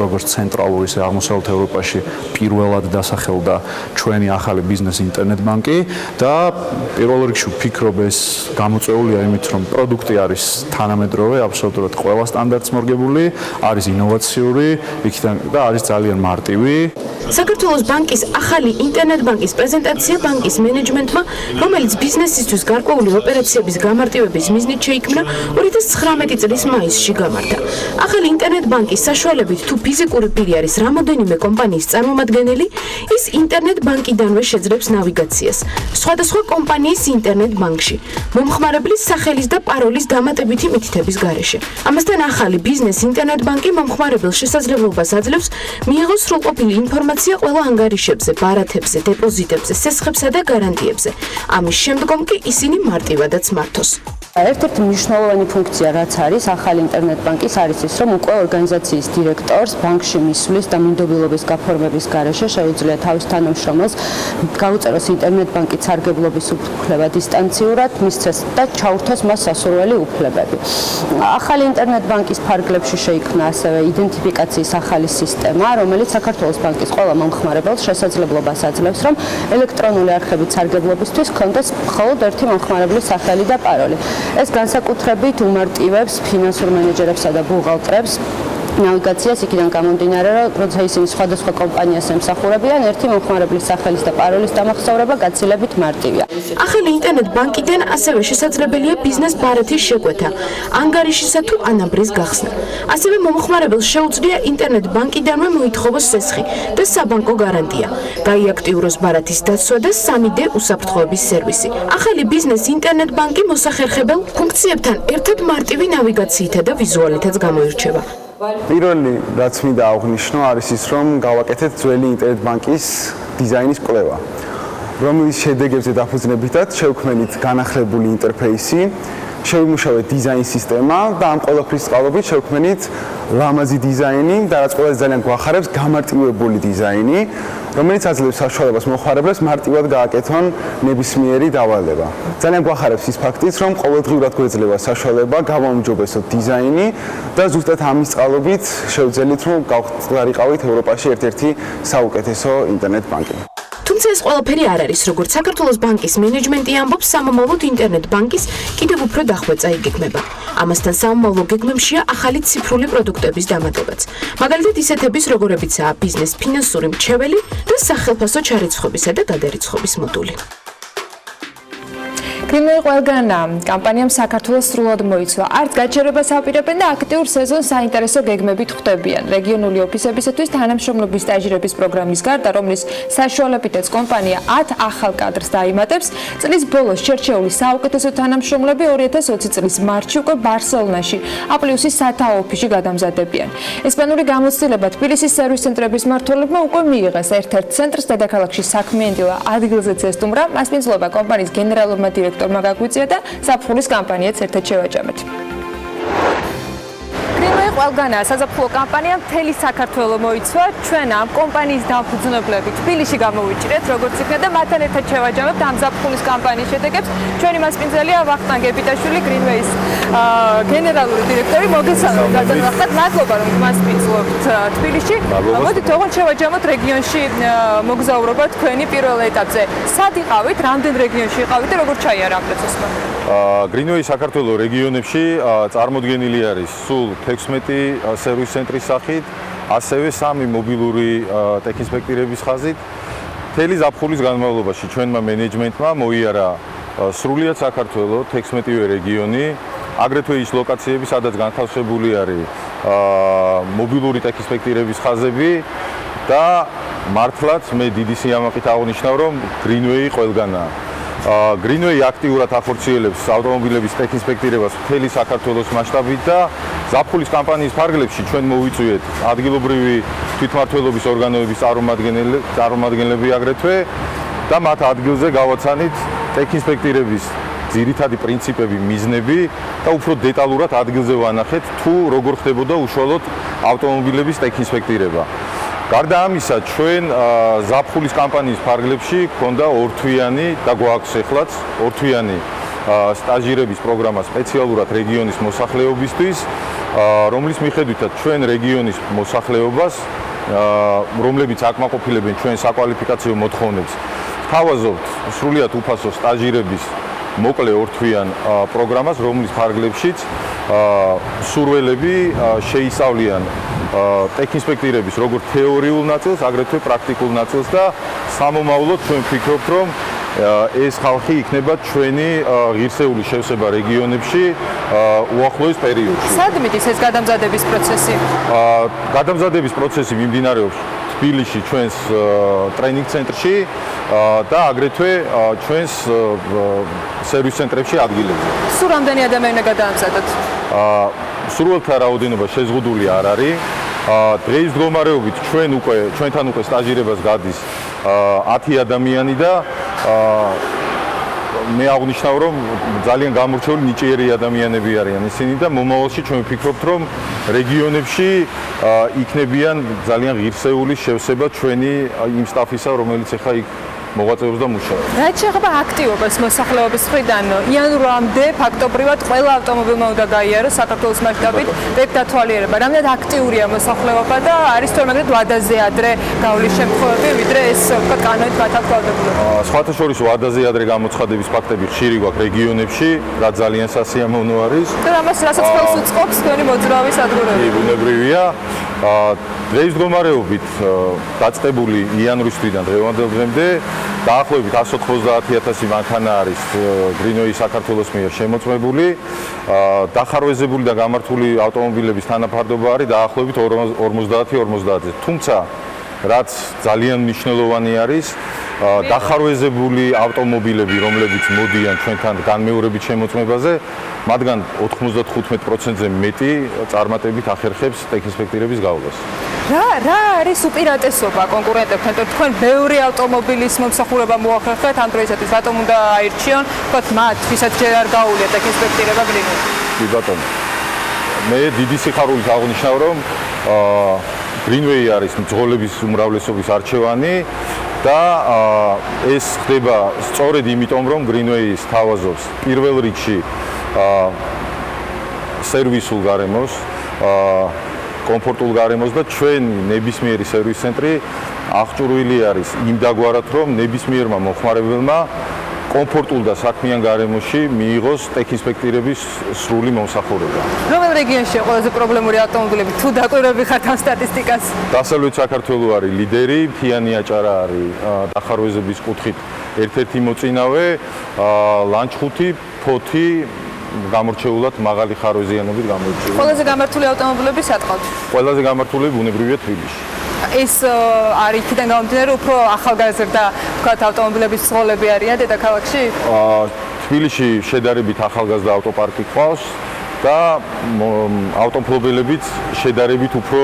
როგორც ცენტრალურ ისე აღმოსავლეთ ევროპაში პირველად დასახელდა ჩვენი ახალი ბიზნეს ინტერნეტ ბანკი და პირველ რიგში ვფიქრობ ეს გამოწვეულია იმით რომ პროდუქტი არის თანამედროვე, აბსოლუტურად ყველა სტანდარტს მორგებული, არის ინოვაციური, იქიდან და არის ძალიან მარტივი. საქართველოს ბანკის ახალი ინტერნეტ ბანკის პრეზენტაცია ბანკის მენეჯმენტმა, რომელიც ბიზნესისთვის გარკვეული ოპერაციების გამარტივების მიზნით შეიქმნა 2019 წლის მაისში გამართა. ახალი ინტერნეტ ბანკის საშუალებით თუ ფიზიკური პირი არის რამოდენიმე კომპანიის წარმომადგენელი, ის ინტერნეტ ბანკიდანვე შეძლებს ნავიგაციას სხვადასხვა კომპანიის ინტერნეტ ბანკში, მომხმარებლის სახელის და პაროლის დამატებითი მითითების გარეშე. ამასთან ახალი ბიზნეს ინტერნეტ ბანკი მომხმარებელს შესაძლებლობას აძლევს მიიღოს სრულყოფილი ინფორმაცია ყველა ანგარიშებზე, ბარათებზე, დეპოზიტებზე, სესხებსა და გარანტიებზე. ამის შემდგომ კი ისინი მარტივადაც მართოს. ერთ-ერთი მნიშვნელოვანი ფუნქცია, რაც არის ახალი ინტერნეტ ბანკის, არის ის, რომ უკვე ორგანიზაციის დირექტორს ბანკში მისვლის და მინდობილობის გაფორმების გარეშე შეუძლია თავის თანამშრომელს გაუწეროს ინტერნეტ ბანკის სარგებლობის უფლება დისტანციურად, მისცეს და ჩაურთოს მას სასურველი უფლებები. ახალი ინტერნეტ ბანკის ფარგლებში შეიქმნა ასევე იდენტიფიკაციის ახალი სისტემა, რომელიც საქართველოს ბანკის ყველა მომხმარებელს შესაძლებლობას აძლევს, რომ ელექტრონული არხების სარგებლობისთვის ჰქონდეს მხოლოდ ერთი მომხმარებლის სახელი და პაროლი. ეს განსაკუთრებით უმარტივებს ფინანსურ მენეჯერებსა და ბუღალტრებს ნავიგაციას იქიდან გამომდინარე, რომ როცა ისინი სხვადასხვა კომპანიას ემსახურებიან, ერთი მომხმარებლის სახელის და პაროლის დამახსოვრება გაცილებით მარტივია. ახალი ინტერნეტ ბანკიდან ასევე შესაძლებელია ბიზნეს ბარათის შეკვეთა, ანგარიშისა თუ ანაბრის გახსნა. ასევე მომხმარებელს შეუძლია ინტერნეტ ბანკიდანვე მოითხოვოს სესხი და საბანკო გარანტია, გაიაქტიუროს ბარათის დაცვა და 3D უსაფრთხოების სერვისი. ახალი ბიზნეს ინტერნეტ ბანკი მოსახერხებელ ფუნქციებთან ერთად მარტივი ნავიგაციითა და ვიზუალითაც გამოირჩევა. პირველი რაც მინდა აღვნიშნო არის ის, რომ გავაკეთეთ ძველი ინტერნეტ ბანკის დიზაინის კვლევა, რომლის შედეგებზე დაფუძნებითაც შევქმნით განახლებული ინტერფეისი, შევიმუშავეთ დიზაინ სისტემა და ამ ყველაფრის წყალობით შევქმნით ლამაზი დიზაინი და რაც ყველაზე ძალიან გვახარებს გამარტივებული დიზაინი, რომელიც აძლევს საშუალებას მომხმარებლებს მარტივად გააკეთონ ნებისმიერი დავალება. ძალიან გვახარებს ის ფაქტიც, რომ ყოველდღიურად გვეძლევა საშუალება გავაუმჯობესოთ დიზაინი და ზუსტად ამის წყალობით შევძელით, რომ გავხსნარიყავით ევროპაში ერთ-ერთი საუკეთესო ინტერნეტ ბანკი. თუმცა ეს ყველაფერი არ არის, როგორც საქართველოს ბანკის მენეჯმენტი ამბობს, სამომავლოდ ინტერნეტ ბანკის კიდევ უფრო დახვეწა იგეგმება. ამასთან სამომავლო გეგმებშია ახალი ციფრული პროდუქტების დამატებაც. მაგალითად ისეთების, როგორებიცაა ბიზნეს ფინანსური მრჩეველი და სახელფასო ჩარიცხვებისა და გადარიცხვების მოდული. კრიმნული ყველგანა კამპანიამ საქართველოს სრულად მოიცვა. არც გაჩერებას აპირებენ და აქტიურ სეზონს საინტერესო გეგმებით ხვდებიან. რეგიონული ოფისებისათვის თანამშრომლობის სტაჟირების პროგრამის გარდა, რომლის საშუალებითაც კომპანია 10 ახალ კადრს დაიმატებს, წლის ბოლოს შერჩეული საუკეთესო თანამშრომლები 2020 წლის მარტში უკვე ბარსელონაში, აპლიუსის სათაო ოფისში გადამზადებიან. ესპანური გამოცდილება თბილისის სერვის ცენტრების მმართველებმა უკვე მიიღეს ერთ-ერთ ცენტრს დედაქალაქში საქმიანი დილა ადგილზეც ესტუმრა, მას მისვლება კომპანიის გენერალურმა დირექტორმა დირექტორმა გაგვიწია და საფხულის კამპანიაც ერთად შევაჯამეთ. ყველგანაა საზაფხულო კამპანია მთელი საქართველოს მოიცვა. ჩვენ ამ კომპანიის დამფუძნებლები თბილისში გამოვიჭრეთ, როგორც იქნა და მათთან ერთად შევაჯამებთ ამ ზაფხულის კამპანიის შედეგებს. ჩვენი მასპინძელია ვახტანგ გებიტაშვილი, Greenway-ის გენერალური დირექტორი. მოგესალმებით, ბატონო ვახტანგ, მადლობა რომ მასპინძლობთ თბილისში. მოდით თողოთ შევაჯამოთ რეგიონში მოგზაურობა თქვენი პირველ ეტაპზე. სად იყავით, რამდენ რეგიონში იყავით და როგორ ჩაიარა ამ პროცესმა? Greenway საქართველოს რეგიონებში წარმოდგენილი არის სულ 16 სერვის ცენტრის სახით, ასევე 3 მობილური ტექინსპექტირების ხაზით. მთელი ზაფხულის განმავლობაში ჩვენმა მენეჯმენტმა მოიარა სრულად საქართველოს 16-ვე რეგიონი, აგრეთვე ის ლოკაციები, სადაც განთავსებული არის მობილური ტექინსპექტირების ხაზები და მართლაც მე დიდი სიამაყით აღნიშნავ, რომ Greenway ყველგანაა. Greenway აქტიურად ახორციელებს ავტომობილების ტექინსპექტირებას მთელი საქართველოს მასშტაბით და ზაფხულის კამპანიის ფარგლებში ჩვენ მოვიწვიეთ ადგილობრივი თვითმმართველობის ორგანოების წარმომადგენლები აგრეთვე და მათ ადგილზე გავაცანით ტექინსპექტირების ძირითადი პრინციპები, მიზნები და უფრო დეტალურად ადგილზე ვანახეთ თუ როგორ ხდებოდა უშუალოდ ავტომობილების ტექინსპექტირება. გარდა ამისა, ჩვენ ზაფხულის კამპანიის ფარგლებში გქონდა ორთვიანი და გვაქვს ეხლაც ორთვიანი სტაჟირების პროგრამა სპეციალურად რეგიონის მოსახლეობისთვის, რომლის მიხედვითაც ჩვენ რეგიონის მოსახლეობას, რომლებიც აკმაყოფილებენ ჩვენ საკვალიფიკაციო მოთხოვნებს, ვთავაზობთ სრულიად უფასო სტაჟირების მოკლე ორთვიან პროგრამას, რომლის ფარგლებშიც სურველები შეისწავლიან ტექინსპექტირების როგორც თეორიულ ნაწილს, აგრეთვე პრაქტიკულ ნაწილს და სამომავლოდ ჩვენ ვფიქრობთ, რომ ეს ხალხი იქნება ჩვენი ღირსეული შევსება რეგიონებში უახლოეს პერიოდში. სად მიდის ეს გადამზადების პროცესი? გადამზადების პროცესი მიმდინარეობს თბილისში ჩვენს ტრენინგ ცენტრში და აგრეთვე ჩვენს სერვის ცენტრებში ადგილებზე. სულ რამდენი ადამიანი უნდა გადაამზადოთ? სრულთა რაოდენობა შეზღუდული არ არის. დღეის მდგომარეობით ჩვენთან უკვე სტაჟირებას გადის 10 ადამიანი და მე აღნიშნავ, რომ ძალიან გამორჩეული ნიჭიერი ადამიანები არიან ისინი და მომავალში ჩვენ ვფიქრობთ, რომ რეგიონებში იქნებიან ძალიან ღირსეული შევსება ჩვენი იმ სტაფისა, რომელიც ახლა იქ მოღვაწეობს და მუშაობს. რაც შეეხება აქტივობას მოსახლეობის მხრიდან, იანვრამდე ფაქტობრივად ყველა ავტომობილმა უნდა გაიაროს საქართველოს მასშტაბით ტექ დათვალიერება. რამდენად აქტიურია მოსახლეობა და არის თორმეტ ვადაზე ადრე გავლის შემთხვევები, ვიდრე ეს თქვა კანონით გათვალდებულება. სხვათა შორის ვადაზე ადრე გამოცხადების ფაქტები ხშირი გვაქვს რეგიონებში, რაც ძალიან სასიამოვნო არის. და რასაც ხელს უწყობს თქვენი მოძრაობის სადგურები. ბუნებრივია. დღეის მდგომარეობით დაწყებული იანვრის თვიდან დღევანდელ დღემდე დაახლოებით 190,000 მანქანა არის Greenway საქართველოს მიერ შემოწმებული. დახარვეზებული და გამართული ავტომობილების თანაფარდობა არის დაახლოებით 50-50-ზე. თუმცა რაც ძალიან მნიშვნელოვანი არის, დახარვეზებული ავტომობილები, რომლებიც მოდიან ჩვენთან განმეორებით შემოწმებაზე, მათგან 95%-ზე მეტი წარმატებით ახერხებს ტექინსპექტირების გავლას. რა არის უპირატესობა კონკურენტებთან? თქვენ ბევრი ავტომობილის მომსახურება მოახერხეთ ამ დროისათვის, რატომ უნდა აირჩიონ თქვათ მათ, ვისაც ჯერ არ გაუვლია ტექინსპექტირება Greenway? კი ბატონო. მე დიდი სიხარულით აღნიშნავ, რომ Greenway არის მძღოლების უმრავლესობის არჩევანი და ეს ხდება სწორედ იმიტომ, რომ Greenway სთავაზობს პირველ რიგში სერვისულ გარემოს, კომფორტულ გარემოს და ჩვენი ნებისმიერი სერვის ცენტრი აღჭურვილი არის იმ დაგვარად, რომ ნებისმიერმა მოხმარებელმა კომფორტულ და საქმიან გარემოში მიიღოს ტექინსპექტირების სრული მომსახურება. რომელ რეგიონშია ყველაზე პრობლემური ავტომობილები? თუ დაკვირვები ხართ ამ სტატისტიკას? დასავლეთ საქართველოს არის ლიდერი, მთიანი აჭარა არის დახარვეზების კუთხით ერთ-ერთი მოწინავე, ლანჩხუთი, ფოთი გამორჩეულად მაღალი ხარვეზიანობით გამოირჩევა. ყველაზე გამართული ავტომობილები სად ყავთ? ყველაზე გამართული ბუნებრივია თბილისში. ეს არის იქიდან გამომდინარე უფრო ახალგაზრდა ვთქვათ ავტომობილების მძღოლები არიან დედაქალაქში? თბილისში შედარებით ახალგაზრდა ავტოპარკი ყავს და ავტომობილებიც შედარებით უფრო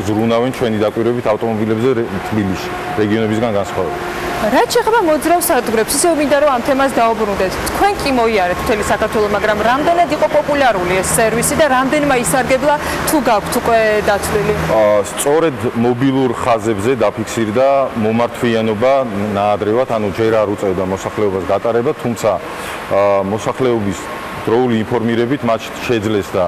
ზრუნავენ ჩვენი დაკვირვებით ავტომობილებზე თბილისში, რეგიონებისგან განსხვავებით. რაც შეეხება მოძრავ სადგურებს, ისევ მინდა რომ ამ თემას დაუბრუნდეთ. თქვენ კი მოიარეთ მთელი საქართველო, მაგრამ რამდენად იყო პოპულარული ეს სერვისი და რამდენმა ისარგებლა თუ გაქვთ უკვე დათვლილი? სწორედ მობილურ ხაზებზე დაფიქსირდა მომართვიანობა ნაადრევად, ანუ ჯერ არ უწევდა მოსახლეობას გატარება, თუმცა მოსახლეობის დროული ინფორმირებით მათ შეძლეს და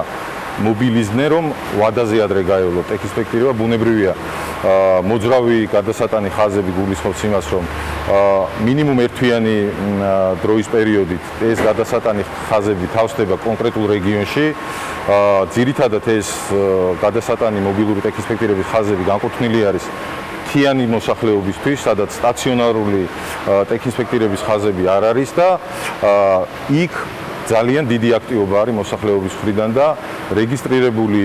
მობილიზდნენ, რომ ვადაზე ადრე გაევლოთ. ექსპექტირება ბუნებრივია. მოძრავი გადასატანი ხაზები გულისხმობს იმას, რომ მინიმუმ ერთვიანი დროის პერიოდით ეს გადასატანი ხაზები თავსდება კონკრეტულ რეგიონში. ძირითადად ეს გადასატანი მობილური ტექისპექტირების ხაზები განკუთვნილი არის მთიანი მოსახლეობისთვის, სადაც სტაციონარული ტექისპექტირების ხაზები არ არის და იქ ძალიან დიდი აქტივობა არის მოსახლეობის მხრიდან და რეგისტრირებული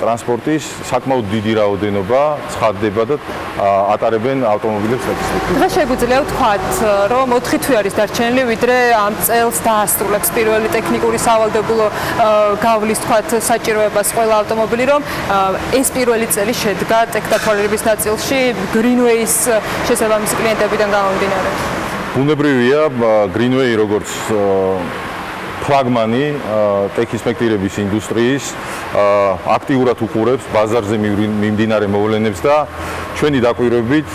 ტრანსპორტის საკმაოდ დიდი რაოდენობა ცხადდება და ატარებენ ავტომობილებს რეგისტრაციას. დღეს შეგვიძლია ვთქვათ, რომ 4 თვე არის დარჩენილი, ვიდრე ამ წელს დაასრულებს პირველი ტექნიკური სავალდებულო გავლის ვთქვათ საჭიროებას ყველა ავტომობილი, რომ ეს პირველი წელი შედგა ტექდათვალიერების ნაწილში Greenway-ის შესაბამისი კლიენტებიდან გამომდინარე. ბუნებრივია, Greenway როგორც ფლაგმანი ტექისპექტირების ინდუსტრიის აქტიურად უყურებს ბაზარზე მიმდინარე მოვლენებს და ჩვენი დაკვირვებით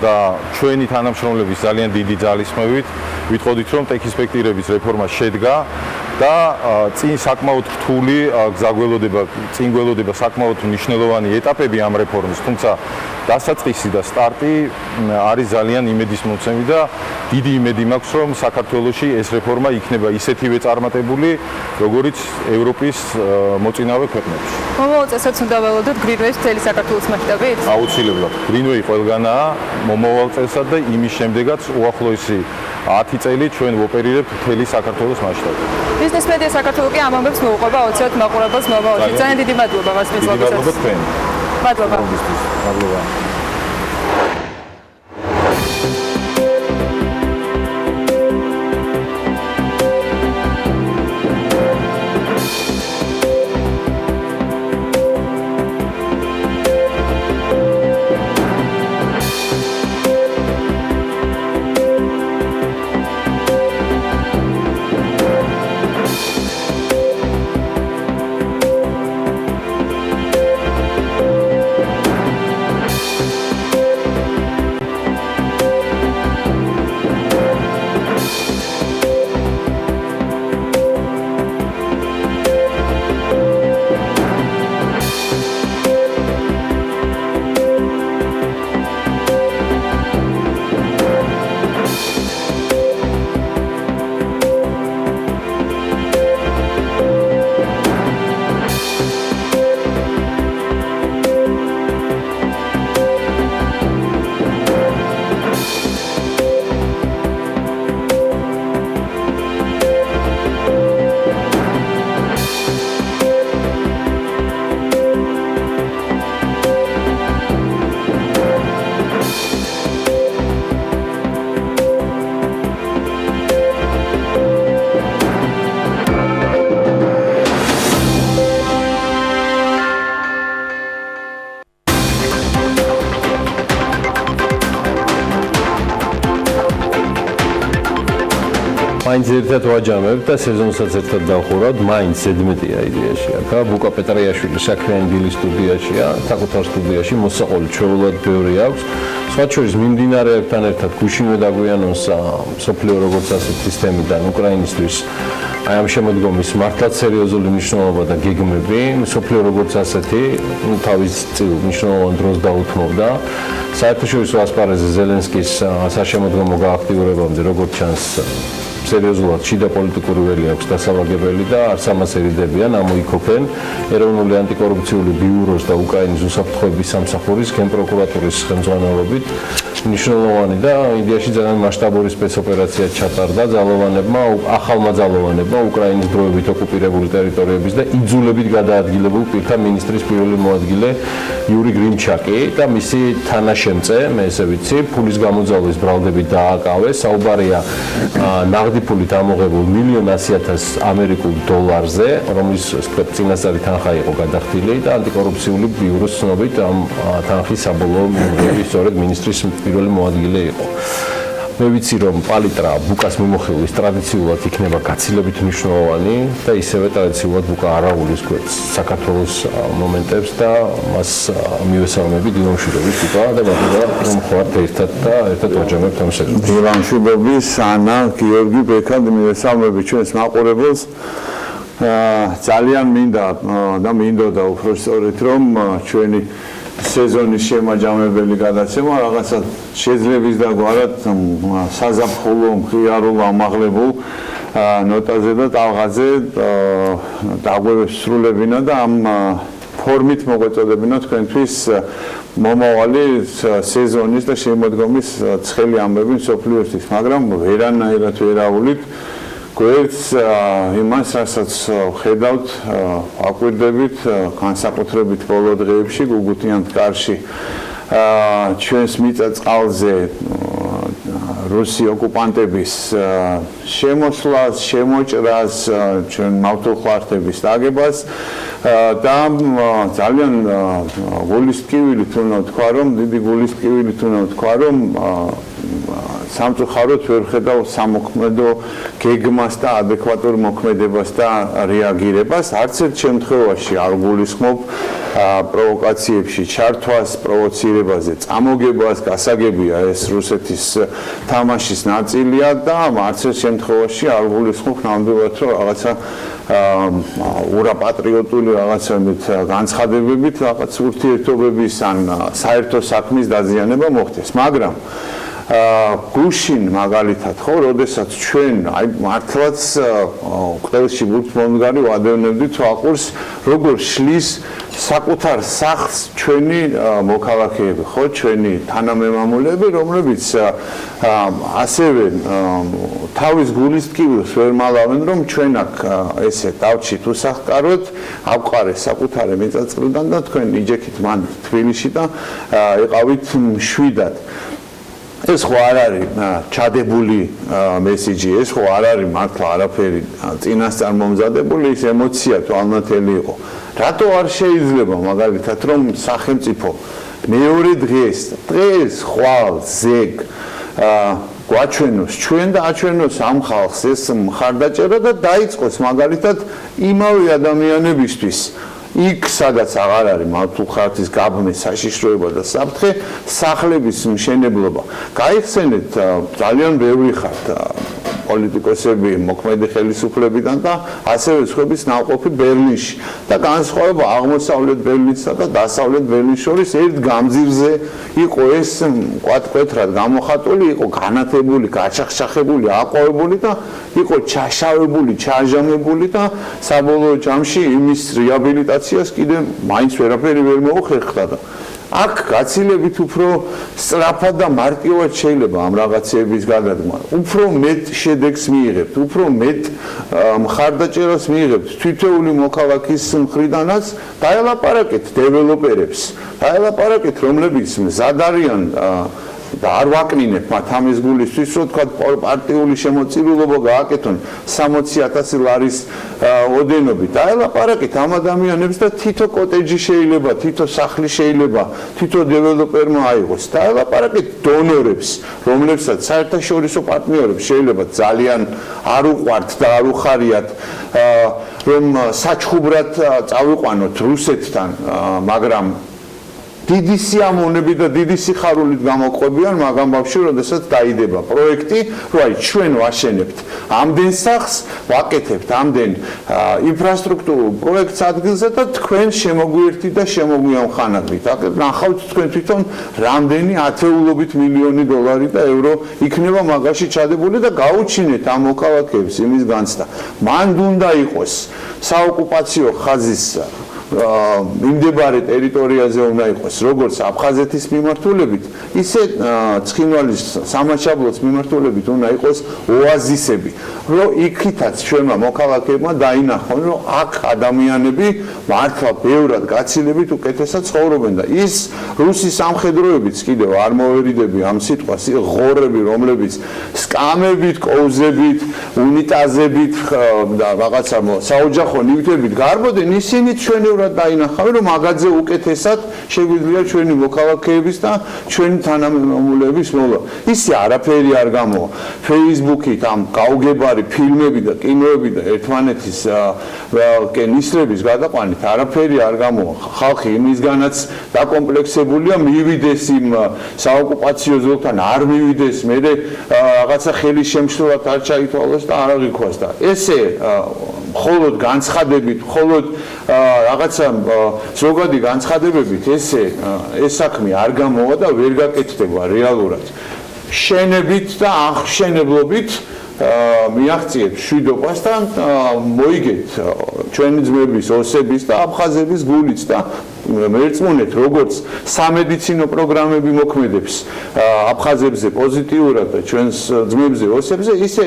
და ჩვენი თანამშრომლების ძალიან დიდი ძალისხმევით ვიტყოდით, რომ ტექისპექტირების რეფორმა შედგა და წინ საკმაოდ რთული წინ გველოდება საკმაოდ მნიშვნელოვანი ეტაპები ამ რეფორმის, თუმცა დასაწყისი და სტარტი არის ძალიან იმედისმომცემი და დიდი იმედი მაქვს, რომ საქართველოში ეს რეფორმა იქნება ისეთივე წარმატებული, როგორიც ევროპის მოწინავე ქვეყნებში. მომავალ წელსაც უნდა ველოდოთ Greenway-ს მთელი საქართველოს მასშტაბით? აუცილებლად. Greenway ყველგანაა მომავალ წელსაც და იმის შემდეგაც უახლოესი 10 წელი ჩვენ ვოპერირებთ მთელი საქართველოს მასშტაბით. ბიზნეს მედია საქართველო კი ამ ამბებს მოუყვება, აუცილებლად მაყურებელს მომავალში. ძალიან დიდი მადლობა მას მისვლობისას. დიდი მადლობა თქვენ. მადლობა. მადლობა. მაინც ერთად ვაჯამებთ და სეზონსაც ერთად დავხურავთ, მაინც ზედმეტია იდეაში. აქა ბუკა პეტრიაშვილი საქმიანი დილის სტუდიაშია, საკუთარ სტუდიაში მოსაყოლი ჩვეულად ბევრი აქვს. სხვა შორის მიმდინარეებთან ერთად გუშინვე დაგვიანონს სოფლიო როგორც ასეთ სისტემიდან უკრაინისთვის აი ამ შემოდგომის მართლაც სერიოზული მნიშვნელობა და გეგმები, სოფლიო როგორც ასეთი, თავის მნიშვნელოვან დროს დაუთმობდა. საერთაშორისო ასპარეზზე ზელენსკის საშემოდგომო გააქტიურებამდე როგორც ჩანს სერიოზულად შიდა პოლიტიკური ველი აქვს დასავლაგებელი და არც ამას ერიდებიან, ამოიქოფენ ეროვნული ანტიკორუფციული ბიუროს და უკრაინის უსაფრთხოების სამსახურის გენპროკურატურის ხელმძღვანელობით მნიშვნელოვანი და იდეაში ძალიან მასშტაბური სპეცოპერაცია ჩატარდა ძალოვანებმა, ახალმა ძალოვანებმა უკრაინის დროებით ოკუპირებული ტერიტორიების და იძულებით გადაადგილებულ პირთა მინისტრის პირველი მოადგილე იური გრიმჩაკი და მისი თანაშემწე, მე ესე ვიცი, ფულის გამოძალვის ბრალდებით დააკავეს. საუბარია ნაღდი ფულით ამოღებულ $1,100,000 ამერიკულ დოლარზე, რომლის წინასწარი თანხა იყო გადახდილი და ანტიკორუფციული ბიუროს ცნობით ამ თანხის საბოლოო მიღების სწორედ მინისტრის პირველი მოადგილე იყო. მე ვიცი რომ პალიტრა ბუკას მიმოხილვის ტრადიციულად იქნება გაცილებით მნიშვნელოვანი და ისევე ტრადიციულად ბუკა არაულის გვერდს საქართველოს მომენტებს და მას მივესალმებით დილამშვიდობის ბუკა და ბატონო რომ ხوارთ ერთად და ერთად ვაჯამებთ ამ საკითხს. დილამშვიდობის ანა გიორგი ბექად მივესალმებით ჩვენს მაყურებელს. ძალიან მინდა და მინდოდა უფრო სწორედ რომ ჩვენი სეზონის შემაჯამებელი გადაცემა რაღაცა შეძლების და გვარად საზაფხულო მხიარულ ამაღლებულ ნოტაზე და ტალღაზე დაგვევებს სრულებინა და ამ ფორმით მოგვეწოდებინა თქვენთვის მომავალი სეზონის და შემოდგომის ცხელი ამბები მსოფლიოსთვის, მაგრამ ვერანაირად ვერ ავულით გვერდს იმას, რასაც ხედავთ, აკვირდებით, განსაკუთრებით ბოლო დღეებში გუგუთიან კარში ჩვენს მიწა-წყალზე რუსი ოკუპანტების შემოსვლას, შემოჭრას, ჩვენ მავთულხლართების დაგებას და ძალიან გულის ტკივილით უნდა ვთქვა, რომ დიდი გულის ტკივილით უნდა ვთქვა, რომ სამწუხაროდ ვერ ხედავ სამოქმედო გეგმას და ადეკვატურ მოქმედებას და რეაგირებას. არც ერთ შემთხვევაში არ გულისხმობ პროვოკაციებში ჩართვას, პროვოცირებაზე, წამოგებას, გასაგებია ეს რუსეთის თამაშის ნაწილია და არც ერთ შემთხვევაში არ გულისხმობ ნამდვილად რომ რაღაცა ურაპატრიოტული რაღაცებით განცხადებებით რაღაც ურთიერთობების ან საერთო საქმის დაზიანება მოხდეს, მაგრამ გუშინ მაგალითად ხო, როდესაც ჩვენ აი მართლაც ყველში ბურთმონგარი ვადევნებდით ვაყურს, როგორ შლის საკუთარ სახლს ჩვენი მოქალაქეები, ხო, ჩვენი თანამემამულეები, რომლებიც ასევე თავის გულის ტკივილს ვერ მალავენ, რომ ჩვენ აქ ესე დავჭით უსახკაროდ, ავყარეს საკუთარი მიწა-წყლიდან და თქვენ იჯექით მან თბილისში და იყავით მშვიდად. ეს ხო არ არის ჩადებული მესიჯი, ეს ხო არ არის მართლა არაფერი წინასწარ მომზადებული, ის ემოცია თვალნათელი იყო. რატო არ შეიძლება მაგალითად რომ სახელმწიფო მეორე დღეს ხვალ ზეგ გვაჩვენოს ჩვენ და აჩვენოს ამ ხალხს ეს მხარდაჭერა და დაიწყოს მაგალითად იმავე ადამიანებისთვის იქ სადაც აღარ არის მავთულხარეთის გაბმის საშიშროება და საფრთხე სახლების მშენებლობა. გაიხსენეთ ძალიან ბევრი ხართ პოლიტიკოსები, მოქმედი ხელისუფლებიდან და ასევე სხვების ნაყოფი ბერლინში და განსხვავება აღმოსავლეთ ბერლინსა და დასავლეთ ბერლინს შორის ერთ გამზირზე იყო ეს კვატკვეთრად გამოხატული, იყო განათებული, გაჩახშახებული, აყვავებული და იყო ჩაშავებული, ჩაჟამებული და საბოლოო ჯამში იმის რეაბილიტაციას კიდე მაინც ვერაფერი ვერ მოუხერხდა და აქ გაცილებით უფრო სწრაფად და მარტივად შეიძლება ამ რაღაცების გადადგმა. უფრო მეტ შედეგს მიიღებთ, უფრო მეტ მხარდაჭერას მიიღებთ თითოეული მოქალაქის მხრიდანაც, დაელაპარაკეთ დეველოპერებს, დაელაპარაკეთ რომლებიც მზად არიან და არ ვაკნინებ მათ ამის გულისთვის, რომ თქვა პარტიული შემოწირულობა გააკეთონ 60,000 ლარის ოდენობით. დაელაპარაკეთ ამ ადამიანებს და თითო კოტეჯი შეიძლება, თითო სახლი შეიძლება, თითო დეველოპერმა აიღოს. დაელაპარაკეთ დონორებს, რომლებსაც საერთაშორისო პარტნიორებს შეიძლება ძალიან არ უყვართ და არ უხარიათ, რომ საჩხუბრად წავიყვანოთ რუსეთთან, მაგრამ დიდი სიამოვნებით და დიდი სიხარულით გამოყვებიან მაგამ ბავშვი, როდესაც დაიდება პროექტი, რომ აი ჩვენ ვაშენებთ ამდენ სახლს, ვაკეთებთ ამდენ ინფრასტრუქტურულ პროექტს ადგილზე და თქვენ შემოგვიერთით და შემოგვიამხანაგდით. ნახავთ თქვენ თვითონ რამდენი ათეულობით მილიონი დოლარი და ევრო იქნება მაგაში ჩადებული და გაუჩინეთ ამ მოქალაქეებს იმის განცდა. მან უნდა იყოს საოკუპაციო ხაზის მიმდებარე ტერიტორიაზე უნდა იყოს როგორც აფხაზეთის მიმართულებით, ისე ცხინვალის სამაჩაბლოს მიმართულებით უნდა იყოს ოაზისები, რომ იქითაც ჩვენმა მოქალაქეებმა დაინახონ, რომ აქ ადამიანები მართლა ბევრად გაცილებით უკეთესად ცხოვრობენ და ის რუსის სამხედროებიც კიდევ არ მოვერიდები ამ სიტყვას, ღორები, რომლებიც სკამებით, კოვზებით, უნიტაზებით და რაღაცა საოჯახო ნივთებით გარბოდნენ, ისინი ჩვენევრად დაინახავენ, რომ მაგაზე უკეთესად შეგვიძლია ჩვენი მოქალაქეების და ჩვენი თანამემამულეების მოლა. ისე არაფერი არ გამოვა. Facebook-ით ამ გაუგებარი ფილმები და კინოები და ერთმანეთის ნისლების გადაყვანით არაფერი არ გამოვა. ხალხი იმისგანაც დაკომპლექსებულია, მივიდეს იმ საოკუპაციო ზოლთან, არ მივიდეს, მე რაღაცა ხელის შემშლელად არ ჩაითვალოს და არ აღიქვას და ესე მხოლოდ განცხადებით, მხოლოდ რაღაცა ზოგადი განცხადებებით ეს საქმე არ გამოვა და ვერ გაკეთდება რეალურად. შენებით და აღშენებლობით მიაღწიეთ მშვიდობას და მოიგეთ ჩვენი ძმების, ოსების და აფხაზების გულიც და მერწმუნეთ, როგორც სამედიცინო პროგრამები მოქმედებს აფხაზებზე პოზიტიურად და ჩვენს ძმებზე, ოსებზე, ისე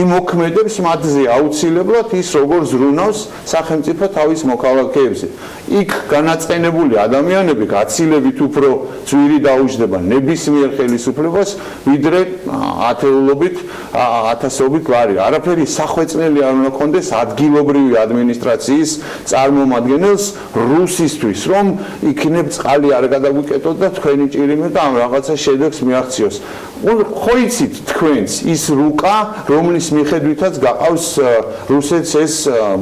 იმოქმედებს მათზე აუცილებლად ის, როგორ ზრუნავს სახელმწიფო თავის მოქალაქეებზე. იქ განაწყენებული ადამიანები გაცილებით უფრო ძვირი დაუჯდება ნებისმიერ ხელისუფლებას, ვიდრე ათეულობით, ათასობით ლარი. არაფერი სახვეწნელი არ უნდა ქონდეს ადგილობრივი ადმინისტრაციის წარმომადგენელს რუსისთვის, რომ იქნებ წყალი არ გადაგვიკეტოთ და თქვენი ჭირიმე და ამ რაღაცა შედეგს მიაღწიოს. ხო იცით თქვენს ის რუკა, რომლის მიხედვითაც გაყავს რუსეთს ეს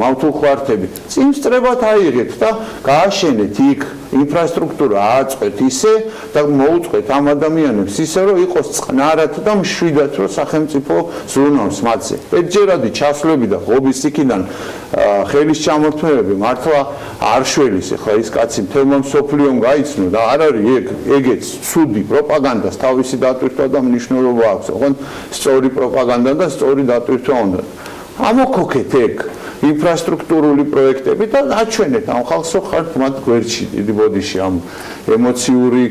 მავთულხვართები. წინსწრებად აიღეთ და გააშენეთ იქ ინფრასტრუქტურა ააწყვეთ ისე და მოუწყვეთ ამ ადამიანებს ისე, რომ იყოს წყნარად და მშვიდად, რომ სახელმწიფო ზრუნავს მათზე. ერთჯერადი ჩასვლები და ღობის იქიდან ხელის ჩამორთმევები მართლა არ შველის. ეხლა ის კაცი მთელმა მსოფლიომ გაიცნო და არ არის ეგეც ცუდი პროპაგანდას თავისი დატვირთვა და მნიშვნელობა აქვს. ოღონდ სწორი პროპაგანდა და სწორი დატვირთვა უნდა. ამოქოქეთ ეგ ინფრასტრუქტურული პროექტები და აჩვენეთ ამ ხალხს, რომ ხართ მათ გვერდში დიდი ბოდიში ამ ემოციური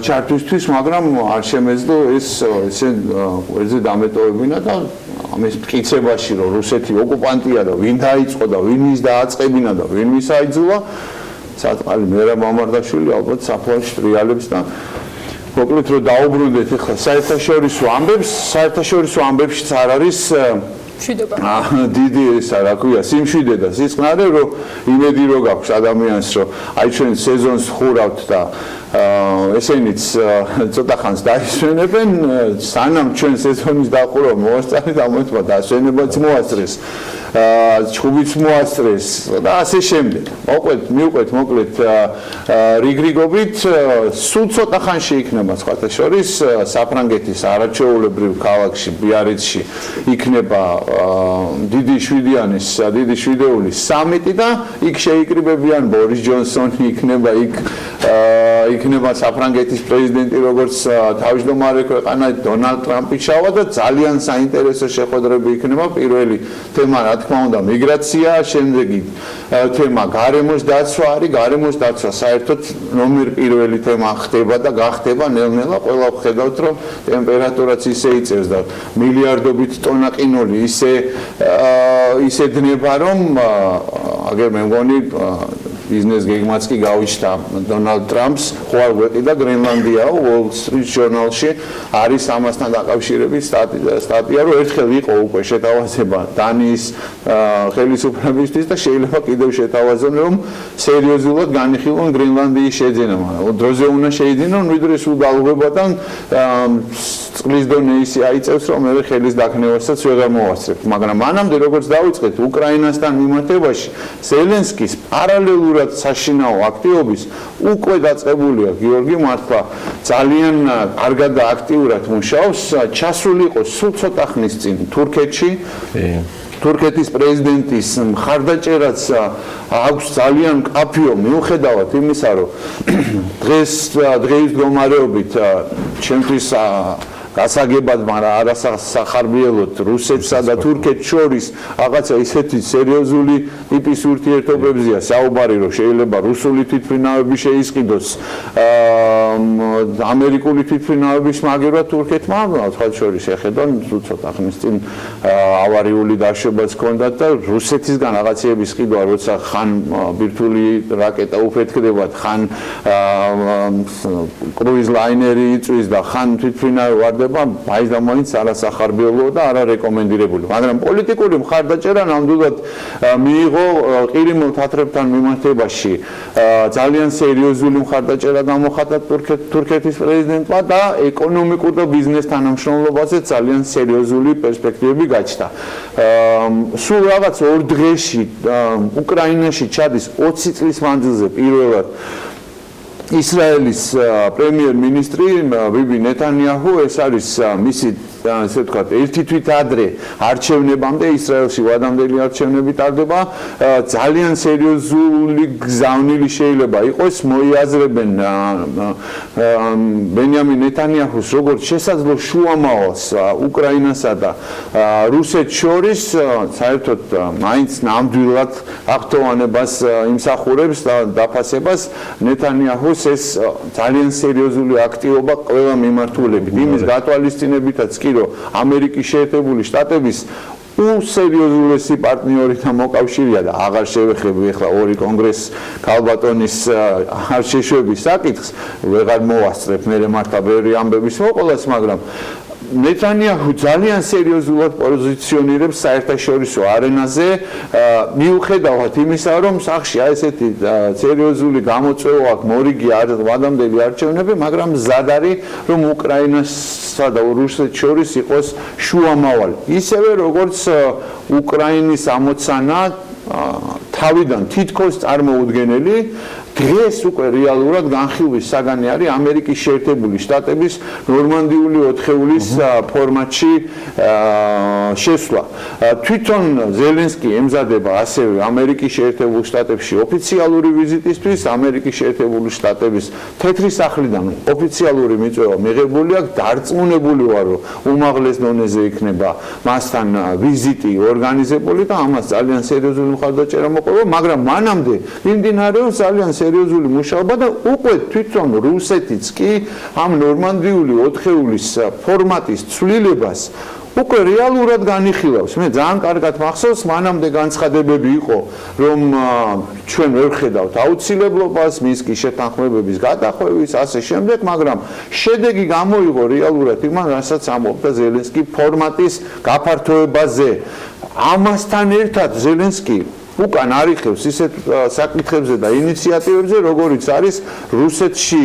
ჩართვისთვის, მაგრამ არ შემეძლო ეს ესე გვერდზე დამეტოვებინა და ამის მტკიცებაში, რომ რუსეთი ოკუპანტია და ვინ დაიწყო და ვინ ის დააწყებინა და ვინ ის აიძულა, საწყალი მერაბ მამარდაშვილი ალბათ საფლავში ტრიალებს და მოკლედ რომ დაუბრუნდეთ ახლა საერთაშორისო ამბებშიც არ არის დიდი ესა რა ქვია სიმშვიდე და სისხლარე რომ იმედი რო გაქვს ადამიანს რომ აი ჩვენ სეზონს ხურავთ და ესენიც ცოტა ხანს დაისვენებენ სანამ ჩვენ სეზონის დახურვა მოასწრეთ ამოეთვა დასვენებაც მოასწრეს ჩხუბიც მოასწრეს და ასე შემდეგ მივყვეთ მოკლედ რიგრიგობით სულ ცოტა ხანში იქნება სხვათა შორის საფრანგეთის არაჩვეულებრივ ქალაქში ბიარიცში იქნება დიდი შვიდეულის სამიტი და იქ შეიკრიბებიან ბორის ჯონსონი იქნება საფრანგეთის პრეზიდენტი როგორც თავმჯდომარე ქვეყანა დონალდ ტრამპი ჩავა და ძალიან საინტერესო შეხვედრები იქნება. პირველი თემა რა თქმა უნდა მიგრაცია, შემდეგი თემა გარემოს დაცვა არის. გარემოს დაცვა საერთოდ ნომერ პირველი თემა ხდება და გახდება ნელ-ნელა. ყველა ხედავთ რომ ტემპერატურაც ისე იწევს და მილიარდობით ტონა ყინული ისე დნება რომ აგერ მე მგონი ბიზნეს გეგმაც კი გავიჩნდა დონალდ ტრამპს ხო არ გვეყიდა გრენლანდიაო Wall Street Journal-ში არის ამასთან დაკავშირებით სტატია რომ ერთხელ იყო უკვე შეთავაზება დანიის ხელისუფლებისთვის და შეიძლება კიდევ შეთავაზონ რომ სერიოზულად განიხილონ გრენლანდიის შეძენა მაგრამ დროზე უნდა შეიძინონ ვიდრე სულ დალღვებათან წყლის დონე ისე აიწევს რომ მე ხელის დაქნევასაც ვეღარ მოვასწრებთ მაგრამ მანამდე როგორც დავიწყეთ უკრაინასთან მიმართებაში ზელენსკის პარალელურად საშინაო აქტივობის უკვე დაწყებულია გიორგი მართლა ძალიან კარგად და აქტიურად მუშაობს ჩასული იყო სულ ცოტა ხნის წინ თურქეთში თურქეთის პრეზიდენტის მხარდაჭერაც აქვს ძალიან მკაფიო მიუხედავად იმისა რომ დღეს მდგომარეობით ჩემთვის გასაგებად, მაგრამ არასახარბიელოდ რუსეთსა და თურქეთს შორის რაღაცა ისეთი სერიოზული ტიპის ურთიერთობებზია საუბარი, რომ შეიძლება რუსული თვითმფრინავები შეისყიდოს ამერიკული თვითმფრინავების მაგერად თურქეთმა, სხვა შორის შეხედონ ცოტა ხნის წინ ავარიული დაშვებაც ჰქონდათ და რუსეთისგან რაღაცეების ყიდვა, როცა ხან ბირთვული რაკეტა უფეთქდებათ, ხან კრუიზ ლაინერი იწვის და ხან თვითმფრინავი ვარდება იქნება მაინც და მაინც არასახარბიელო და არარეკომენდირებული. მაგრამ პოლიტიკური მხარდაჭერა ნამდვილად მიიღო ყირიმელ თათრებთან მიმართებაში ძალიან სერიოზული მხარდაჭერა გამოხატა თურქეთის პრეზიდენტმა და ეკონომიკურ და ბიზნეს თანამშრომლობაზე ძალიან სერიოზული პერსპექტივები გაჩნდა. სულ რაღაც 2 დღეში უკრაინაში ჩადის 20 წლის მანძილზე პირველად ისრაელის პრემიერ-მინისტრი ბიბი ნეტანიაჰუ, ეს არის მისი ასე ვთქვათ, ერთი თვით ადრე არჩევნებამდე ისრაელში ვადამდელი არჩევნები ტარდება, ძალიან სერიოზული გზავნილი შეიძლება იყოს, მოიაზრებენ ბენიამინ ნეტანიაჰუს როგორც შესაძლო შუამავალს უკრაინასა და რუსეთს შორის, საერთოდ მაინც ნამდვილად აღტოვანებას იმსახურებს და დაფასებას ნეტანიაჰუს ეს ძალიან სერიოზული აქტივობა ყველა მიმართულებით, იმის გათვალისწინებითაც კი ამერიკის შეერთებული შტატების უსერიოზულესი პარტნიორი და მოკავშირეა და აღარ შევეხები ახლა ორი კონგრესს ქალბატონის არ შეშვების საკითხს, ვეღარ მოვასწრებ მე მართლა ბევრი ამბების მოყოლას, მაგრამ ნეტანიაჰუ ძალიან სერიოზულად პოზიციონირებს საერთაშორისო არენაზე, მიუხედავად იმისა, რომ სახში ესეთი სერიოზული გამოწვევა აქვს, მორიგი ვადამდელი არჩევნები, მაგრამ მზად არის, რომ უკრაინასა და რუსეთს შორის იყოს შუამავალი. ისევე როგორც უკრაინის ამოცანა თავიდან თითქოს წარმოუდგენელი დღეს უკვე რეალურად განხილვის საგანი არის ამერიკის შეერთებული შტატების ნორმანდიული 4-ეულის ფორმატში შესვლა. თვითონ ზელენსკი ემზადება ასევე ამერიკის შეერთებულ შტატებში ოფიციალური ვიზიტისთვის, ამერიკის შეერთებული შტატების თეთრი სახლიდან ოფიციალური მიწვევა მიღებული აქვს, დარწმუნებული ვარ, რომ უმაღლეს დონეზე იქნება მასთან ვიზიტი ორგანიზებული და ამას ძალიან სერიოზული მხარდაჭერა მოყვა, მაგრამ მანამდე მიმდინარეობს ძალიან სერიოზული მუშაობა და უკვე თვითონ რუსეთიც კი ამ ნორმანდიული 4-ეულის ფორმატის ცვლილებას უკვე რეალურად განიხილავს. მე ძალიან კარგად მახსოვს, მანამდე განცხადებები იყო, რომ ჩვენ ვერ ხედავთ აუცილებლობას მინსკის შეთანხმებების გადახვევის, ასე შემდეგ, მაგრამ შედეგი გამოიღო რეალურად იმან, რასაც ამბობდა ზელენსკი ფორმატის გაფართოებაზე. ამასთან ერთად ზელენსკი უკან არიხევს ისეთ საკითხებზე და ინიციატივებზე, როგორიც არის რუსეთში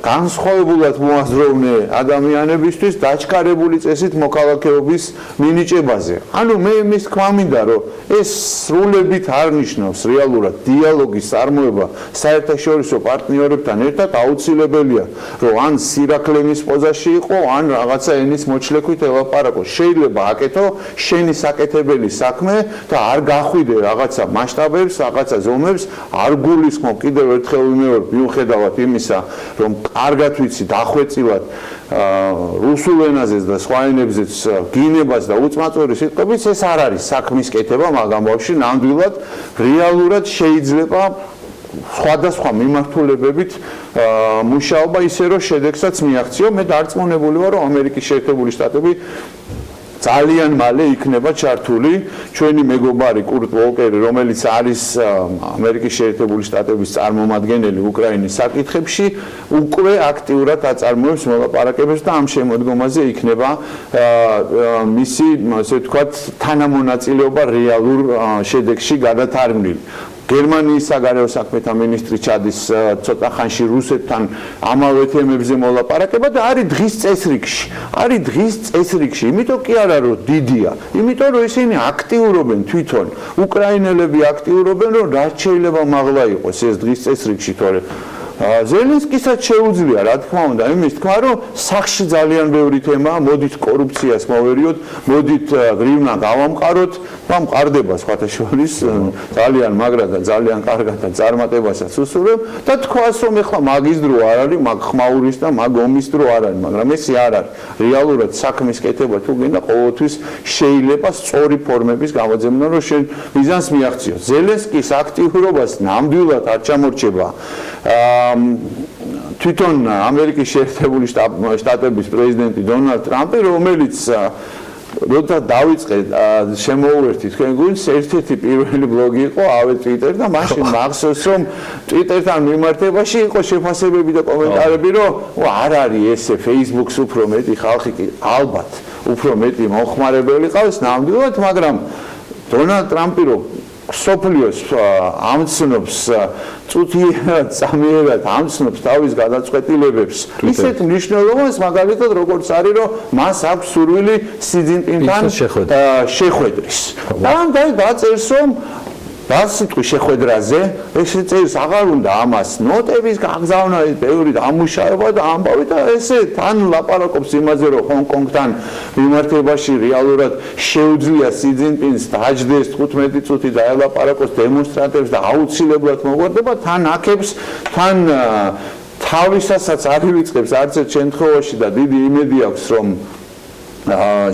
განსხვავებულად მოაზროვნე ადამიანებისთვის დაჩქარებული წესით მოქალაქეობის მინიჭებაზე. ანუ მე იმის თქმა მინდა, რომ ეს სრულებით არ ნიშნავს რეალურად დიალოგის წარმოება საერთაშორისო პარტნიორებთან ერთად აუცილებელია, რომ ან სირაქლემის პოზაში იყო, ან რაღაცა ენის მოჩლექვით ელაპარაკოს. შეიძლება აკეთო შენი საკეთებელი საქმე და არ გახვიდე რაღაცა მასშტაბებს, რაღაცა ზომებს, არ გულისხმობ კიდევ ერთხელ ვიმეორებ, მიუხედავად იმისა, რომ კარგად ვიცი დახვეწილად რუსულ ენაზეც და სხვა ენებზეც გინებას და უწმაწორი სიტყვებით, ეს არ არის საქმის კეთება, მაგრამ ბავშვი ნამდვილად რეალურად შეიძლება სხვადასხვა მიმართულებებით მუშაობა ისე რომ შედეგსაც მიაღწიო. მე დარწმუნებული ვარ, რომ ამერიკის შეერთებული შტატები ძალიან მალე იქნება ჩართული ჩვენი მეგობარი კურტ ვოლკერი, რომელიც არის ამერიკის შეერთებული შტატების წარმომადგენელი უკრაინის საკითხებში, უკვე აქტიურად აწარმოებს მოლაპარაკებებს და ამ შემოდგომაზე იქნება მისი, ასე ვთქვათ, თანამონაწილეობა რეალურ შედეგში გადათარგმნილი. გერმანიის საგარეო საქმეთა მინისტრი ჩადის ცოტა ხანში რუსეთთან ამავე თემებზე მოლაპარაკება და არის დღის წესრიგში. არის დღის წესრიგში, იმიტომ კი არა რომ დიდია, იმიტომ რომ ისინი აქტიურობენ თვითონ, უკრაინელები აქტიურობენ, რომ რაც შეიძლება მაღლა იყოს ეს დღის წესრიგში, თორე ზელენსკისაც შეუძლია, რა თქმა უნდა, იმის თქვა, რომ სახში ძალიან ბევრი თემაა, მოდით კორუფციას მოვერიოთ, მოდით გრივნა გავამყაროთ, და მყარდება სხვათა შორის ძალიან მაგრა და ძალიან კარგად და წარმატებასაც უსურვებ და თქვას, რომ ეხლა მაგის დრო არ არის, მაგ ხმაურის და მაგ ომის დრო არ არის, მაგრამ ესე არ არის. რეალურად საქმის კეთება თუ გინდა, ყოველთვის შეიძლება სწორი ფორმების გამოძებნა, რომ შენ მიზანს მიაღწიო. ზელენსკის აქტიურობას ნამდვილად არ ჩამორჩება თვითონ ამერიკის შეერთებული შტატების პრეზიდენტი დონალდ ტრამპი, რომელიც როცა დავიწყე შემოუერთი თქვენ გულს ერთ-ერთი პირველი ბლოგი იყო ავე Twitter და მაშინ მახსოვს რომ Twitter-თან მიმართებაში იყო შეფასებები და კომენტარები რომ არ არის ესე Facebook-ს უფრო მეტი ხალხი კი ალბათ უფრო მეტი მოხმარებელი ყავს ნამდვილად მაგრამ დონალდ ტრამპი რომ სოფლიოს ამცნობს წუთიერად წამიერად ამცნობს თავის გადაწყვეტილებებს ისეთ მნიშვნელოვანს მაგალითად როგორც არის რომ მას აქვს სურვილი სი ძინპინთან შეხვედრის და დაწერს რომ დასიტყვის შეხვედრაზე ეს წერს აღარ უნდა ამას ნოტების გაგზავნა ეს ბევრი დამუშავება და ამბავი და ესე თან ლაპარაკობს იმაზე რომ ჰონკონგთან მიმართებაში რეალურად შეუძლია სი ძინპინს დაჯდეს 15 წუთი და ელაპარაკოს დემონსტრანტებს და აუცილებლად მოგვარდება თან აქებს თან თავისასაც არ ივიწყებს არც ერთ შემთხვევაში და დიდი იმედი აქვს რომ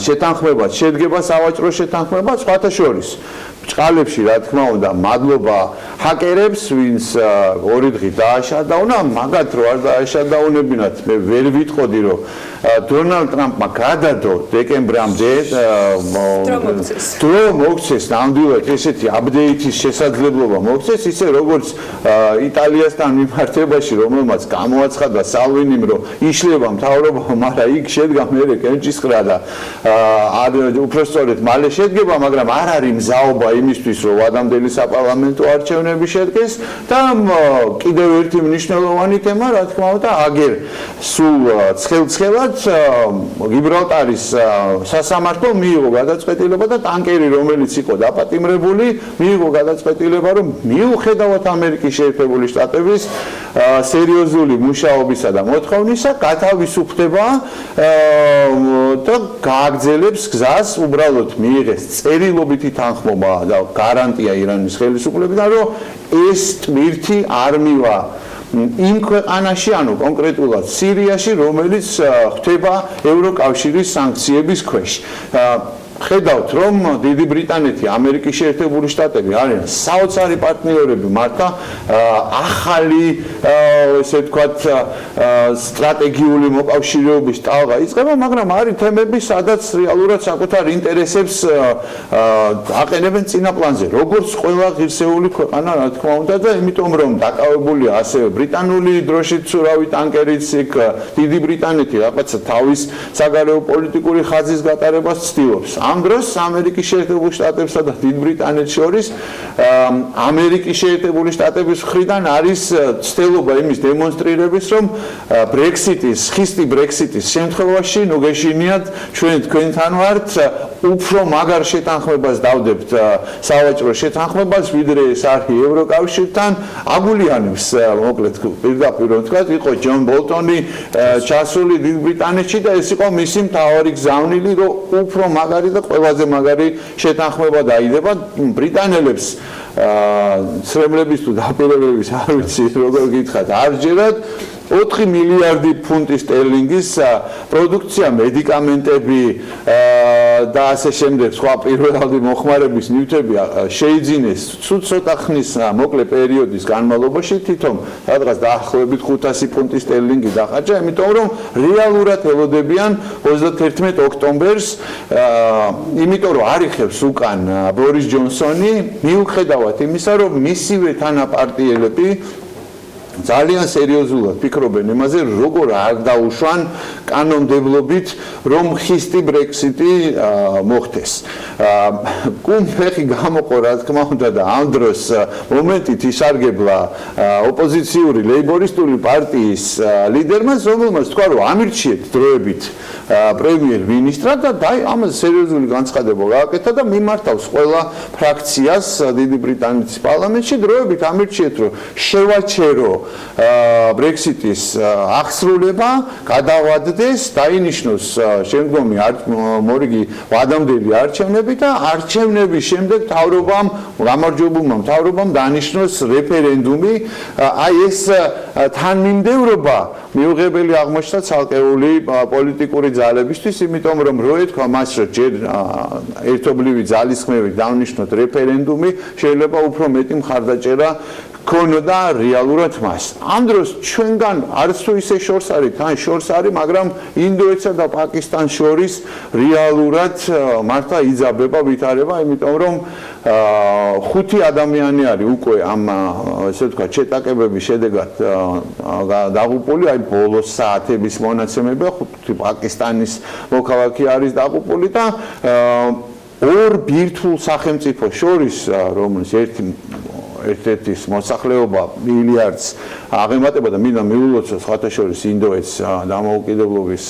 შეთანხმება შედგება სავაჭრო შეთანხმება სხვათა შორის ჭყალებში რა თქმა უნდა მადლობა ჰაკერებს ვინც ორი დღით დააშადაუნა მაგათ რო არ დააშადაუნებინათ მე ვერ ვიტყოდი რომ დონალდ ტრამპმა გადადო დეკემბრამდე დრო მოგცეს ნამდვილად ესეთი აპდეიტის შესაძლებლობა მოგცეს ისე როგორც იტალიასთან მიმართებაში რომელმაც გამოაცხადა სალვინიმ რომ იშლება მთავრობა მაგრამ იქ შედგა მერე კენჭისყრა და უпростоრეთ მალე შედგება მაგრამ არ არის მზაობა იმისთვის რომ ადამიანის საპარლამენტო არჩევნები შედგეს და კიდევ ერთი მნიშვნელოვანი თემა რა თქმა უნდა აგერ სულ ცხელ-ცხელად გიბრალტარის სასამართლო მიიღო გადაწყვეტილება და ტანკერი რომელიც იყო დაპატიმრებული მიიღო გადაწყვეტილება რომ მიუხედავად ამერიკის შეერთებული შტატების სერიოზული მუშაობისა და მოთხოვნისა გათავისუფლდება და გააგრძელებს გზას უბრალოდ მიიღეს წერილობითი თანხმობა და გარანტია ირანის ხელისუფლებიდან რომ ეს ტვირთი არ მივა იმ ქვეყანაში ანუ კონკრეტულად სირიაში რომელიც ხდება ევროკავშირის სანქციების ქვეშ ხედავთ რომ დიდი ბრიტანეთი ამერიკის შეერთებული შტატები არიან საოცარი პარტნიორები მართლა ახალი ესე ვთქვათ სტრატეგიული მოკავშირეობის ტალღა იწყება მაგრამ არის თემები სადაც რეალურად საკუთარ ინტერესებს აყენებენ წინა პლანზე როგორც ყველა ღირსეული ქვეყანა რა თქმა უნდა და იმიტომ რომ დაკავებულია ასევე ბრიტანული დროშით ცურავი ტანკერიც იქ დიდი ბრიტანეთი რაღაცა თავის საგარეო პოლიტიკური ხაზის გატარებას ცდილობს ამ დროს ამერიკის შეერთებული შტატებსა და დიდ ბრიტანეთს შორის ამერიკის შეერთებული შტატების მხრიდან არის ცდილობა იმის დემონსტრირების რომ ბრექსიტის ხისტი ბრექსიტის შემთხვევაში ნუ გეშინიათ ჩვენ თქვენთან ვართ უფრო მაგარ შეთანხმებას დავდებთ სავაჭრო შეთანხმებას ვიდრე ეს არის ევროკავშირთან აგულიანებს მოკლედ პირდაპირ ვთქვათ იყო ჯონ ბოლტონი ჩასული დიდ ბრიტანეთში და ეს იყო მისი მთავარი გზავნილი რომ უფრო მაგარი და ყველაზე მაგარი შეთანხმება დაიდება ბრიტანელებს ცრემლების თუ დაპირებების არ ვიცი როგორ გითხრათ არ ჯერათ 4 მილიარდი ფუნტი სტერლინგის პროდუქცია მედიკამენტები და ასე შემდეგ სხვა პირველადი მოხმარების ნივთები შეიძინეს ცოტა ხნის მოკლე პერიოდის განმავლობაში თვითონ სადღაც დაახლოებით 500 ფუნტი სტერლინგი დახარჯა იმიტომ რომ რეალურად ელოდებიან 31 ოქტომბერს იმიტომ რომ არიხებს უკან ბორის ჯონსონი მიუხედავად იმისა რომ მისივე თანაპარტიელები ძალიან სერიოზულად ფიქრობენ იმაზე, როგორ არ დაუშვან კანონმდებლობით, რომ ხისტი ბრექსიტი მოხდეს. კუმფეხი გამოყო, რა თქმა უნდა და ამ დროს მომენტით ისარგებლა ოპოზიციური ლეიბორისტული პარტიის ლიდერმა, რომელმაც თქვა, რომ ამირჩიეთ დროებით პრემიერ-მინისტრად და ამაზე სერიოზული განცხადება გააკეთა და მიმართავს ყველა ფრაქციას დიდი ბრიტანეთის პარლამენტში დროებით ამირჩიეთ, რომ შევაჩერო ბრექსიტის აღსრულება გადავადდეს, დაინიშნოს შემდგომი მორიგი ვადამდელი არჩევნები და არჩევნების შემდეგ მთავრობამ, გამარჯვებულმა მთავრობამ დანიშნოს რეფერენდუმი. აი ეს თანმიმდევრობა მიუღებელი აღმოჩნდა ცალკეული პოლიტიკური ძალებისთვის, იმიტომ რომ რო ეთქვა მას, რომ ჯერ ერთობლივი ძალისხმევით დავნიშნოთ რეფერენდუმი, შეიძლება უფრო მეტი მხარდაჭერა ქონოდა რეალურად მას. ამ დროს ჩვენგან არც თუ ისე შორს არის, თან შორს არის, მაგრამ ინდოეთსა და პაკისტანს შორის რეალურად მართლა იძაბება ვითარება, იმიტომ რომ 5 ადამიანი არის უკვე ამ ესე ვთქვათ შეტაკებების შედეგად დაღუპული, აი ბოლოს საათების მონაცემებია 5 პაკისტანის მოქალაქე არის დაღუპული და ორ ბირთვულ სახელმწიფოს შორის, რომელიც ერთ-ერთის მოსახლეობა მილიარდს აღემატება და მინდა მიულოცოს ხათაშორის ინდოეთს დამოუკიდებლობის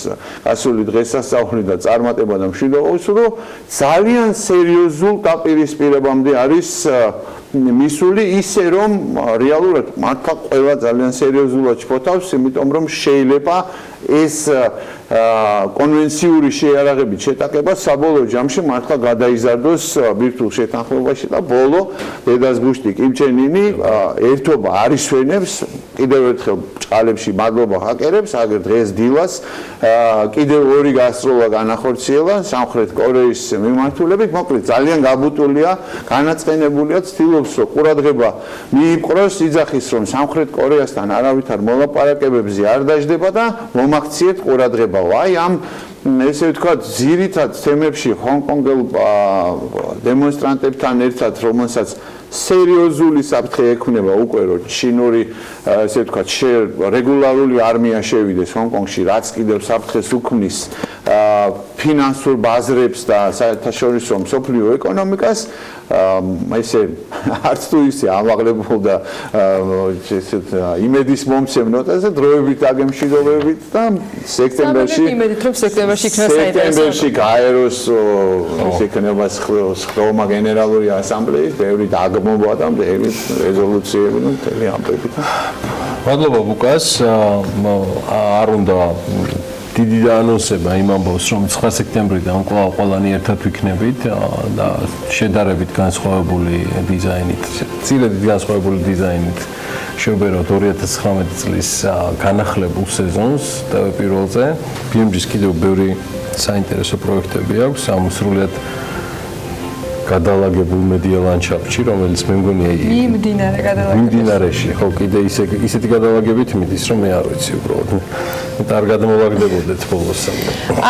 გასული დღესასწაული და წარმატება და მშვიდობა, რომ ძალიან სერიოზულ დაპირისპირებამდე არის მისული ისე რომ რეალურად მართლა ყველა ძალიან სერიოზულად ჩფოთავს, იმიტომ რომ შეიძლება ეს კონვენციური შეიარაღებით შეტაკება საბოლოო ჯამში მართლა გადაიზარდოს ბირთვულ შეთანხმებაში და ბოლო დედას ბუშტი კიმჩენინი ერთობა არისვენებს კიდევ ერთხელ ჭყალებში მადლობა ჰაკერებს, აგერ დღეს დილას კიდევ 2 გასწროლა განახორციელა სამხრეთ კორეის მიმართულებით, მოკლედ ძალიან გაბუტულია, განაწყენებულია, ცდილობს რომ ყურადღება მიიპყროს, იძახის რომ სამხრეთ კორეასთან არავითარ მოლაპარაკებებზე არ დაждდება და მომაქციეთ ყურადღება. აი ამ ესე ვთქვათ ძირითად თემებში ჰონკონგელ დემონსტრანტებთან ერთად, რომელსაც სერიოზული საფრთხე ექმნება უკვე რომ ჩინური ესე ვთქვათ რეგულარული არმია შევიდეს ჰონკონგში, რაც კიდევ საფრთხეს უქმნის ფინანსურ ბაზრებს და საერთაშორისო მსოფლიო ეკონომიკას, ესე არც თუ ისე ამაღლებულ და იმედის მომცემ ნოტაზე დროებით აგემშვიდობებით და სექტემბერში გაეროს იქნება ხდომა გენერალური ასამბლეის ბევრი დაგმობა და ბევრი რეზოლუციები და მთელი ამბები. მადლობა ბუკას, არ უნდა დიდი დაანონსება იმ ამბავს, რომ 9 სექტემბრიდან კვლავ ყველანი ერთად ვიქნებით და შედარებით განსხვავებული დიზაინით, ძირითადად განსხვავებული დიზაინით შევბერავთ 2019 წლის განახლებულ სეზონს და პირველზე BMG-ს კიდევ ბევრი საინტერესო პროექტები აქვს ამ სრულად გადალაგებულ მედია ლანდშაფტში, რომელიც მე მგონია მიმდინარეში, ხო, კიდე ისეთი გადალაგებით მიდის, რომ მე არ ვიცი უბრალოდ. არ გადმოვაგდებოდეთ ბოლოს.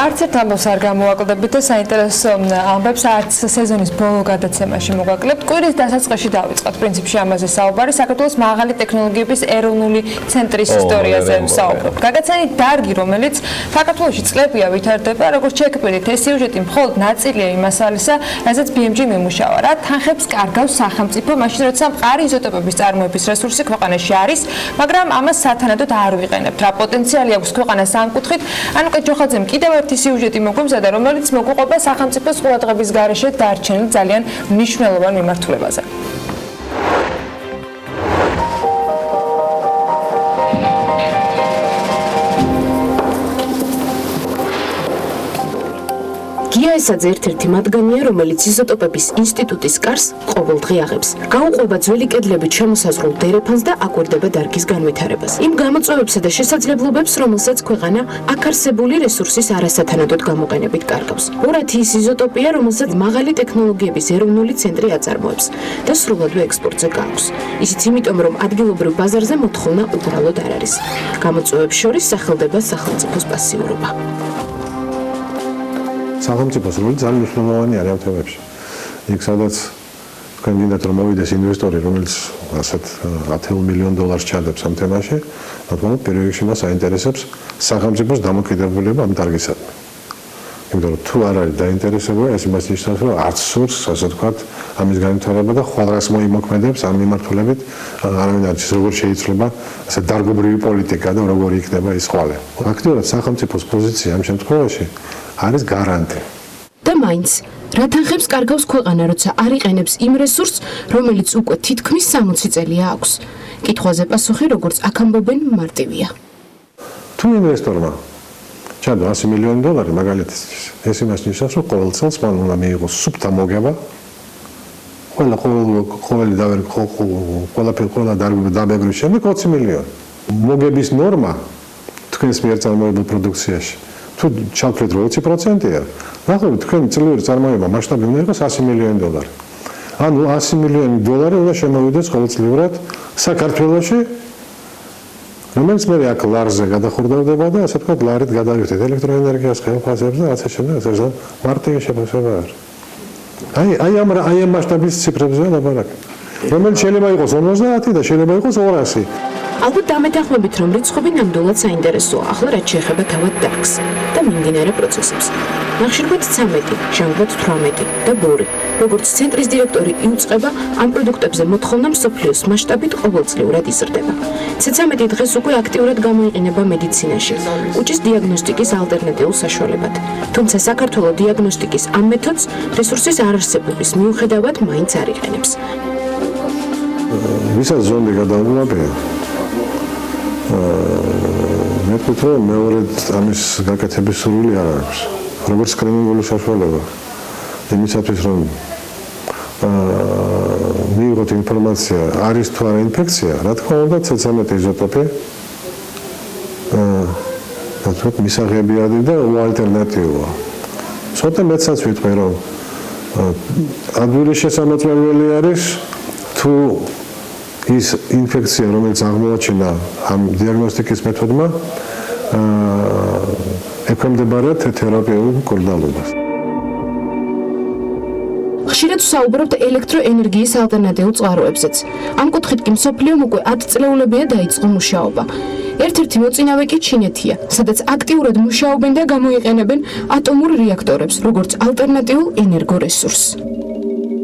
არც ერთ ამბავს არ გამოვაკლდებით და საინტერესო ამბებს არც სეზონის ბოლო გადაცემაში მოვაკლებთ. კვირის დასაწყისში დავიწყოთ პრინციპში ამაზე საუბარი. საქართველოს მაღალი ტექნოლოგიების ეროვნული ცენტრის ისტორიაზე ვსაუბრობთ. გაგაცანით დარგი, რომელიც საქართველოში წლებია ვითარდება, როგორც შეგვიძლია ეს სიუჟეტი მხოლოდ ნაწილია იმ მასალისა, რასაც BMG მიმუშავა. რა თანხებს კარგავს სახელმწიფო, მაშინ როცა მყარი იზოტოპების წარმოების რესურსი ქვეყანაში არის, მაგრამ ამას სათანადოდ არ ვიყენებთ. რა პოტენციალი აქვს ქვეყანას ამ კუთხით? ანუკე ჯოხაძემ კიდევ ერთი სიუჟეტი მოგვიმზადა, რომელიც მოგუყვება სახელმწიფოს ყურადღების გარეშე დარჩენილ ძალიან მნიშვნელოვან მიმართულებაზე. გიაესაძე ერთ-ერთი მათგანია, რომელიც იზოტოპების ინსტიტუტის კარს ყოველდღე აღებს. გაუყვება ძველი კედლებით შემოსაზღვრულ დერეფანს და აკვირდება დარგის განვითარებას. იმ გამოწვევებსა და შესაძლებლობებს, რომელსაც ქვეყანა აქ არსებული რესურსის არასათანადოდ გამოყენებით კარგავს. ორათი ის იზოტოპია, რომელსაც მაღალი ტექნოლოგიების ეროვნული ცენტრი აწარმოებს და სრულადვე ექსპორტზე გააქვს. ისიც იმიტომ, რომ ადგილობრივ ბაზარზე მოთხოვნა უბრალოდ არ არის. გამოწვევებს შორის სახელდება სახელმწიფოს პასიურობა. სახელმწიფოს როლი ძალიან მნიშვნელოვანი არის ამ თემებში. იქ სადაც თქვენ გინდათ რომ მოვიდეს ინვესტორი, რომელიც ასეთ $10 მილიონ ჩადებს ამ თემაში, მაგრამ პირველ რიგში მას აინტერესებს სახელმწიფოს დამოკიდებულება ამ დარგისადმი. იმიტომ რომ თუ არ არის დაინტერესებული, ეს იმას ნიშნავს, რომ არც სურს, ასე ვთქვათ, ამის განვითარება და ხვალას მოიმოქმედებს ამ მიმართულებით, არავინ არ იცის როგორ შეიძლება ასე დარგობრივი პოლიტიკა და როგორ იქნება ის ხვალე. აქტიურად სახელმწიფოს პოზიცია ამ შემთხვევაში არის გარანტი. და მაინც, რა თანხებს კარგავს ქვეყანა, როცა არ იყენებს იმ რესურსს, რომელიც უკვე თითქმის 60 წელია აქვს. კითხვაზე პასუხი, როგორც აქ ამბობენ, მარტივია. თუ ინვესტორმა ჩადო $100 მილიონ, მაგალითისთვის, ეს იმას ნიშნავს, რომ ყოველ წელს მან უნდა მიიღოს სუფთა მოგება, ყველა დაბეგრის შემდეგ 20 მილიონი. მოგების ნორმა თქვენს მიერ წარმოებულ პროდუქციაში თუ ჩავთვლით რომ 20%-ია, ნახოთ თქვენი წლიური წარმოება მასშტაბი უნდა იყოს $100 მილიონ. ანუ 100 მილიონი დოლარი უნდა შემოვიდეს ყოველწლიურად საქართველოში, რომელიც მე აქ ლარზე გადახურდავდება და ასე ვთქვათ, ლარით გადავიხდით ელექტროენერგიას, ხელფასებს და ასე შემდეგ, ასე მარტივი შეფასება არის. აი ამ მასშტაბის ციფრებზეა ლაპარაკი. რომელიც შეიძლება იყოს 50 და შეიძლება იყოს 200. ალბათ დამეთანხმებით, რომ რიცხვები ნამდვილად საინტერესოა, ახლა რაც შეეხება თავად დარგს და მიმდინარე პროცესებს. ნახშირბად 13, ჟანგბად 18 და ბორი. როგორც ცენტრის დირექტორი იუწყება, ამ პროდუქტებზე მოთხოვნა მსოფლიოს მასშტაბით ყოველწლიურად იზრდება. C13 დღეს უკვე აქტიურად გამოიყენება მედიცინაში, უჭის დიაგნოსტიკის ალტერნატიულ საშუალებად. თუმცა საქართველოს დიაგნოსტიკის ამ მეთოდს რესურსის არარსებობის მიუხედავად მაინც არ იყენებს. ვისაც ზონდი გადაუღლავია მე ვფიქრობ, რომ მეორე ამის გაკეთების სურვილი არ აქვს. როგორც სკრინინგული საშუალება. იმისათვის, რომ მიიღოთ ინფორმაცია, არის თუ არა ინფექცია, რა თქმა უნდა, C13 იზოტოპი თქო, მისაღებიადი და უალტერნატივოა. ცოტა მეცაც ვიტყვი, რომ ადვილი შესამოწმებელი არის თუ ის ინფექცია, რომელიც აღმოაჩინა ამ დიაგნოსტიკის მეთოდმა, ექვემდებარება თერაპიულ მკურნალობას. ხშირად ვსაუბრობთ ელექტროენერგიის ალტერნატიულ წყაროებზეც. ამ კუთხით კი მსოფლიომ უკვე 10 წლეულებია დაიწყო მუშაობა. ერთ-ერთი მოწინავე კი ჩინეთია, სადაც აქტიურად მუშაობენ და გამოიყენებენ ატომურ რეაქტორებს, როგორც ალტერნატიულ ენერგორესურსს.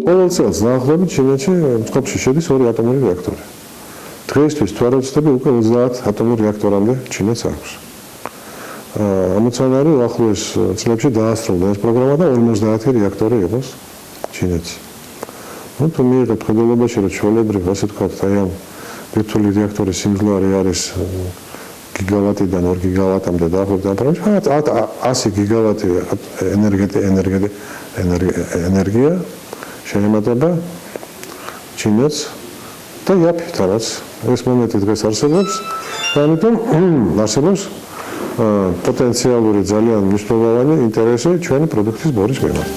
ყოველ წელს დაახლოებით ჩინეთში მსოფლიოში შედის 2 ატომური რეაქტორი. დღეისთვის თუ არ ვცდები, უკვე 30 ატომურ რეაქტორამდე ჩინეთს აქვს. ამოცანა არის ახლოს წლებში დაასრულა ეს პროგრამა და 50 რეაქტორი იყოს ჩინეთში. ნუ თუ მიიღებთ ხედველობაში, რომ ჩვეულებრივ, ასე ვთქვათ, აი ამ ვირტუალური რეაქტორის სიმძლავრე არის გიგავატიდან 2 გიგავატამდე დაახლოებით, მაგრამ 100 გიგავატი ენერგია შეემატება ჩინეთს და იაფეთარაც ეს მომენტი დღეს არსებობს და ამიტომ არსებობს პოტენციალური ძალიან მნიშვნელოვანი ინტერესი ჩვენი პროდუქტის ბორის მიმართ.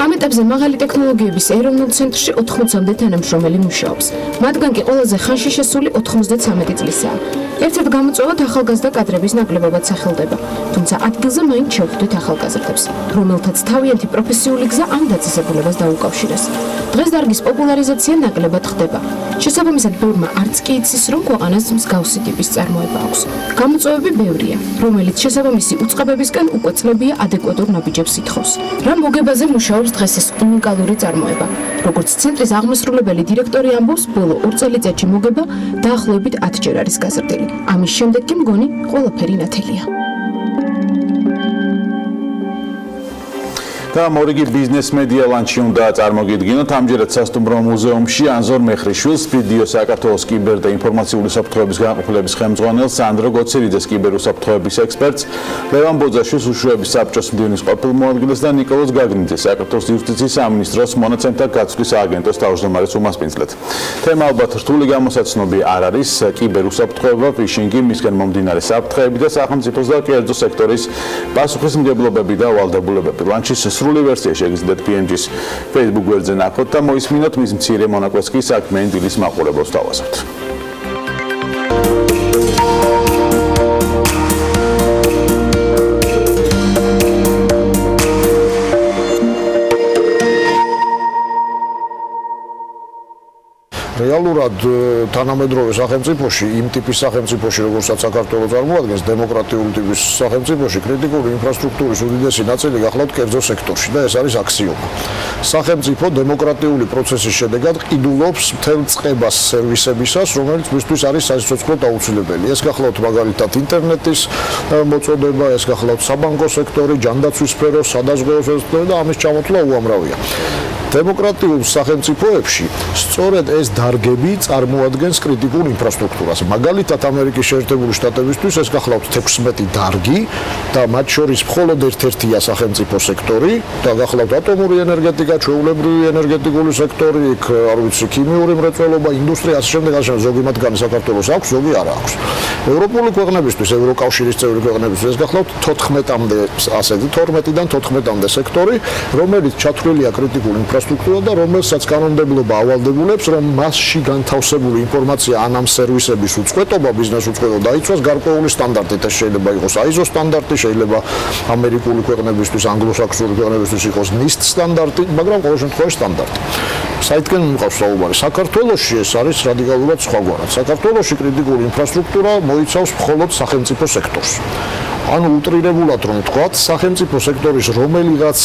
ამ ეტაპზე მაღალი ტექნოლოგიების ეროვნულ ცენტრში 80-მდე თანამშრომელი მუშაობს. მათგან კი ყველაზე ხანში შესული 93 წლისაა. ერთ-ერთ გამოწვევად ახალგაზრდა კადრების ნაკლებობად სახელდება. თუმცა ადგილზე მაინც შევხვდით ახალგაზრდებს, რომელთაც თავიანთი პროფესიული გზა ამ დაწესებულებას დაუკავშირეს. დღეს დარგის პოპულარიზაცია ნაკლებად ხდება. შესაბამისად, ბევრმა არც კი იცის, რომ ქვეყანას მსგავსი ტიპის წარმოება აქვს. გამოწვევები ბევრია, რომელიც შესაბამისი უწყებებისგან უკვე წლებია ადეკვატურ ნაბიჯებს ითხოვს. რა მოგებაზე მუშაობს დღეს ეს უნიკალური წარმოება? როგორც ცენტრის აღმასრულებელი დირექტორი ამბობს, ბოლო 2 წელიწადში მოგება დაახლოებით 10 ჯერ არის გაზრდილი. ამის შემდეგ კი მგონი ყველაფერი ნათელია. და მორიგი ბიზნეს მედია ლანჩი უნდა წარმოგიდგინოთ ამჯერად სასტუმრო მუზეუმში ანზორ მეხრიშვილს, ვიდეო საქართველოს კიბერ და ინფორმაციული საფრთხეების განყოფილების ხელმძღვანელს, სანდრო გოცირიძეს კიბერუსაფრთხეების ექსპერტს, ლევან ბოძაშვილს უშუალების საბჭოს მდივნის ყოფილ მოადგილეს და ნიკოლოზ გაგნიძეს საქართველოს იუსტიციის სამინისტროს მონაცემთა გაცვლის ააგენტოს თავმჯდომარეს უმასპინძლეთ. თემა ალბათ რთული გამოსაცნობი არ არის, კიბერუსაფრთხეობა, ფიშინგი, მისგან მომდინარე საფრთხეები და სახელმწიფოს და კერძო სექტორის პასუხისმგებლობები და ვალდებულებები. ლანჩის სრული ვერსია შეგიძლიათ PMG-ს Facebook გვერდზე ნახოთ და მოისმინოთ მის მცირე მონაკვეთს კი საქმიანი დილის მაყურებელს თავაზობთ. რეალურად თანამედროვე სახელმწიფოში, იმ ტიპის სახელმწიფოში, როგორცაც საქართველოს წარმოადგენს, დემოკრატიული ტიპის სახელმწიფოში, კრიტიკული ინფრასტრუქტურის უდიდესი ნაწილი გახლავთ კერძო სექტორში და ეს არის აქსიომა. სახელმწიფო დემოკრატიული პროცესის შედეგად ყიდულობს მთელ წყებას სერვისებისას, რომელიც მისთვის არის სასიცოცხლოდ აუცილებელი. ეს გახლავთ მაგალითად ინტერნეტის მოწოდება, ეს გახლავთ საბანკო სექტორი, ჯანდაცვის სფერო, სადაზღვეო სექტორი და ამის ჩამოთვლა უამრავია. დემოკრატიულ სახელმწიფოებში სწორედ ეს დარგები წარმოადგენს კრიტიკულ ინფრასტრუქტურას. მაგალითად, ამერიკის შეერთებული შტატებისთვის ეს გახლავთ 16 დარგი და მათ შორის მხოლოდ ერთ-ერთია სახელმწიფო სექტორი და გახლავთ ატომური ენერგეტიკა, ჩვეულებრივი ენერგეტიკული სექტორი, არ ვიცი, ქიმიური მრეწველობა, ინდუსტრია, ასე შემდეგ, ზოგი მათგანი საქართველოს აქვს, ზოგი არ აქვს. ევროპული ქვეყნებისთვის, ევროკავშირის წევრი ქვეყნებისთვის ეს გახლავთ 14-მდე, ასეთი 12-დან 14-მდე სექტორი, რომელიც ჩათვლილია კრიტიკულ ინფრასტრუქტურა და რომელსაც კანონმდებლობა ავალდებულებს, რომ მასში განთავსებული ინფორმაცია ან ამ სერვისების უწყვეტობა, ბიზნეს უწყვეტობა დაიცვას გარკვეული სტანდარტით. ეს შეიძლება იყოს ISO სტანდარტი, შეიძლება ამერიკული ქვეყნებისთვის, ანგლოსაქსონური ქვეყნებისთვის იყოს NIST სტანდარტი, მაგრამ ყოველ შემთხვევაში სტანდარტი. საითგან მიყავს საუბარი? საქართველოში ეს არის რადიკალურად სხვაგვარად. საქართველოში კრიტიკული ინფრასტრუქტურა მოიცავს მხოლოდ სახელმწიფო სექტორს. ანუ უტრირებულად რომ ვთქვათ, სახელმწიფო სექტორის რომელიღაც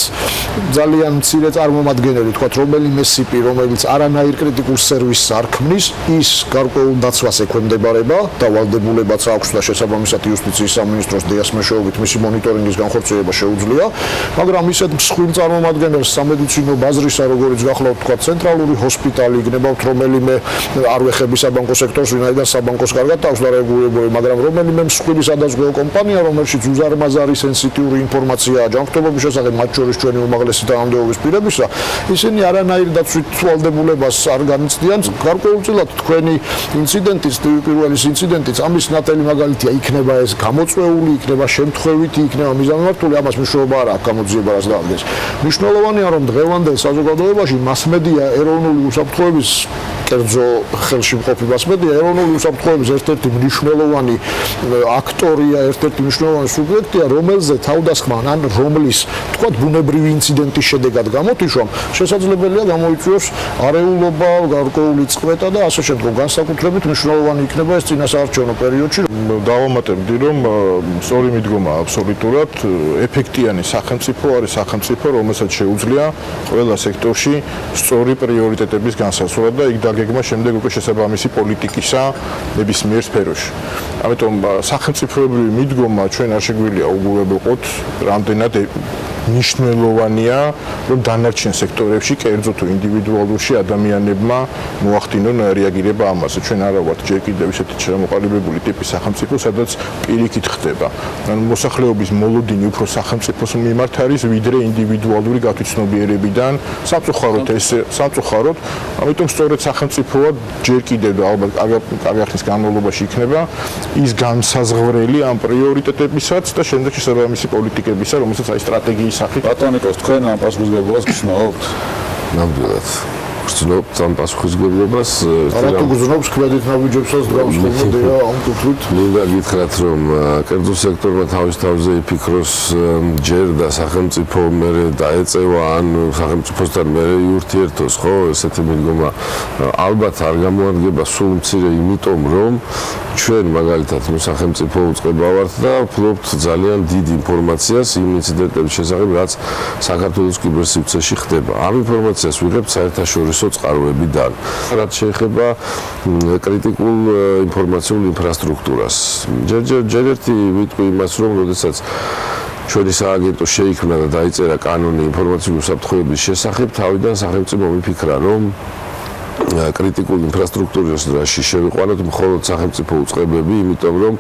ძალიან მცირე წარმომადგენელი, ვთქვათ, რომელიმე სიპი, რომელიც არანაირ კრიტიკულ სერვისს არ ქმნის, ის გარკვეულ დაცვას ექვემდებარება და ვალდებულებაც აქვს და შესაბამისად იუსტიციის სამინისტროს დეას მეშვეობით მისი მონიტორინგის განხორციელება შეუძლია, მაგრამ ისეთ მსხვილ წარმომადგენელს სამედიცინო ბაზრისა, როგორიც გახლავთ, ვთქვათ, ცენტრალური ჰოსპიტალი, გნებავთ რომელიმე არ ვეხები საბანკო სექტორს, ვინაიდან საბანკოს კარგად აქვს და რეგულირებული, მაგრამ რომელიმე მსხვილი სადაზღვევო კომპანია, რომელშიც უზარმაზარი სენსიტიური ინფორმაციაა ჯანმრთელობის შესახებ, მათ შორის ჩვენი უმაღლესი თანამდებობის პირებისა, ისინი არანაირ დაცვით ვალდებულებას არ განიცდიან. გარკვეულწილად თქვენი ინციდენტიც, პირველი ინციდენტიც, ამის ნათელი მაგალითია, იქნება ეს გამოწვეული, იქნება შემთხვევითი, იქნება მიზანმიმართული, ამას მნიშვნელობა არ აქვს გამოძიება რაც დაადგეს. მნიშვნელოვანია, რომ დღევანდელ საზოგადოებაში მასმედია ეროვნული უსაფრთხოების კერძო ხელში მყოფი მასმედია ეროვნული უსაფრთხოების ერთ-ერთი მნიშვნელოვანი აქტორია, ერთ-ერთი მნიშვნელოვანი სუბიექტია, რომელზე თავდასხმა ან რომლის, თქვათ, ბუნებრივი ინციდენტის შედეგად გამოთიშვა შესაძლებელია გამოიწვიოს არეულობა, გარკვეული წყვეტა და ასე შემდგომ. განსაკუთრებით მნიშვნელოვანი იქნება ეს წინასაარჩევნო პერიოდში. დავამატებდი, რომ სწორი მიდგომა აბსოლუტურად ეფექტიანი სახელმწიფო არის სახელმწიფო, რომელსაც შეუძლია ყველა სექტორში სწორი პრიორიტეტების განსაზღვრა და იქ დაგეგმა შემდეგ უკვე შესაბამისი პოლიტიკისა ნებისმიერ სფეროში. ამიტომ სახელმწიფოებრივი მიდგომა ჩვენ არ შეგვიძლია უგულებელყოთ, რამდენად მნიშვნელოვანია, რომ დანარჩენ სექტორებში, კერძო თუ ინდივიდუალურში ადამიანებმა მოახდინონ რეაგირება ამაზე. ჩვენ არა ვართ ჯერ კიდევ ისეთი შემოყალიბებული ტიპის სახელმწიფო, სადაც პირიქით ხდება. ანუ მოსახლეობის მოლოდინი უფრო სახელმწიფოს მიმართ არის, ვიდრე ინდივიდუალური გათვითცნობიერებიდან სამწუხაროდ, ამიტომ სწორედ სახელმწიფოა ჯერ კიდევ და ალბათ კარგი ხნის განმავლობაში იქნება ის განსაზღვრელი ამ პრიორიტეტებისაც და შემდეგ შესაბამისი პოლიტიკებისა, რომელსაც აი სტრატეგიის ბატონიკოს თქვენ ამ პასუხისმგებლობას გრძნობთ? ნამდვილად. გრძნობთ ამ პასუხისმგებლობას. არათუ გრძნობს ქმედით ნაბიჯებსაც დგავს ხოლმე ამ კუთხით. მინდა გითხრათ, რომ კერძო სექტორმა თავის თავზე იფიქროს ჯერ და სახელმწიფო მერე დაეწევა ან სახელმწიფოსთან მერე იურთიერთოს, ხო? ესეთი მიდგომა ალბათ არ გამოადგება სულ მცირე, იმიტომ რომ ჩვენ მაგალითად სახელმწიფო უწყება ვართ და ვფლობთ ძალიან დიდ ინფორმაციას იმ ინციდენტების შესახებ, რაც საქართველოს კიბერსივრცეში ხდება. ამ ინფორმაციას ვიღებთ საერთაშორისო წყაროებიდან. რაც შეეხება კრიტიკულ ინფორმაციულ ინფრასტრუქტურას. ჯერ ერთი ვიტყვი იმას, რომ როდესაც ჩვენი სააგენტო შეიქმნა და დაიწერა კანონი ინფორმაციული უსაფრთხოების შესახებ, თავიდან სახელმწიფო მიფიქრა, რომ კრიტიკულ ინფრასტრუქტურაში შევიყვანოთ მხოლოდ სახელმწიფო უწყებები, იმიტომ რომ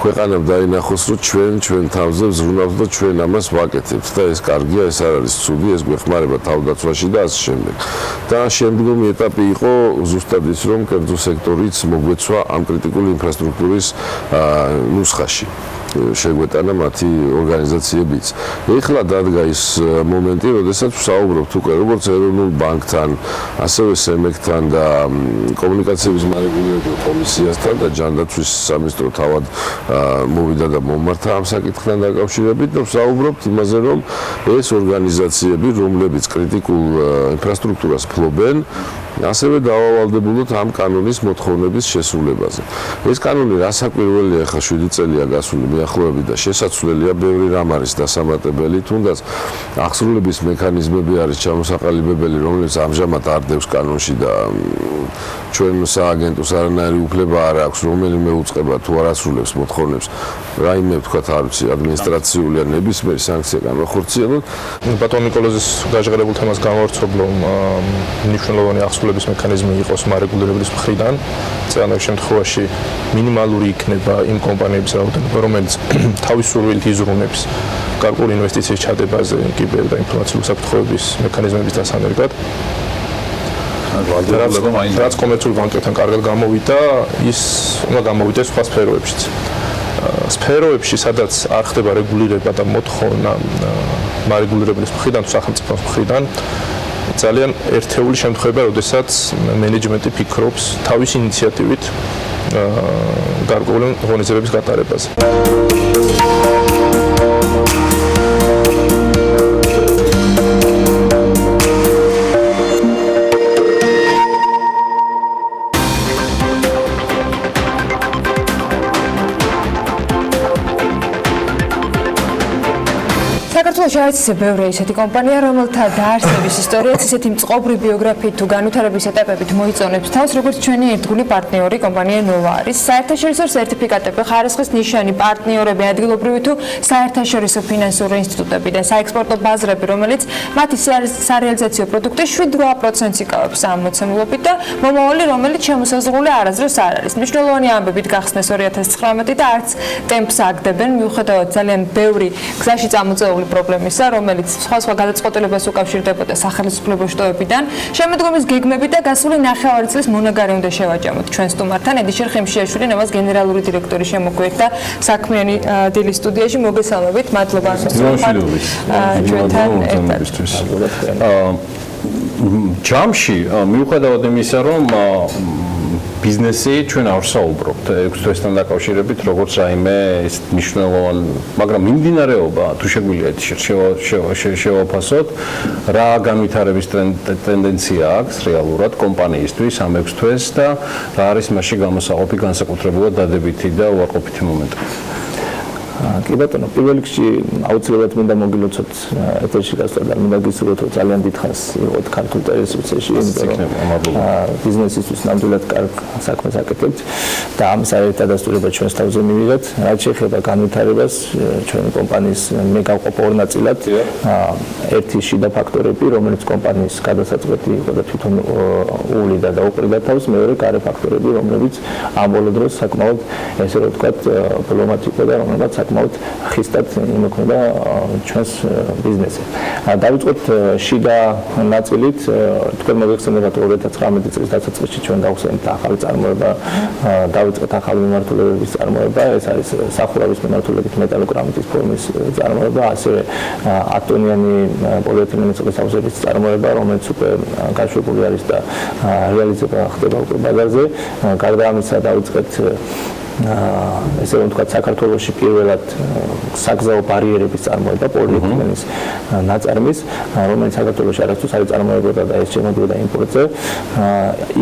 ქვეყანამ დაინახოს, რომ ჩვენ თავზე ვზრუნავთ და ჩვენ ამას ვაკეთებთ და ეს კარგია, ეს არ არის ცუდი, ეს გვეხმარება თავდაცვაში და ასე შემდეგ. და შემდგომი ეტაპი იყო ზუსტად ის, რომ კერძო სექტორიც მოგვეცვა ამ კრიტიკული ინფრასტრუქტურის ნუსხაში. შეგვეტანა მათი ორგანიზაციებიც. ეხლა დადგა ის მომენტი, როდესაც ვსაუბრობთ უკვე როგორც ეროვნულ ბანკთან, ასევე სემეკთან და კომუნიკაციების მარეგულირებელ კომისიასთან და ჯანდაცვის სამინისტრო თავად მოვიდა და მომართა ამ საკითხთან დაკავშირებით და ვსაუბრობთ იმაზე, რომ ეს ორგანიზაციები, რომლებიც კრიტიკულ ინფრასტრუქტურას ფლობენ, ასევე დავავალდებულოთ ამ კანონის მოთხოვნების შესრულებაზე. ეს კანონი რასაკვირველია, ახლა 7 წელია გასული მიახლოებით და შესაძლებელია, ბევრი რამ არის დასამატებელი, თუნდაც აღსრულების მექანიზმები არის ჩამოსაყალიბებელი, რომელიც ამჟამად არ დევს კანონში და ჩვენ სააგენტოს არანაირი უფლება არ აქვს, რომელიმე უწყება თუ არ ასრულებს მოთხოვნებს, რაიმე ვთქვათ, არ ვიცი, ადმინისტრაციული ან ნებისმიერი სანქცია განვახორციელოთ. ბატონ ნიკოლოზის გაჟღერებულ თემას გამავრცობ, რომ მნიშვნელოვანი აღსრულების მექანიზმი იყოს მარეგულირების მხრიდან. წელს შემთხვევაში მინიმალური იქნება იმ კომპანიების რაოდენობა, რომელიც თავის სურვილით იზრუნებს გარკვეული ინვესტიციის ჩადებაზე კიბერ და ინფორმაციული საფრთხეების მექანიზმების დასანერგად. რაც კომერციულ ბანკებთან კარგად გამოვიდა, ის უნდა გამოვიდეს სხვა სფეროებშიც. სფეროებში, სადაც არ ხდება რეგულირება და მოთხოვნა მარეგულირების მხრიდან თუ სახელმწიფოს მხრიდან, ძალიან ერთეული შემთხვევაა, როდესაც მენეჯმენტი ფიქრობს თავის ინიციატივით გარკვეული ღონისძიებების გატარებაზე. საქართველოში არის ბევრი ისეთი კომპანია, რომელთა დაარსების ისტორიაც ისეთი მწყობრი ბიოგრაფიით თუ განვითარების ეტაპებით მოიწონებს თავს, როგორც ჩვენი ერთგული პარტნიორი კომპანია ნოვა არის. საერთაშორისო სერტიფიკატები, ხარისხის ნიშანი, პარტნიორები, ადგილობრივი თუ საერთაშორისო ფინანსური ინსტიტუტები და საექსპორტო ბაზრები, რომელიც მათი სარეალიზაციო პროდუქტის 7-8%-ს იკავებს ამ მოცემულობით და მომავალი, რომელიც შემოსაზღვრული არასდროს არ არის. მნიშვნელოვანი ამბებით გახსნეს 2019 და არც ტემპს აგდებენ, მიუხედავად ძალიან ბევრი გზაში წამოწეული პრობლემისა, რომელიც სხვა გადაწყვეტილებას უკავშირდებოდა სახელმწიფო შტოებიდან. შემოდგომის გეგმებით და გასული 9 წლის მონაგარი უნდა შევაჯამოთ ჩვენ სტუმართან. ედიშერ ხემშიაშვილი, ნოვას გენერალური დირექტორი შემოგვიერთდა საქმიანი დილის სტუდიაში. მოგესალმებით, მადლობა ჩვენთან ერთად. ჯამში მიუხედავად იმისა, რომ ბიზნესი ჩვენ არ საუბრობთ 6 თვესთან დაკავშირებით, როგორც რაიმე ეს მნიშვნელოვანი, მაგრამ მიმდინარეობა თუ შეგვიძლია შევაფასოთ, რა განვითარების ტენდენცია აქვს რეალურად კომპანიისთვის ამ 6 თვეს და რა არის მასში გამოსაყოფი განსაკუთრებულად დადებითი და უარყოფითი მომენტები. კი ბატონო, პირველ რიგში აუცილებლად მინდა მოგილოცოთ ეთერში გასვლა და მინდა გისურვოთ, რომ ძალიან დიდხანს იყოთ ქართულ ტელევიზიაში, იმიტომ რომ ბიზნესისთვის ნამდვილად კარგ საქმეს აკეთებთ და ამ საერთადასტურება ჩვენს თავზე მივიღეთ. რაც შეეხება განვითარებას, ჩვენი კომპანიის მე გავყოფ ორ ნაწილად. ერთი შიდა ფაქტორები, რომელიც კომპანიის გადასაწყვეტი იყო და თვითონ უვლიდა და უყრიდა თავს, მეორე გარე ფაქტორები, რომლებიც ამ ბოლო დროს საკმაოდ ესე რომ ვთქვათ, პრობლემატიკ იყო და რომელმაც საკმაოდ ხისტად იმოქმედა ჩვენს ბიზნესზე. დავიწყოთ შიდა ნაწილით, თქვენ მოგეხსენებათ 2019 წლის დასაწყისში ჩვენ გავხსენეთ ახალი წარმოება, დავიწყეთ ახალი მიმართულებების წარმოება, ეს არის სახურავის მიმართულებით მეტალოკრამიტის ფორმის წარმოება, ასევე 10 ტონიანი პოლიეთილენის წყლის ავზების წარმოება, რომელიც უკვე გაშვებული არის და რეალიზება ხდება უკვე ბაზარზე. გარდა ამისა დავიწყეთ ესე რომ ვთქვათ, საქართველოში პირველად საგზაო ბარიერების წარმოება პოლიეთილენის ნაწარმის, რომელიც საქართველოში არასდროს არ წარმოებოდა და ეს შემოდიოდა იმპორტზე.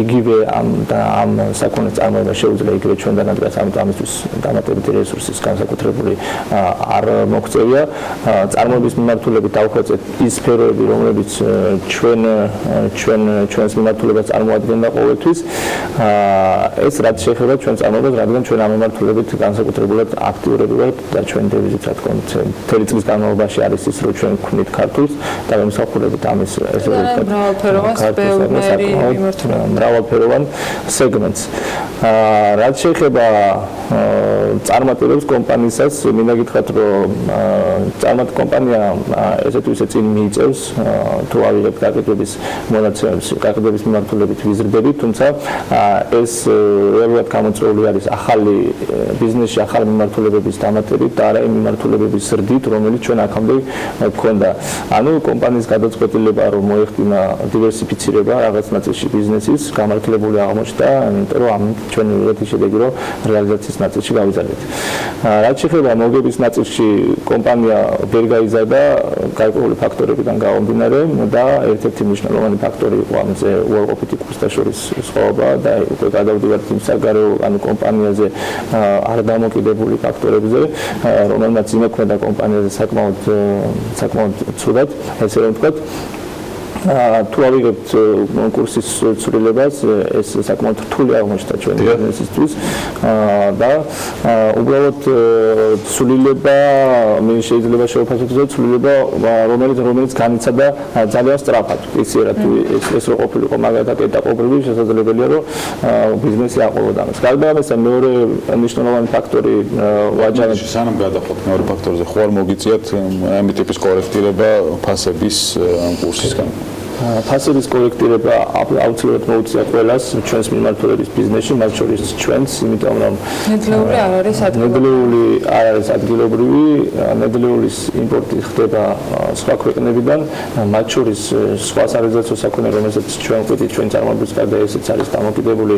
იგივე ამ საქონლის წარმოება შეუძლია იგივე ჩვენთან ადგას, ამიტომ ამისთვის დამატებითი რესურსის განსაკუთრებული არ მოქცევია. წარმოების მიმართულებით დავხვეწეთ ის სფეროები, რომლებიც ჩვენს მიმართულებას წარმოადგენდა ყოველთვის. ეს რაც შეეხება ჩვენ წარმოებას, რადგან ჩვენ მიმართულებით განსაკუთრებულად აქტიურები ვართ და ჩვენ დევიზით რა თქმა უნდა მთელი წლის განმავლობაში არის ის, რომ ჩვენ გვქნით ქართულს და მისახურებით ამის ესე ვთქვათ მრავალფეროვან სეგმენტს. რაც შეეხება წარმატებებს კომპანიისას, მინდა გითხრათ, რომ წარმატ კომპანია ესე თუ ისე წინ მიიწევს, თუ ავიღებთ გაყიდვების მონაცემებს, გაყიდვების მიმართულებით ვიზრდებით, თუმცა ეს რეალურად გამოწვეული არის ახალი ბიზნესში ახალი მიმართულებების დამატებით და არა იმ მიმართულებების ზრდით, რომელიც ჩვენ აქამდე გვქონდა. ანუ კომპანიის გადაწყვეტილება, რომ მოეხდინა დივერსიფიცირება რაღაც ნაწილში ბიზნესის, გამართლებული აღმოჩნდა, იმიტომ რომ ამ ჩვენ მივიღეთ შედეგი, რომ რეალიზაციის ნაწილში გავიზარდეთ. რაც შეეხება მოგების ნაწილში, კომპანია ვერ გაიზარდა გარკვეული ფაქტორებიდან გამომდინარე და ერთ-ერთი მნიშვნელოვანი ფაქტორი იყო ამაზე უარყოფითი კურსდაშორის სხვაობა და უკვე გადავდივართ იმ საგარეო ანუ კომპანიაზე არ დამოკიდებული ფაქტორებზე, რომელმაც იმოქმედა კომპანიაზე საკმაოდ ცუდად, ესე რომ ვთქვათ. თუ ავიღებთ კონკურსის ცვლილებას, ეს საკმაოდ რთული აღმოჩნდა ჩვენი ბიზნესისთვის და უბრალოდ ცვლილება შეიძლება შევფასოთ ცვლილება რომელიც განიცადა ძალიან სწრაფად. იცი რა თუ ეს რო ყოფილიყო მაგალითად ეტაპობრივი შესაძლებელია რომ ბიზნესი აყოლოდა ამას. გარდა ამისა მეორე მნიშვნელოვანი ფაქტორი ვაჯარებს სანამ გადახვდით მეორე ფაქტორზე ხო არ მოგიწიათ ამ ტიპის კორექტირება ფასების კურსისგან ფასების კორექტირება აუცილებლად მოუწია ყველას ჩვენს მიმართულების ბიზნესში, მათ შორის ჩვენს, იმიტომ რომ ნედლეული არ არის ადგილობრივი, ნედლეულის იმპორტი ხდება სხვა ქვეყნებიდან, მათ შორის სხვა სარეზერვო საქონელი, რომელსაც ჩვენ ყვით ჩვენ წარმოებებს გარდა ესეც არის დამოკიდებული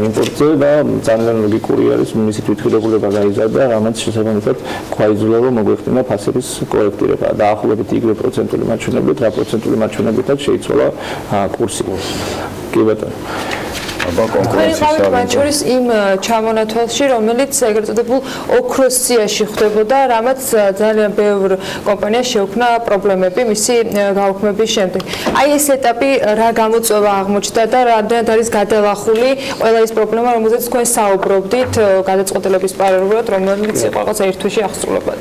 იმპორტზე და ძალიან ლოგიკური არის მისი თვითმფრინავება გაიზარდა, რამაც შესაბამისად გვაიძულა რომ მოგვეხდინა ფასების კორექტირება. დაახლოებით იგივე პროცენტული მაჩვენებლით, რა პროცენტული მაჩვენებლით შეიცვალა კურსი. კი ბატონო. მათ შორის იმ ჩამონათვალში, რომელიც ეგრეთ წოდებულ ოქროს სიაში ხდებოდა, რამაც ძალიან ბევრ კომპანიას შეუქმნა პრობლემები მისი გაუქმების შემდეგ. აი ეს ეტაპი რა გამოწვევა აღმოჩნდა და რამდენად არის გადალახული ყველა ის პრობლემა, რომელზეც თქვენ საუბრობდით გადაწყვეტილების პარალელურად, რომელიც იყო რაღაც ერთ თვეში აღსრულებად.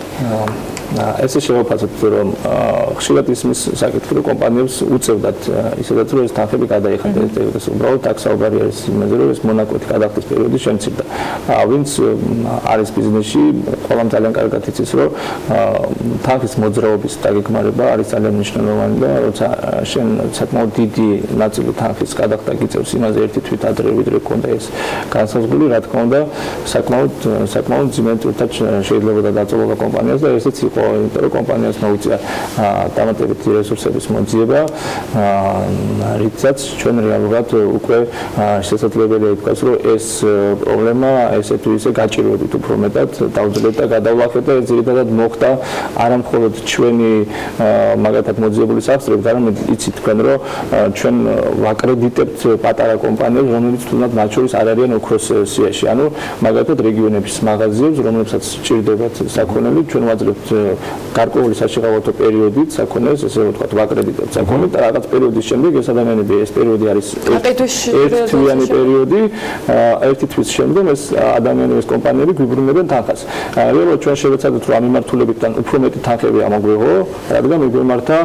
ესე შევაფასოთ რომ ხშირად ისმის საკითხი რომ კომპანიებს უწევდათ ისედაც რომ ეს თანხები გადაიხადეთ ეს უბრალოდ ტაქსაუბარი არის იმაზე რომ ეს მონაკვეთი გადახდის პერიოდი შემცირდა. ვინც არის ბიზნესში ყველამ ძალიან კარგად იცის რომ თანხის მოძრაობის დაგეგმარება არის ძალიან მნიშვნელოვანი და როცა შენ საკმაოდ დიდი ნაწილი თანხის გადახდა გიწევს იმაზე ერთი თვით ადრე ვიდრე გქონდა ეს განსაზღვრული რა თქმა უნდა საკმაოდ ძიმეთურად შეიძლება დაწოლოდა კომპანიას და ესეც იყო იმიტომ რომ კომპანიას მოუწია დამატებითი რესურსების მოძიება, რითაც ჩვენ რეალურად უკვე შესაძლებელია ითქვას, რომ ეს პრობლემა ესე თუ ისე გაჭირვებით უფრო მეტად დავძლეთ და გადავლახეთ და ძირითადად მოხდა არა მხოლოდ ჩვენი მაგალითად მოძიებული საფრთხებით, არამედ იცით თქვენ რომ ჩვენ ვაკრედიტებთ პატარა კომპანიებს, რომელიც თუნდაც მათ შორის არ არიან ოქროს სიაში, ანუ მაგალითად რეგიონების მაღაზიებს, რომლებსაც სჭირდებათ საქონელი, ჩვენ ვაძლევთ გარკვეული საშეღავათო პერიოდით საქონელს, ესე ვთქვათ, ვაკრედიტებთ საქონელს და რაღაც პერიოდის შემდეგ ეს ადამიანები ეს პერიოდი არის ერთთვიანი პერიოდი, ერთი თვის შემდგომ ეს ადამიანები ეს კომპანიები გვიბრუნებენ თანხას. რეალურად ჩვენ შევეცადეთ რომ ამ მიმართულებიდან უფრო მეტი თანხები ამოგვიღო, რადგან მიგვემართა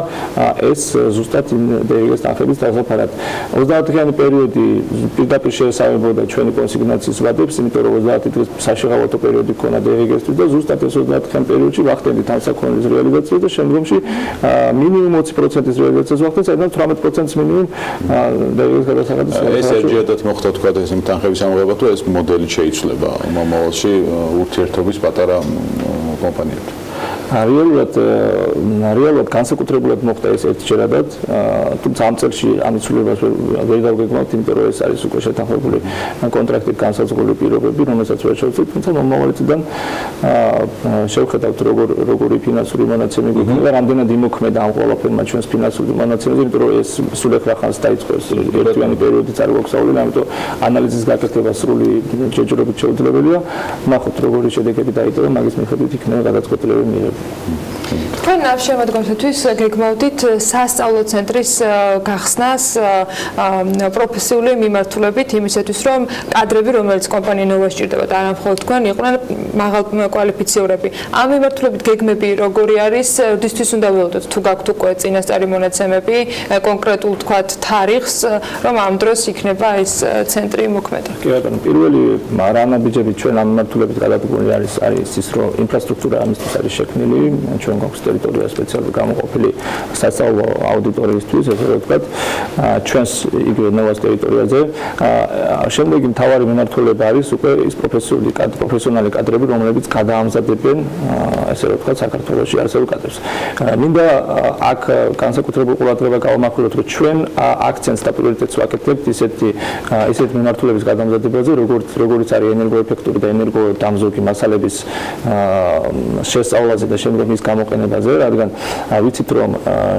ეს ზუსტად იმ დერიგეს თანხების დასაფარად. 30-იანი პერიოდი პირდაპირ შეესაბამებოდა ჩვენი კონსიგნაციის ვადებს, იმიტომ რომ 30 დღის საშეღავათო პერიოდი ქონა დერიგესთვის და ზუსტად ეს 30-იან პერიოდში ვახდენდით ამ საქონლის რეალიზაციას და შემდგომში მინიმუმ 20%-ის რეალიზაციას ვახდენთ, სადაც 18%-ს მინიმუმ დერიგეს გადასახადის. ეს ერთჯერადად მოხდა თქვა ეს თანხების ამოღება თუ ეს მოდელი შეიცვლება მომავალში ურთიერთობის პატარა კომპანიებთან. რეალურად განსაკუთრებულად მოხდა ეს ერთჯერადად, თუმცა ამ წელში ამის ცვლილებას ვერ დავგეგმავთ, იმიტომ რომ ეს არის უკვე შეთანხმებული კონტრაქტით განსაზღვრული პირობები, რომელსაც ვერ შევცვლით, თუმცა მომავალი წლიდან შევხედავთ როგორი ფინანსური მონაცემები გვექნება და რამდენად იმოქმედა ამ ყველაფერმა ჩვენს ფინანსურ მონაცემებზე, იმიტომ რომ ეს სულ ეხლა ხანს დაიწყო ეს ერთიანი პერიოდი არ გვაქვს, ამიტომ ანალიზის გაკეთება სრული ჯერჯერობით შეუძლებელია. ნახოთ როგორი შედეგები დაიწყო, მაგის მიხედვით იქნება გადაწყვეტილება მიღება. თქვენ შემოდგომისთვის გეგმავდით სასწავლო ცენტრის გახსნას პროფესიული მიმართულებით იმისათვის, რომ კადრები, რომელიც კომპანია ნოვა სჭირდებათ, არა მხოლოდ თქვენ, იყვნენ მაღალკვალიფიციურები. ამ მიმართულებით გეგმები როგორი არის, როდისთვის უნდა ველოდოთ, თუ გაქვთ უკვე წინასწარი მონაცემები, კონკრეტულ თქვათ თარიღს, რომ ამ დროს იქნება ეს ცენტრი მოქმედი. კი ბატონო, პირველი რანაბიჯები ჩვენ ამ მიმართულებით გადადგმული არის ის, რომ ინფრასტრუქტურა ამისთვის არის შექმნილი, ჩვენ გვაქვს ტერიტორია სპეციალური გამოყოფილი სასწავლო აუდიტორიისთვის, ესე ვთქვათ, ჩვენს იგივე ნოვას ტერიტორიაზე. შემდეგი მთავარი მიმართულება არის უკვე ის პროფესიონალი კადრები, რომლებიც გადაამზადებენ, ესე ვთქვათ, საქართველოში არსებულ კადრებს. მინდა აქ განსაკუთრებულ ყურადღება გავამახვილოთ, რომ ჩვენ აქცენტს და პრიორიტეტს ვაკეთებთ ისეთ მიმართულების გადამზადებაზე, როგორც არის ენერგოეფექტური და ენერგოდამზოგი მასალების შესწავლაზე და შემდგომ ის გამოყოფაზე გამოყენებაზე, რადგან ვიცით რომ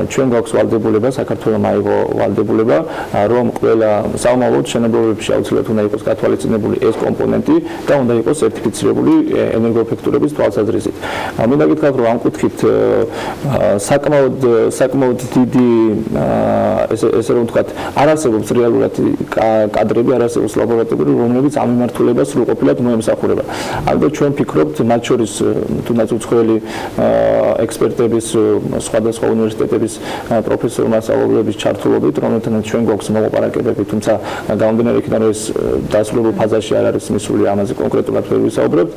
ჩვენ გვაქვს ვალდებულება, საქართველოს აიღო ვალდებულება, რომ ყველა საომავლოდ შენობებში აუცილებლად უნდა იყოს გათვალისწინებული ეს კომპონენტი და უნდა იყოს სერტიფიცირებული ენერგოეფექტურობის თვალსაზრისით. მინდა გითხრათ რომ ამ კუთხით საკმაოდ დიდი ესე რომ ვთქვათ, არ არსებობს რეალურად კადრები, არ არსებობს ლაბორატორიები, რომლებიც ამ მიმართულებას სრულყოფილად მოემსახურება. ალბათ ჩვენ ვფიქრობთ, მათ შორის თუნდაც უცხოელი ექსპერტების, სხვადასხვა უნივერსიტეტების პროფესორ მასწავლებლების ჩართულობით, რომელთანაც ჩვენ გვაქვს მოლაპარაკებები, თუმცა გამომდინარე იქიდან რომ ეს დასრულებულ ფაზაში არ არის მისული, ამაზე კონკრეტულად ვერ ვისაუბრებთ.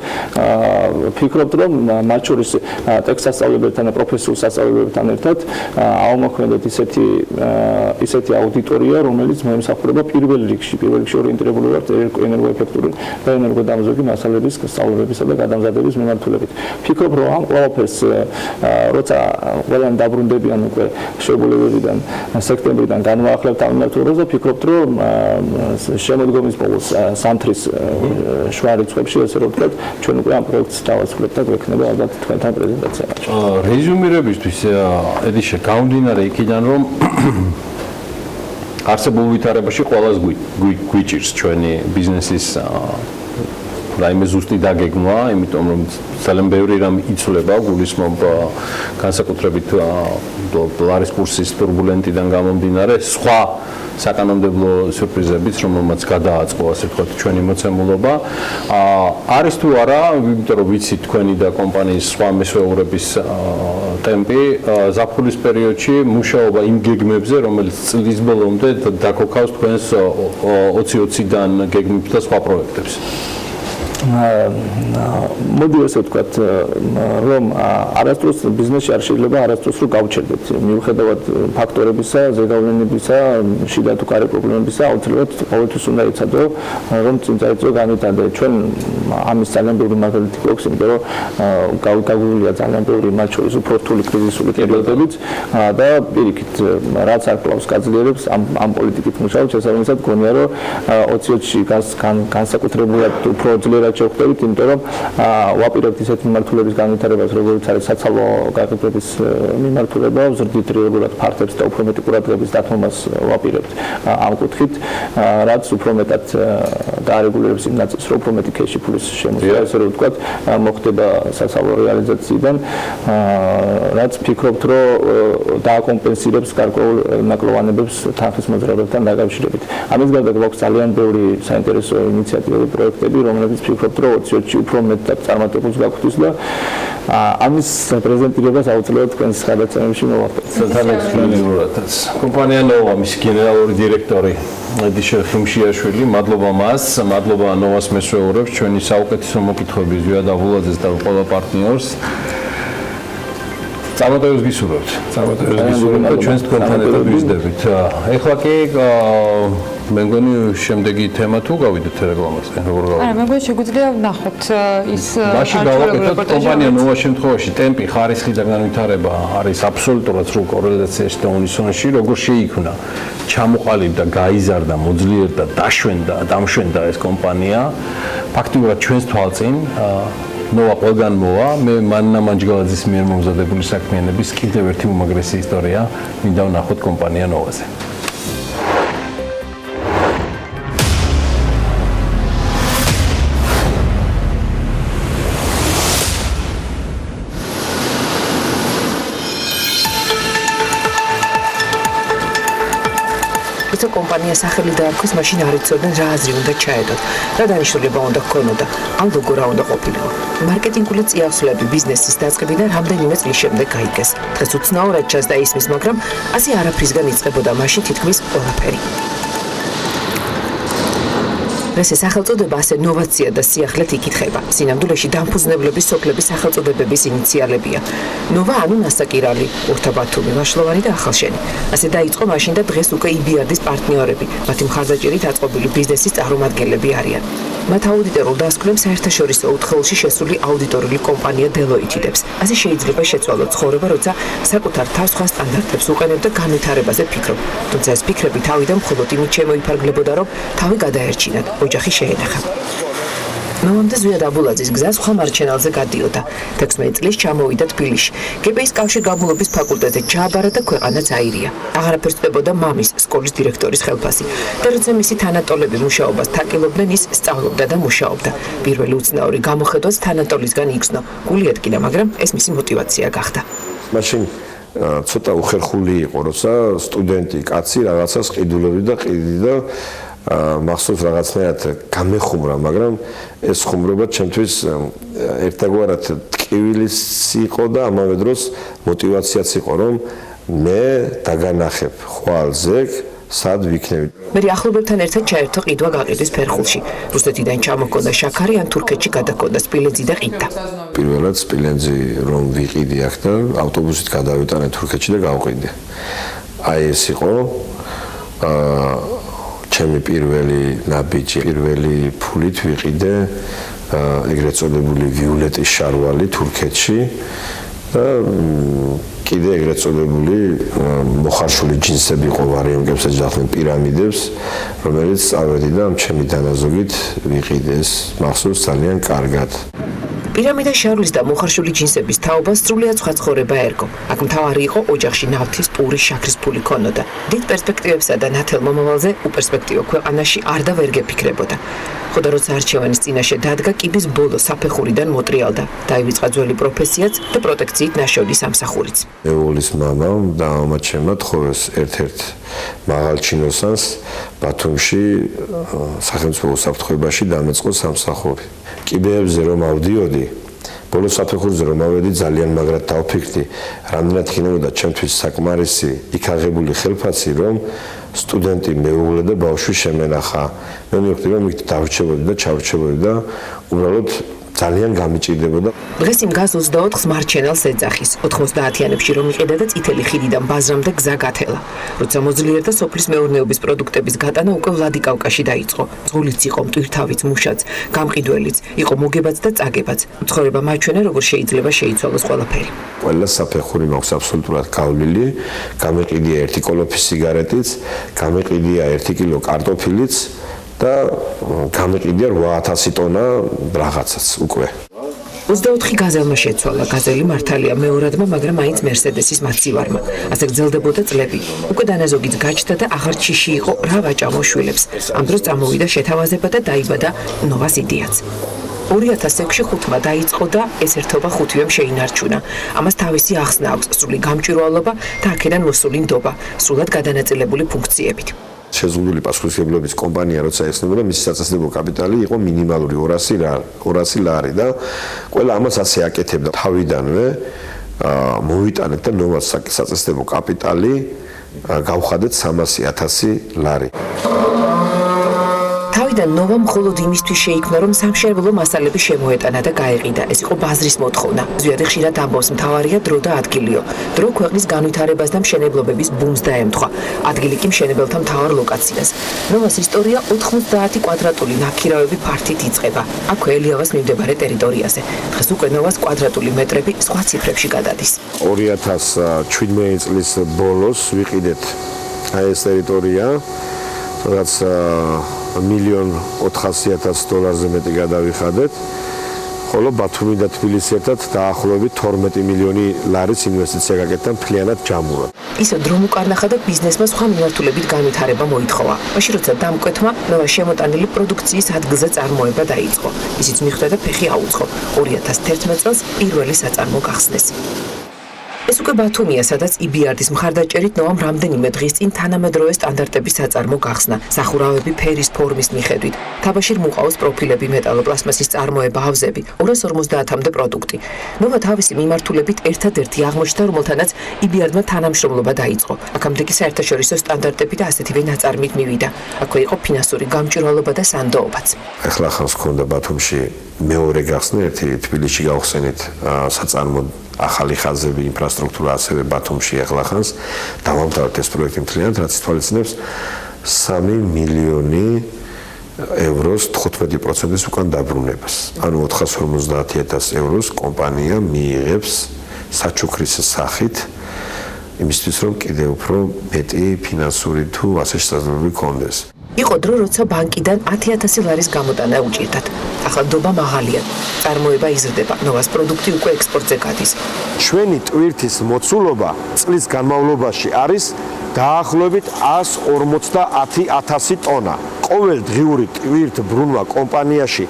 ვფიქრობთ, რომ მათ შორის ტექსტ სასწავლებელთან და პროფესიულ სასწავლებელთან ერთად აუმოქმედოთ ისეთი აუდიტორია, რომელიც მოემსახურება პირველ რიგში ორიენტირებული ვართ ენერგოეფექტური და ენერგოდამზოგი მასალების სწავლებისა და გადამზადების მიმართულებით. ვფიქრობ, რომ ამ ყველაფერს როცა ყველანი დაბრუნდებიან უკვე შეულებებიდან სექტემბრიდან განვაახლებთ ამ მიმართულებას და ვფიქრობ, რომ შემოდგომის ბოლოს სამთრის შუა რიცხვებში, ესე რომ ვთქვათ, ჩვენ უკვე ამ პროექტს დავასრულებთ და გვექნება ალბათ თქვენთან პრეზენტაცია. რეზუმირებისთვის ედიშე გამომდინარე იქიდან რომ არსებულ ვითარებაში ყველას გვიჭირს ჩვენი ბიზნესის რაიმე ზუსტი დაგეგმვა, იმიტომ რომ ძალიან ბევრი რამ იცვლება, გულისხმობ განსაკუთრებით დოლარის კურსის турბულენტიდან გამომდინარე, სხვა საკანონმდებლო სიურპრიზებიც, რომელმაც გადააწყო, ასე ვთქვათ, ჩვენი მოცემულობა. არის თუ არა, იმიტომ რომ ვიცით თქვენი და კომპანიის სხვა მესვეურების ტემპი, ზაფხულის პერიოდში მუშაობა იმ გეგმებზე, რომელიც წლის ბოლომდე დაქოქავს თქვენს 2020-დან გეგმებს და სხვა პროექტებს. მოდი ასე ვთქვათ, რომ არასდროს ბიზნესში არ შეიძლება არასდროს რომ გავჩერდეთ. მიუხედავად ფაქტორებისა, ზეგავლენებისა, შიდა თუ კარი პრობლემებისა, აუცილებლად ყოველთვის უნდა იცადო, რომ წინ წაიწვიო განვითარება. ჩვენ ამის ძალიან ბევრი მაგალითი გვაქვს, იმიტომ რომ გაგვიულია ძალიან ბევრი მათ შორის უფრო რთული კრიზისული პერიოდებიც და პირიქით, რაც არ კლავს გაძლიერებს ამ პოლიტიკით მუშაობ, შესაბამისად გონია, რომ 2020-ში განსაკუთრებულად უფრო ძლიერად შევხვდებით, იმიტომ რომ ვაპირებთ ისეთ მიმართულების განვითარებას, როგორც არის საცალო გაყიდვების მიმართულება, ზრდით რეალურად ფართებს და უფრო მეტი ყურადღების დათმობას ვაპირებთ ამ კუთხით, რაც უფრო მეტად დაარეგულირებს იმ ნაწილს, რომ უფრო მეტი ქეში ფულის შემოსვლა, ესე რომ ვთქვათ, მოხდება საცალო რეალიზაციიდან, რაც ვფიქრობთ, რომ დააკომპენსირებს გარკვეულ ნაკლოვანებებს თანხის მოძრაობებთან დაკავშირებით. ამის გარდა გვაქვს ძალიან ბევრი საინტერესო ინიციატივები, პროექტები, რომლებიც ვფიქრობ, რომ 2020-ში უფრო მეტად წარმატებულს გაგვხდის და ამის პრეზენტირებას აუცილებლად თქვენს გადაცემებში მოვახდენთ. სათანადოდ კომპანია ნოვა მის გენერალური დირექტორი ედიშე ხიმშიაშვილი, მადლობა მას, მადლობა ნოვას მესვეურებს, ჩვენი საუკეთესო მოკითხვების ზვიად აბულაძეს და ყველა პარტნიორს. წარმატებებს გისურვებთ. წარმატებებს გისურვებთ და ჩვენს თქვენთან ერთად ვიზრდებით. ეხლა კი მე მგონი შემდეგი თემა თუ გავიდეთ რეკლამაზე, როგორ გავიდეთ? არა, მე მგონი შეგვიძლია ვნახოთ ის მაშინ გავაკეთოთ კომპანია ნოვა შემთხვევაში ტემპი, ხარისხი და განვითარება არის აბსოლუტურად სრულ კორელაციაში და უნისონში, როგორ შეიქმნა, ჩამოყალიბდა, გაიზარდა, მოძლიერდა, დამშვენდა ეს კომპანია. ფაქტიურად ჩვენს თვალწინ ნოვა ყველგან მოვა, მე მანნა მანჯგალაძის მიერ მომზადებული საქმიანობის კიდევ ერთი უმაგრესი ისტორია მინდა ვნახოთ კომპანია ნოვაზე. კომპანია სახელი დაარქვეს, მაშინ არ იცოდნენ რა აზრი უნდა ჩაედოთ, რა დანიშნულება უნდა ჰქონოდა, ან ლოგო რა უნდა ყოფილიყო. მარკეტინგული წიაღსვლები ბიზნესის დაწყებიდან რამდენიმე წლის შემდეგ გაიგეს. დღეს უცნაურად ჩანს და ისმის, მაგრამ ასე არაფრისგან იწყებოდა მაშინ თითქმის ყველაფერი. ეს სახელწოდება ასე ნოვაცია და სიახლეთ იკითხება. სინამდვილეში დამფუძნებლების სოფლების სახელწოდებების ინიციალებია. ნოვა ანუ ნასაკირალი, ორთაბათუმი, ვაშლოვანი და ახალშენი. ასე დაიწყო მაშინ და დღეს უკვე EBRD-ის პარტნიორები, მათი მხარდაჭერით აწყობილი ბიზნესის წარმომადგენლები არიან. მათ აუდიტორულ დასკვნებს საერთაშორისო უთხოვნში შესული აუდიტორული კომპანია Deloitte-იდებს. ასე შეიძლება შეცვალოს ცხოვრება, როცა საკუთარ თავს სხვა სტანდარტებს უყენებ და განვითარებაზე ფიქრობ. თუმცა ეს ფიქრები თავიდან მხოლოდ იმით შემოიფარგლებოდა, რომ თავი გადაერჩინათ. ოჯახი შეენახა. ნომამდე ზვიად აბულაძის გზა სხვა მარჩენალზე გადიოდა. 16 წლის ჩამოვიდა თბილისში. გპის კავშირგაბმულობის ფაკულტეტზე ჩააბარა და ქვეყანაც აირია. აღარაფერს წვდებოდა მამის, სკოლის დირექტორის ხელფასი. და როცა მისი თანატოლები მუშაობას თაკილობდნენ, ის სწავლობდა და მუშაობდა. პირველი უცნაური გამოხედვაც თანატოლისგან იგრძნო. გული ეთკინა, მაგრამ ეს მისი მოტივაცია გახდა. მაშინ ცოტა უხერხული იყო, როცა სტუდენტი კაცი რაღაცას ყიდულობდი და მახსოვს რაღაცნაირად გამეხუმრა, მაგრამ ეს ხუმრობა ჩემთვის ერთგვარად ტკივილიც იყო და ამავე დროს მოტივაციაც იყო, რომ მე დაგანახებ ხვალ ზეგ სად ვიქნები. მე ახლობლებთან ერთად ჩაერთო ყიდვა გაყიდვის ფერხულში. რუსეთიდან ჩამოქონდა შაქარი ან თურქეთში გადაქონდა სპილენძი და ყიდდა. პირველად სპილენძი რომ ვიყიდი აქ და ავტობუსით გადავიტანე თურქეთში და გავყიდე. აი ეს იყო ჩემი პირველი ნაბიჯი, პირველი ფულით ვიყიდე ეგრეთ წოდებული ვიოლეტის შარვალი თურქეთში და კიდე ეგრეთ წოდებული მოხარშული ჯინსები ყოფარი რომლებსაც ძახდნენ პირამიდებს, რომელიც წავედი და ჩემი დანაზოგით ვიყიდე ეს მახსოვს ძალიან კარგად. პირამიდა შარვლის და მოხარშული ჯინსების თაობას სრულიად სხვა ცხოვრება ერგო. აქ მთავარი იყო ოჯახში ნავთის, პურის, შაქრის ფული ქონოდა. დიდ პერსპექტივებსა და ნათელ მომავალზე უპერსპექტივო ქვეყანაში არ და ვერ გეფიქრებოდა. ხოდა როცა არჩევანის წინაშე დადგა, კიბის ბოლო საფეხურიდან მოტრიალდა. დაივიწყა ძველი პროფესიაც და პროტექციით ნაშოვნი სამსახურიც. ეულის მამამ და ამაჩემა თხოვეს ერთ-ერთ მაღალ ჩინოსანს ბათუმში სახელმწიფო უსაფრთხოებაში დამეწყო სამსახური. კიბეებზე რომ ავდიოდი, ბოლო საფეხურზე რომ ავედი ძალიან მაგრად დავფიქრდი, რამდენად იქნებოდა ჩემთვის საკმარისი იქაღებული ხელფასი, რომ სტუდენტი მეუღლე და ბავშვი შემენახა. მე მივხვდი რომ იქ დავრჩებოდი და ჩავრჩებოდი და უბრალოდ ძალიან გამიჭირდებოდა. დღეს იმ გაზ 24-ს მარჩენალს ეძახის. 90-იანებში რომ იყიდა და წითელი ხიდიდან ბაზრამდე გზა გათელა. როცა მოძლიერდა სოფლის მეურნეობის პროდუქტების გატანა, უკვე ვლადიკავკაში დაიწყო. ძღოლიც იყო, მტვირთავიც, მუშაც, გამყიდველიც, იყო მოგებაც და წაგებაც. ცხოვრება მაჩვენა, როგორ შეიძლება შეიცვალოს ყველაფერი. ყველა საფეხური მაქვს აბსოლუტურად გავლილი, გამეყიდია 1 კოლოფი სიგარეტიც, გამეყიდია 1 კილო კარტოფილიც და გამეყიდია 8000 ტონა რაღაცაც უკვე. 24 გაზელმა შეცვალა. გაზელი მართალია მეორადმა, მაგრამ მაინც მერსედესის მაცივარმა. ასე გრძელდებოდა წლები. უკვე დანაზოგიც გაჩნდა და აღარ ჩიში იყო რა ვაჭამო შვილებს. ამ დროს წამოვიდა შეთავაზება და დაიბადა ნოვას იდეაც. 2006-ში ხუთმა დაიწყო და ეს ერთობა ხუთივემ შეინარჩუნა. ამას თავისი ახსნა აქვს, სრული გამჭვირვალობა და აქედან მოსული ნდობა, სრულად გადანაწილებული ფუნქციებით. შეზღუდული პასუხისმგებლობის კომპანია როცა ესწრებოდა, მისი საწესდებო კაპიტალი იყო მინიმალური 200 ლარი და ყველა ამას ასე აკეთებდა. თავიდანვე მოვიტანეთ და ნოვას საწესდებო კაპიტალი გავხადეთ 300,000 ლარი. თავიდან ნოვა მხოლოდ იმისთვის შეიქმნა, რომ სამშენებლო მასალები შემოეტანა და გაეყიდა. ეს იყო ბაზრის მოთხოვნა. ზვიადი ხშირად ამბობს, მთავარია დრო და ადგილიო. დრო ქვეყნის განვითარებას და მშენებლობების ბუმს დაემთხვა. ადგილი კი მშენებელთა მთავარ ლოკაციას. ნოვას ისტორია 90 კვადრატული ნაქირავები ფართით იწყება. აქვე ელიავას მიმდებარე ტერიტორიაზე. დღეს უკვე ნოვას კვადრატული მეტრები სხვა ციფრებში გადადის. 2017 წლის ბოლოს ვიყიდეთ აი ეს ტერიტორია, რაც $1,400,000 მეტი გადავიხადეთ, ხოლო ბათუმი და თბილისი ერთად დაახლოებით 12 მილიონი ლარის ინვესტიცია გაკეთდა მთლიანად ჯამურად. ისო დრო უკარნახა და ბიზნესმა სხვა მიმართულებით განვითარება მოითხოვა. მაშინ როცა დამკვეთმა, ნოვა შემოტანილი პროდუქციის ადგილზე წარმოება დაიწყო. ისიც მიხვდა და ფეხი აუწყო. 2011 წელს პირველი საწარმო გახსნეს. ეს უკვე ბათუმია, სადაც EBRD-ის მხარდაჭერით ნოვამ რამდენიმე დღის წინ თანამედროვე სტანდარტების საწარმო გახსნა. სახურავები ფერის ფორმის მიხედვით, თაბაშირ მუყაოს პროფილები, მეტალოპლასტმასის წარმოება, ავზები, 250-მდე პროდუქტი. ნოვა თავისი მიმართულებით ერთადერთი აღმოჩნდა, რომელთანაც EBRD-მა თანამშრომლობა დაიწყო. აქამდე კი საერთაშორისო სტანდარტები და ასეთივე ნაწარმით მივიდა. აქვე იყო ფინანსური გამჭვირვალობა და სანდოობაც. ახლა ხანს ქონდა ბათუმში მეორე გახსნა, ერთი თბილისში გავხსენით საწარმო ახალი ხაზები, ინფრასტრუქტურა ასევე ბათუმში ახლა ხანს დავამთავრეთ ეს პროექტი მთლიანად, რაც ითვალისწინებს 3 მილიონი ევროს 15%-ის უკან დაბრუნებას. ანუ 450,000 ევროს კომპანია მიიღებს საჩუქრის სახით იმისთვის, რომ კიდევ უფრო მეტი ფინანსური თუ ასე შესაძლებლობები ქონდეს. იყო დრო, როცა ბანკიდან 10,000 ლარის გამოტანა უჭირდათ. ახლა ნდობა მაღალია. წარმოება იზრდება, ნოვას პროდუქტი უკვე ექსპორტზე გადის. ჩვენი ტვირთის მოცულობა წლის განმავლობაში არის დაახლოებით 150,000 ტონა. ყოველ დღიური ტვირთ ბრუნვა კომპანიაში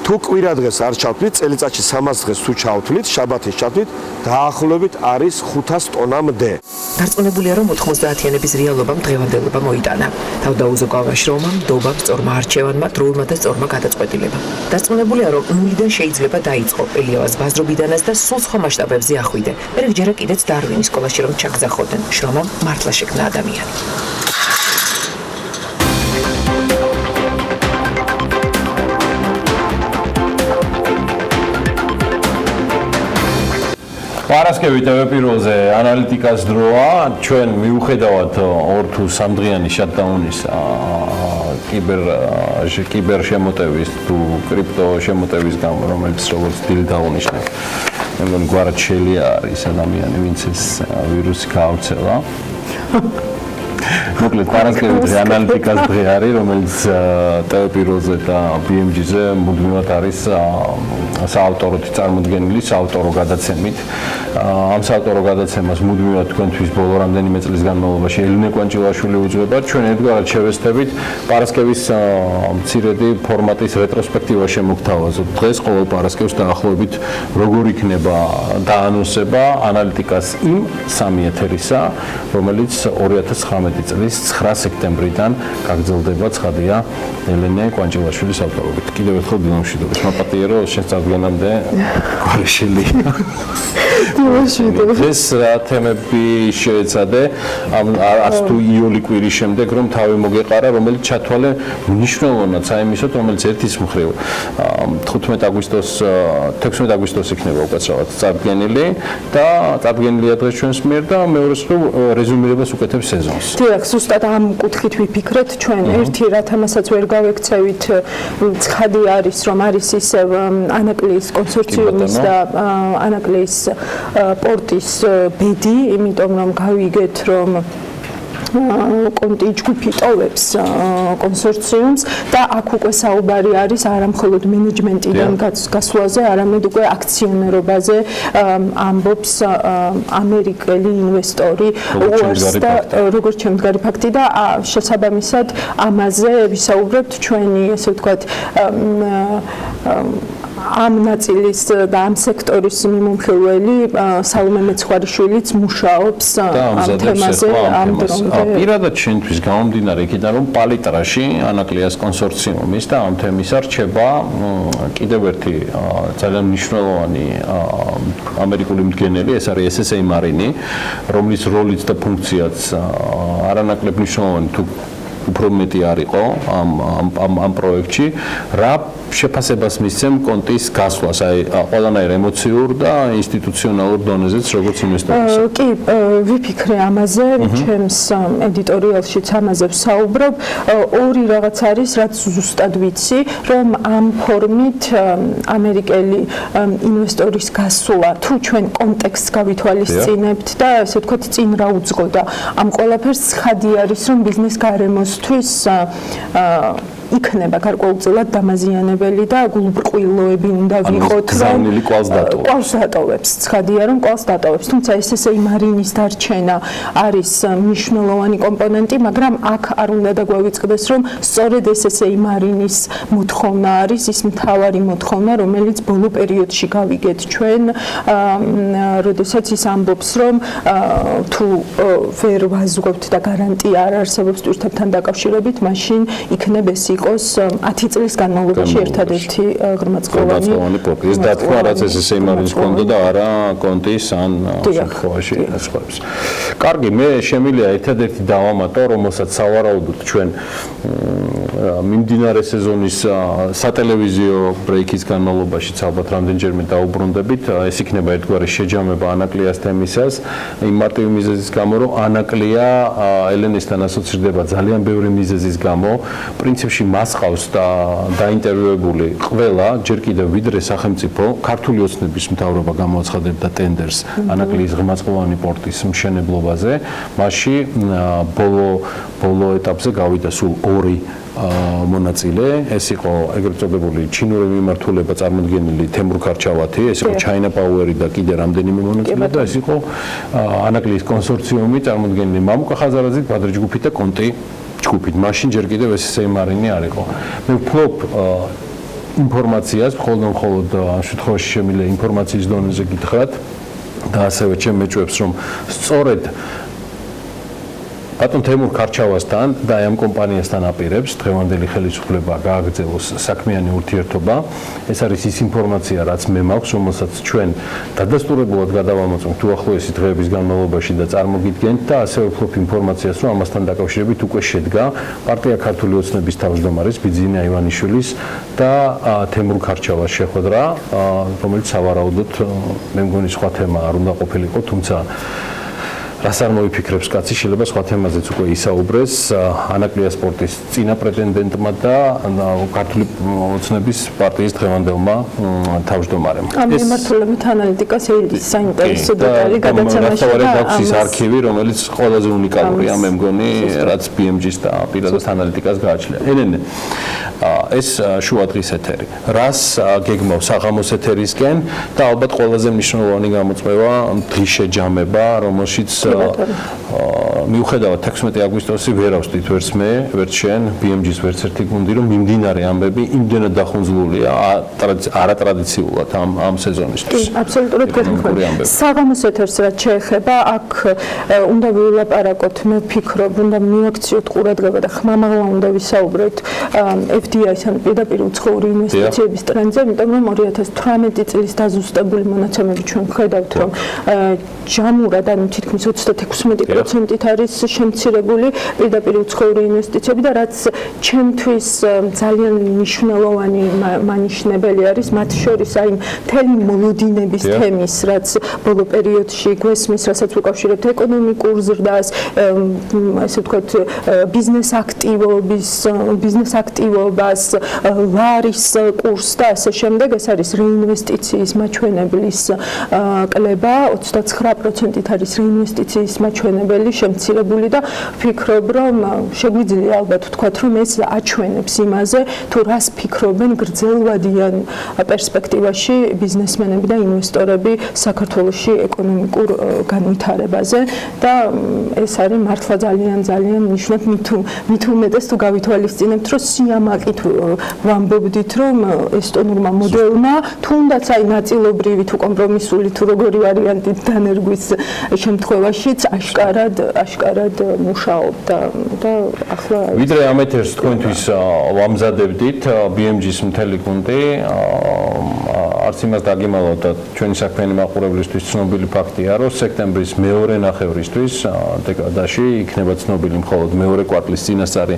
თუ კვირადღეს არ ჩავთვლით, წელიწადში 300 დღეს თუ ჩავთვლით, შაბათის ჩავთვლით, დაახლოებით არის 500 ტონამდე. დარწმუნებულია, რომ 90-იანების რეალობამ დღევანდელობა მოიტანა. თავდაუზო კავაშრომამ, ნდობამ, სწორმა არჩევანმა, დროულმა და სწორმა გადაწყვეტილებამ. დარწმუნებულია, რომ ნულიდან შეიძლება დაიწყო ელიავას ბაზრობიდანაც და სულ სხვა მასშტაბებზე ახვიდე. მერე ჯერა კიდეც დარვინის სკოლაში რომ ჩაგზახვდნენ, შრომამ მართლა შექმნა ადამიანი. პარასკევი ტელეპიროზე ანალიტიკას დროა. ჩვენ მიუხედავად 2 თუ 3 დღიანი შატდაუნის კიბერ შემოტევის თუ კრიპტო შემოტევის გამო, რომელიც როგორც დილით აღნიშნე, მე მგონი გვარად შეიძლება არის ადამიანი, ვინც ეს ვირუსი გაავრცელა. მოკლედ პარასკევი დღე ანალიტიკას დღე არის, რომელიც ტელეპიროზე და BMG-ზე მუდმივად არის საავტოროდ წარმოდგენილი საავტორო გადაცემით. ამ საავტორო გადაცემას მუდმივად თქვენთვის ბოლო რამდენიმე წლის განმავლობაში ელინე კვანჭილაშვილი უძღვება. ჩვენ ერთგვარად შევესწრებით პარასკევის მცირედი ფორმატის რეტროსპექტივა შემოგთავაზოთ. დღეს ყოველ პარასკევს დაახლოებით როგორ იქნება დაანონსება ანალიტიკას იმ 3 ეთერისა, რომელიც 2019 წლის 9 სექტემბრიდან გაგრძელდება, ცხადია, ელენე კვანჭილაშვილის ავტორობით. კიდევ ერთხელ დილამშვიდობის. მაპატიე რომ შენ წარდგენამდე გვარეშელი. ეს რა თემები შეეცადე, არც თუ იოლი კვირის შემდეგ რომ თავი მოგეყარა, რომელიც ჩათვალე მნიშვნელოვნად საიმისოდ, რომელიც ერთის მხრივ 16 აგვისტოს იქნება უკაცრავად წარდგენილი და წარდგენილია დღეს ჩვენს მიერ და მეორეს რომ რეზუმირებას უკეთებს სეზონს. დიახ, ზუსტად ამ კუთხით ვიფიქრეთ ჩვენ ერთი რა თამასაც ვერ გავექცევით, ცხადი არის რომ არის ისევ ანაკლიის კონსორციუმის და ანაკლიის პორტის ბედი, იმიტომ რომ გავიგეთ რომ კონტი ჯგუფი ტოვებს კონსორციუმს და აქ უკვე საუბარი არის არა მხოლოდ მენეჯმენტიდან გასვლაზე, არამედ უკვე აქციონერობაზე ამბობს ამერიკელი ინვესტორი და როგორც ჩემდგარი ფაქტი და შესაბამისად ამაზე ვისაუბრებთ ჩვენი ესე ვთქვათ ამ ნაწილის და ამ სექტორის მიმომხილველი სალომე მეცხვარიშვილიც მუშაობს ამ თემაზე ამ დრომდე. პირადად შენთვის გამომდინარე იქიდან რომ პალიტრაში ანაკლიას კონსორციუმის და ამ თემის რჩება კიდევ ერთი ძალიან მნიშვნელოვანი ამერიკული მდგენელი, ეს არის SSA მარინი, რომლის როლიც და ფუნქციაც არანაკლებ მნიშვნელოვანი თუ უფრო მეტი არ იყო ამ პროექტში, რა შეფასებას მისცემ კონტის გასვლას, აი ყველანაირ ემოციურ და ინსტიტუციონალურ დონეზეც როგორც ინვესტორის. კი, ვიფიქრე ამაზე, ჩემს ედიტორიალშიც ამაზე ვსაუბრობ. ორი რაღაც არის, რაც ზუსტად ვიცი, რომ ამ ფორმით ამერიკელი ინვესტორის გასვლა, თუ ჩვენ კონტექსტს გავითვალისწინებთ და ესე ვთქვათ, წინ რა უძღოდა ამ ყველაფერს, ცხადი არის, რომ ბიზნეს გარემოსთვის იქნება გარკვეულწილად დამაზიანებელი და გულბრყვილოები უნდა ვიყოთ, რომ კვალს დატოვებს. ცხადია, რომ კვალს დატოვებს. თუმცა SSA მარინის დარჩენა არის მნიშვნელოვანი კომპონენტი, მაგრამ აქ არ უნდა დაგვავიწყდეს, რომ სწორედ SSA მარინის მოთხოვნა არის ის მთავარი მოთხოვნა, რომელიც ბოლო პერიოდში გავიგეთ ჩვენ, როდესაც ის ამბობს, რომ თუ ვერ ვაზღვევთ და გარანტია არ არსებობს ტვირთებთან დაკავშირებით, მაშინ იქნებ ეს იყოს 10 წლის განმავლობაში ერთადერთი ღრმაწყლოვანი პორტი. ეს დათქმა რაც SSA მარინის კონტო და არა კონტის ან შემთხვევაში ასხობს. კარგი, მე შემიძლია ერთადერთი დავამატო, რომელსაც სავარაუდოდ ჩვენ მიმდინარე სეზონის სატელევიზიო ბრეიქის განმავლობაში ალბათ რამდენჯერმე დაუბრუნდებით, ეს იქნება ერთგვარი შეჯამება ანაკლიას თემისას, იმ მარტივი მიზეზის გამო, რომ ანაკლია ელენესთან ასოცირდება ძალიან ბევრი მიზეზის გამო, პრინციპში მას ყავს დაინტერვიუებული ყველა ჯერ კიდევ ვიდრე სახელმწიფო ქართული ოცნების მთავრობა გამოაცხადებდა ტენდერს ანაკლიის ღრმაწყლოვანი პორტის მშენებლობაზე, მასში ბოლო ეტაპზე გავიდა სულ 2 მონაწილე, ეს იყო ეგრეთ წოდებული ჩინური მიმართულება წარმოდგენილი თემურ ქარჩავათი, ეს იყო China Power-ი და კიდე რამდენიმე მონაწილე და ეს იყო ანაკლიის კონსორციუმი წარმოდგენილი მამუკა ხაზარაძით, ბადრი ჯგუფით და კონტი ჯგუფით. მაშინ ჯერ კიდევ SSA მარინი არ იყო. მე ვფლობ ინფორმაციას, მხოლოდ ამ შემთხვევაში შემიძლია ინფორმაციის დონეზე გითხრათ და ასევე ჩემ მეჭვებს, რომ სწორედ ბატონ თემურ ქარჩავასთან და ამ კომპანიასთან აპირებს დღევანდელი ხელისუფლება გააგრძელოს საქმიანი ურთიერთობა. ეს არის ის ინფორმაცია, რაც მე მაქვს, რომელსაც ჩვენ დადასტურებულად გადავამოწმოთ უახლოესი დღეების განმავლობაში და წარმოგიდგენთ და ასევე ვფლობ ინფორმაციას, რომ ამასთან დაკავშირებით უკვე შედგა პარტია ქართული ოცნების თავმჯდომარის ბიძინა ივანიშვილის და თემურ ქარჩავას შეხვედრა, რომელიც სავარაუდოდ მე მგონი სხვა თემა არ უნდა ყოფილიყო, თუმცა რას არ მოიფიქრებს კაცი, შეიძლება სხვა თემაზეც უკვე ისაუბრეს ანაკლია სპორტის წინა პრეტენდენტმა და ქართული ოცნების პარტიის დღევანდელმა თავმჯდომარემ. ამ მიმართულებით ანალიტიკას საინტერესო დეტალი გადაცემაში და აქვს არქივი, რომელიც ყველაზე უნიკალურია, მე მგონი, რაც BMG-ს და პირადად ანალიტიკას გააჩნია. ელენე, ეს შუა დღის ეთერი. რას გეგმავს საღამოს ეთერისკენ და ალბათ ყველაზე მნიშვნელოვანი გამოწვევა დღის შეჯამება, რომელშიც მიუხედავად 16 აგვისტოსი ვერ ავსდით ვერც მე, ვერც შენ, BMG-ს ვერც ერთი გუნდი, რომ მიმდინარე ამბები იმდენად დახუნძლულია არატრადიციულად ამ სეზონისთვის. აბსოლუტურად გეთქვით. საღამოს ეთერს რაც შეეხება, აქ უნდა ვილაპარაკოთ, მე ვფიქრობ, უნდა მივაქციოთ ყურადღება და ხმამაღლა უნდა ვისაუბროთ FDI-ს ან პირდაპირ უცხოური ინვესტიციების ტრენდზე, იმიტომ რომ 2018 წლის დაზუსტებული მონაცემები ჩვენ ვხედავთ, რომ ჯამურად ანუ თითქმის 36%-ით არის შემცირებული პირდაპირ უცხოური ინვესტიციები და რაც ჩემთვის ძალიან მნიშვნელოვანი მანიშნებელი არის, მათ შორის აი მთელი მოლოდინების თემის, რაც ბოლო პერიოდში გვესმის, რასაც უკავშირებთ ეკონომიკურ ზრდას, ესე ვთქვათ, ბიზნეს აქტივობას, ლარის კურსს და ასე შემდეგ, ეს არის რეინვესტიციის მაჩვენებლის კლება, 29%-ით არის რეინვესტიციის მაჩვენებელი შემცირებული და ვფიქრობ, რომ შეგვიძლია ალბათ ვთქვათ, რომ ეს აჩვენებს იმაზე, თუ რას ფიქრობენ გრძელვადიან პერსპექტივაში ბიზნესმენები და ინვესტორები საქართველოში ეკონომიკურ განვითარებაზე და ეს არის მართლა ძალიან მნიშვნელოვანი მით უმეტეს თუ გავითვალისწინებთ, რომ სიამაყით ვამბობდით, რომ ესტონურმა მოდელმა თუნდაც აი ნაწილობრივი თუ კომპრომისული თუ როგორი ვარიანტით დანერგვის შემთხვევაშიც აშკარად მუშაობდა და ახლა ვიდრე ამ ეთერს თქვენთვის ვამზადებდით BMG-ს მთელი გუნდი არც იმას დაგიმალავთ და ჩვენი საქმიანი მაყურებლისთვის ცნობილი ფაქტია, რომ სექტემბრის მეორე ნახევრისთვის დეკადაში იქნება ცნობილი მხოლოდ მეორე კვარტლის წინასწარი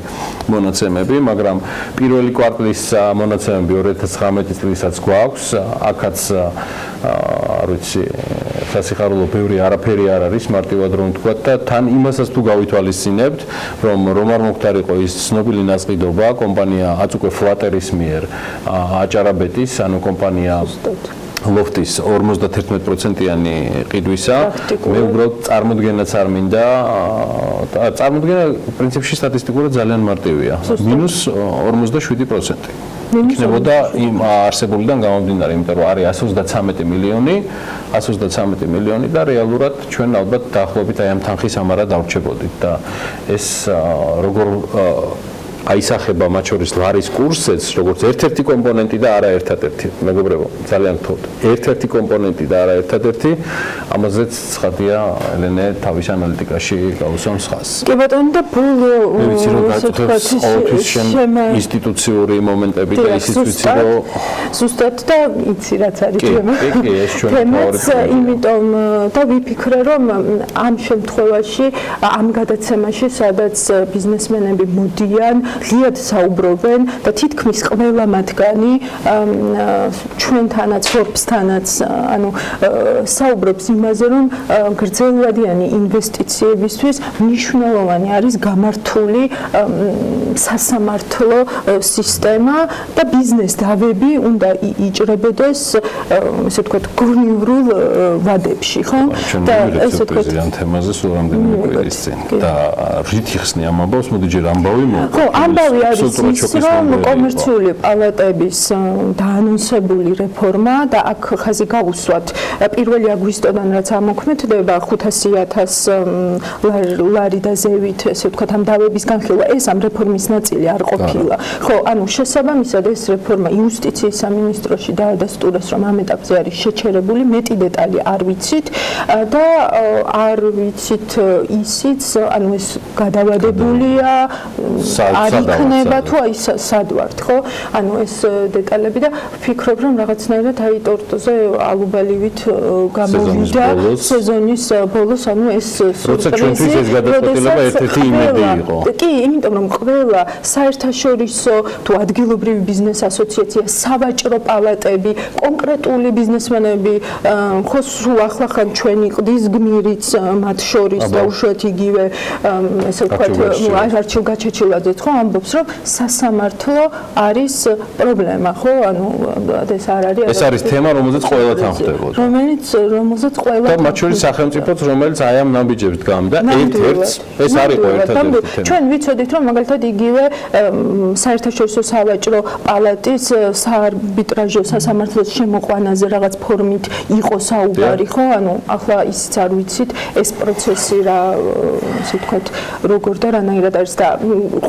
მონაცემები, მაგრამ პირველი კვარტლის მონაცემები 2019 წლისაც გვაქვს, აქაც არ ვიცი, სასიხარულო ბევრი არაფერი არ არის, მარტივად რომ ვთქვა და თან იმასაც თუ გავითვალისწინებთ, რომ არ მოხდარიყო ის ცნობილი ნაწყიდობა კომპანია აწუკვე ფლატერის მიერ აჭარაბეტის, ანუ კომპანია ლოფტის 51%-იანი ყიდვისა, მე უბრალოდ წარმოდგენაც არ მინდა, წარმოდგენა პრინციპში სტატისტიკურად ძალიან მარტივია, -47%. იქნებოდა იმ არსებულიდან გამომდინარე, იმიტომ რომ არის 133 მილიონი და რეალურად ჩვენ ალბათ დაახლოებით აი ამ თანხის ამარა დავრჩებოდით და ეს როგორ აისახება მათ შორის ლარის კურსიც, როგორც ერთ-ერთი კომპონენტი და არა ერთადერთი. მეგობრებო, ძალიან გთხოვთ. ერთ-ერთი კომპონენტი და არა ერთადერთი, ამაზეც ცხადია ელენე თავის ანალიტიკაში გაუსვამს ხაზს. კი ბატონო და ბოლო ვიცი რომ გაწუხებს ყოველთვის ინსტიტუციური მომენტები და ისიც ვიცი რომ ზუსტად და იცი რაც არის თემა. კი, ეს ჩვენი თემაც, იმიტომ და ვიფიქრე რომ ამ შემთხვევაში ამ გადაცემაში სადაც ბიზნესმენები მოდიან ღიად საუბრობენ და თითქმის ყველა მათგანი ჩვენთანაც Forbes-თანაც ანუ საუბრობს იმაზე, რომ გრძელვადიანი ინვესტიციებისთვის მნიშვნელოვანი არის გამართული სასამართლო სისტემა და ბიზნეს დავები უნდა იჭრებოდეს ესე ვთქვათ გონივრულ ვადებში, ხო? და ესე ვთქვათ ამ თემაზე სულ რამდენიმე კვირის წინ და რით იხსნი ამ ამბავს, მოდი ჯერ ამბავი მოვყო. ხო, ამბავი არის ის, რომ კომერციული პალატების დაანონსებული რეფორმა და აქ ხაზი გაუსვათ 1 აგვისტოდან რაც ამოქმედდება 500,000 ლარი და ზევით, ესე ვთქვათ ამ დავების განხილვა ეს ამ რეფორმის ნაწილი არ ყოფილა. ხო, ანუ შესაბამისად ეს რეფორმა იუსტიციის სამინისტროში დაადასტურეს, რომ ამ ეტაპზე არის შეჩერებული, მეტი დეტალი არ ვიცით და არ ვიცით ისიც, ანუ ეს გადავადებულია, არ იქნება თუ აი სად ვართ, ხო? ანუ ეს დეტალები და ვფიქრობ, რომ რაღაცნაირად აი ტორტზე ალუბალივით გამოვიდა სეზონის ბოლოს, ანუ ეს სურპრიზი ეს გადაწყვეტილება ერთ-ერთი იმედი იყო. კი, იმიტომ რომ ყველა საერთაშორისო თუ ადგილობრივი ბიზნეს ასოციაცია, სავაჭრო პალატები, კონკრეტული ბიზნესმენები, ხო სულ ახლახან ჩვენი ყდის გმირიც მათ შორის და უშუალოდ იგივე ესე ვთქვათ არჩილ გაჩეჩილაძეც ხო ამბობს, რომ სასამართლო არის პრობლემა, ხო? ანუ ეს არ არის ეს არის თემა, რომელზეც ყველა თანხმდებოდა. რომელზეც ყველა და მათ შორის სახელმწიფოც, რომელიც აი ამ ნაბიჯებს დგამდა და ერთ-ერთს ეს არის ერთადერთი თემა. ჩვენ ვიცოდით, რომ მაგალითად იგივე საერთაშორისო სავაჭრო პალატის საარბიტრაჟო სასამართლოს შემოყვანაზე რაღაც ფორმით იყო საუბარი, ხო? ანუ ახლა ისიც არ ვიცით ეს პროცესი რა, ასე ვთქვათ, როგორ და რანაირად არის და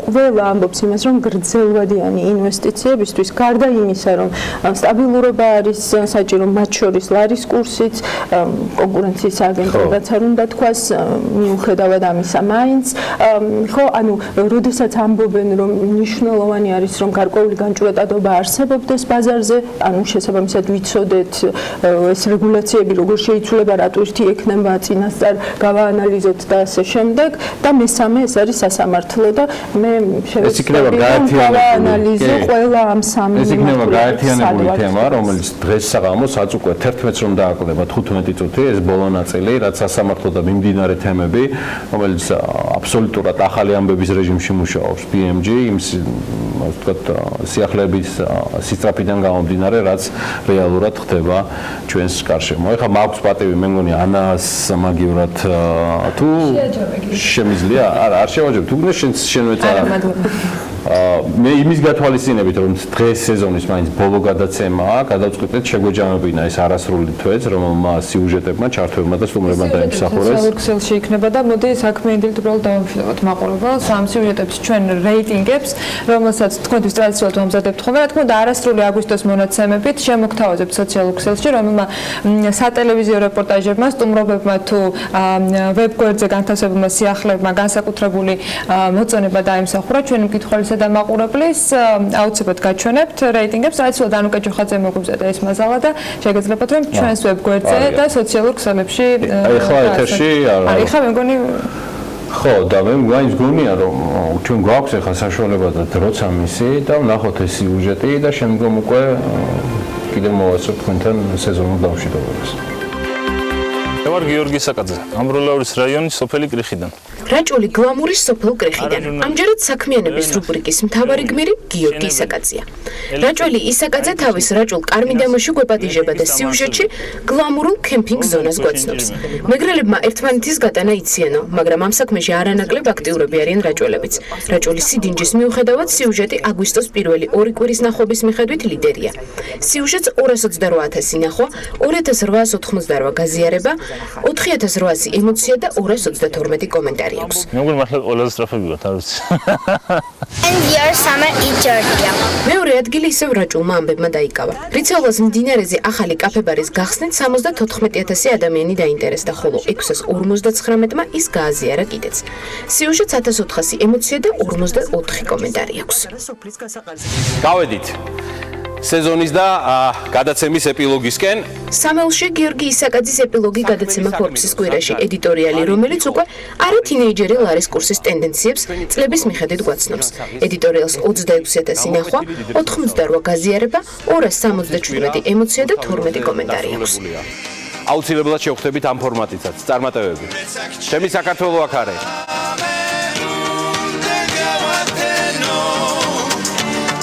ყველა ამბობს იმას, რომ გრძელვადიანი ინვესტიციებისთვის გარდა იმისა, რომ სტაბილურობა არის საჭირო, მათ შორის ლარის კურსიც, კონკურენციის აგენტურაც არ უნდა თქვას, მიუხედავად ამისა მაინც, ხო, ანუ როდესაც ამბობენ, რომ მნიშვნელოვანი არის, რომ გარკვეული განჭვრეტადობა არსებობდეს ბაზარზე, ანუ შესაბამისად ვიცოდეთ ეს რეგულაციები როგორ შეიცვლება, რატო ერთი ექნება წინასწარ გავაანალიზოთ და ასე შემდეგ და მესამე ეს არის სასამართლო და მე შევეცდები გავაანალიზე ყველა ამ სამი ეს იქნება გაერთიანებული თემა, რომელიც დღეს საღამოს აც უკვე 11-ს რომ დააკლება 15 წუთი ეს ბოლო ნაწილი, რაც სასამართლო და მიმდინარე თემები, რომელიც აბსოლუტურად ახალი ამბების რეჟიმში მუშაობს BMG, იმ ვთქვათ სიახლეების სისწრაფიდან გამომდინარე, რაც რეალურად ხდება ჩვენს გარშემო. ეხლა მაქვს პატივი, მე მგონი ანას მაგივრად თუ შემიძლია? არ შევაჯებ, თუ გინდა შენ მეც მე იმის გათვალისწინებით, რომ დღეს სეზონის მაინც ბოლო გადაცემაა, გადავწყვიტეთ შეგვეჯამებინა ეს არასრული თვეც, რომელმაც სიუჟეტებმა, ჩართვებმა და სტუმრებმა დაიმსახურეს. სოციალურქსელში იქნება და მოდი საქმიანად უბრალოდ დავამშვიდობოთ მაყურებელს ამ სიუჟეტებს ჩვენ რეიტინგებს, რომელსაც თქვენთვის ტრადიციულად ვამზადებთ ხოლმე, რა თქმა უნდა, არასრული აგვისტოს მონაცემებით შემოგთავაზებთ სოციალურქსელში, რომელმა სატელევიზიო რეპორტაჟებმა, სტუმრობებმა თუ ვებგვერდზე განთავსებულმა სიახლეებმა განსაკუთრებული მოწონება დაიმსახურა ჩვენი მკითხველის და მაყურებლის აუცილებლად გაჩვენებთ რეიტინგებს, ტრადიციულად ანუკა ჯოხაძე მოგვიბზადა ეს მასალა და შეგეძლებათ რომ ჩვენს ვებგვერდზე და სოციალურ ქსელებში ახლა ეთერში არის ხა მე მგონი ხო და მე მგონია რომ ჩვენ გვაქვს ახლა საშუალება და დროც ამისი და ვნახოთ ეს სიუჟეტი და შემდგომ უკვე კიდევ მოვასწრებთ თქვენთან სეზონურ დამშვიდობებას. მე ვარ გიორგი საკაძე, ამბროლაურის რაიონის სოფელი კრიხიდან. რაჭული გლამურის სოფელ კრიხიდან. ამჯერად საქმიანობის რუბრიკის მთავარი გმირი გიორგი ისაკაძეა. რაჭველი ისაკაძე თავის რაჭულ კარმიდამოში გვეპატიჟება და სიუჟეტში გლამურულ კემპინგ ზონას გვაცნობს. მეგრელებმა ერთმანეთის გატანა იციანო, მაგრამ ამ საქმეში არანაკლებ აქტიურები არიან რაჭველებიც. რაჭვლის სიდინჯის მიუხედავად სიუჟეტი აგვისტოს პირველი 2 კვირის ნახობის მიხედვით ლიდერია. სიუჟეტს 228,000 ნახვა, 2888 გაზიარება, 4800 ემოცია და 232 კომენტარი. მე მგონი მართლა ყველაზე სწრაფები ვართ, არ ვიცი. მეორე ადგილი ისევ რაჭულმა ამბებმა დაიკავა. რიცეულას მდინარეზე ახალი კაფე-ბარის გახსნით 74,000 ადამიანი დაინტერესდა, ხოლო 659-მა ის გააზიარა კიდეც. სიუჟეტს 1400 ემოცია და 44 კომენტარი აქვს. გავედით. სეზონის და გადაცემის ეპილოგისკენ. სამეულში გიორგი ისაკაძის ეპილოგი გადაცემა Forbes-ის კვირაში ედიტორიალი, რომელიც უკვე არა თინეიჯერი ლარის კურსის ტენდენციებს წლების მიხედვით გვაცნობს. ედიტორიალს 26,000 ნახვა, 88 გაზიარება, 277 ემოცია და 12 კომენტარი აქვს. აუცილებლად შევხვდებით ამ ფორმატითაც, წარმატებები. ჩემი საქართველო აქ არის.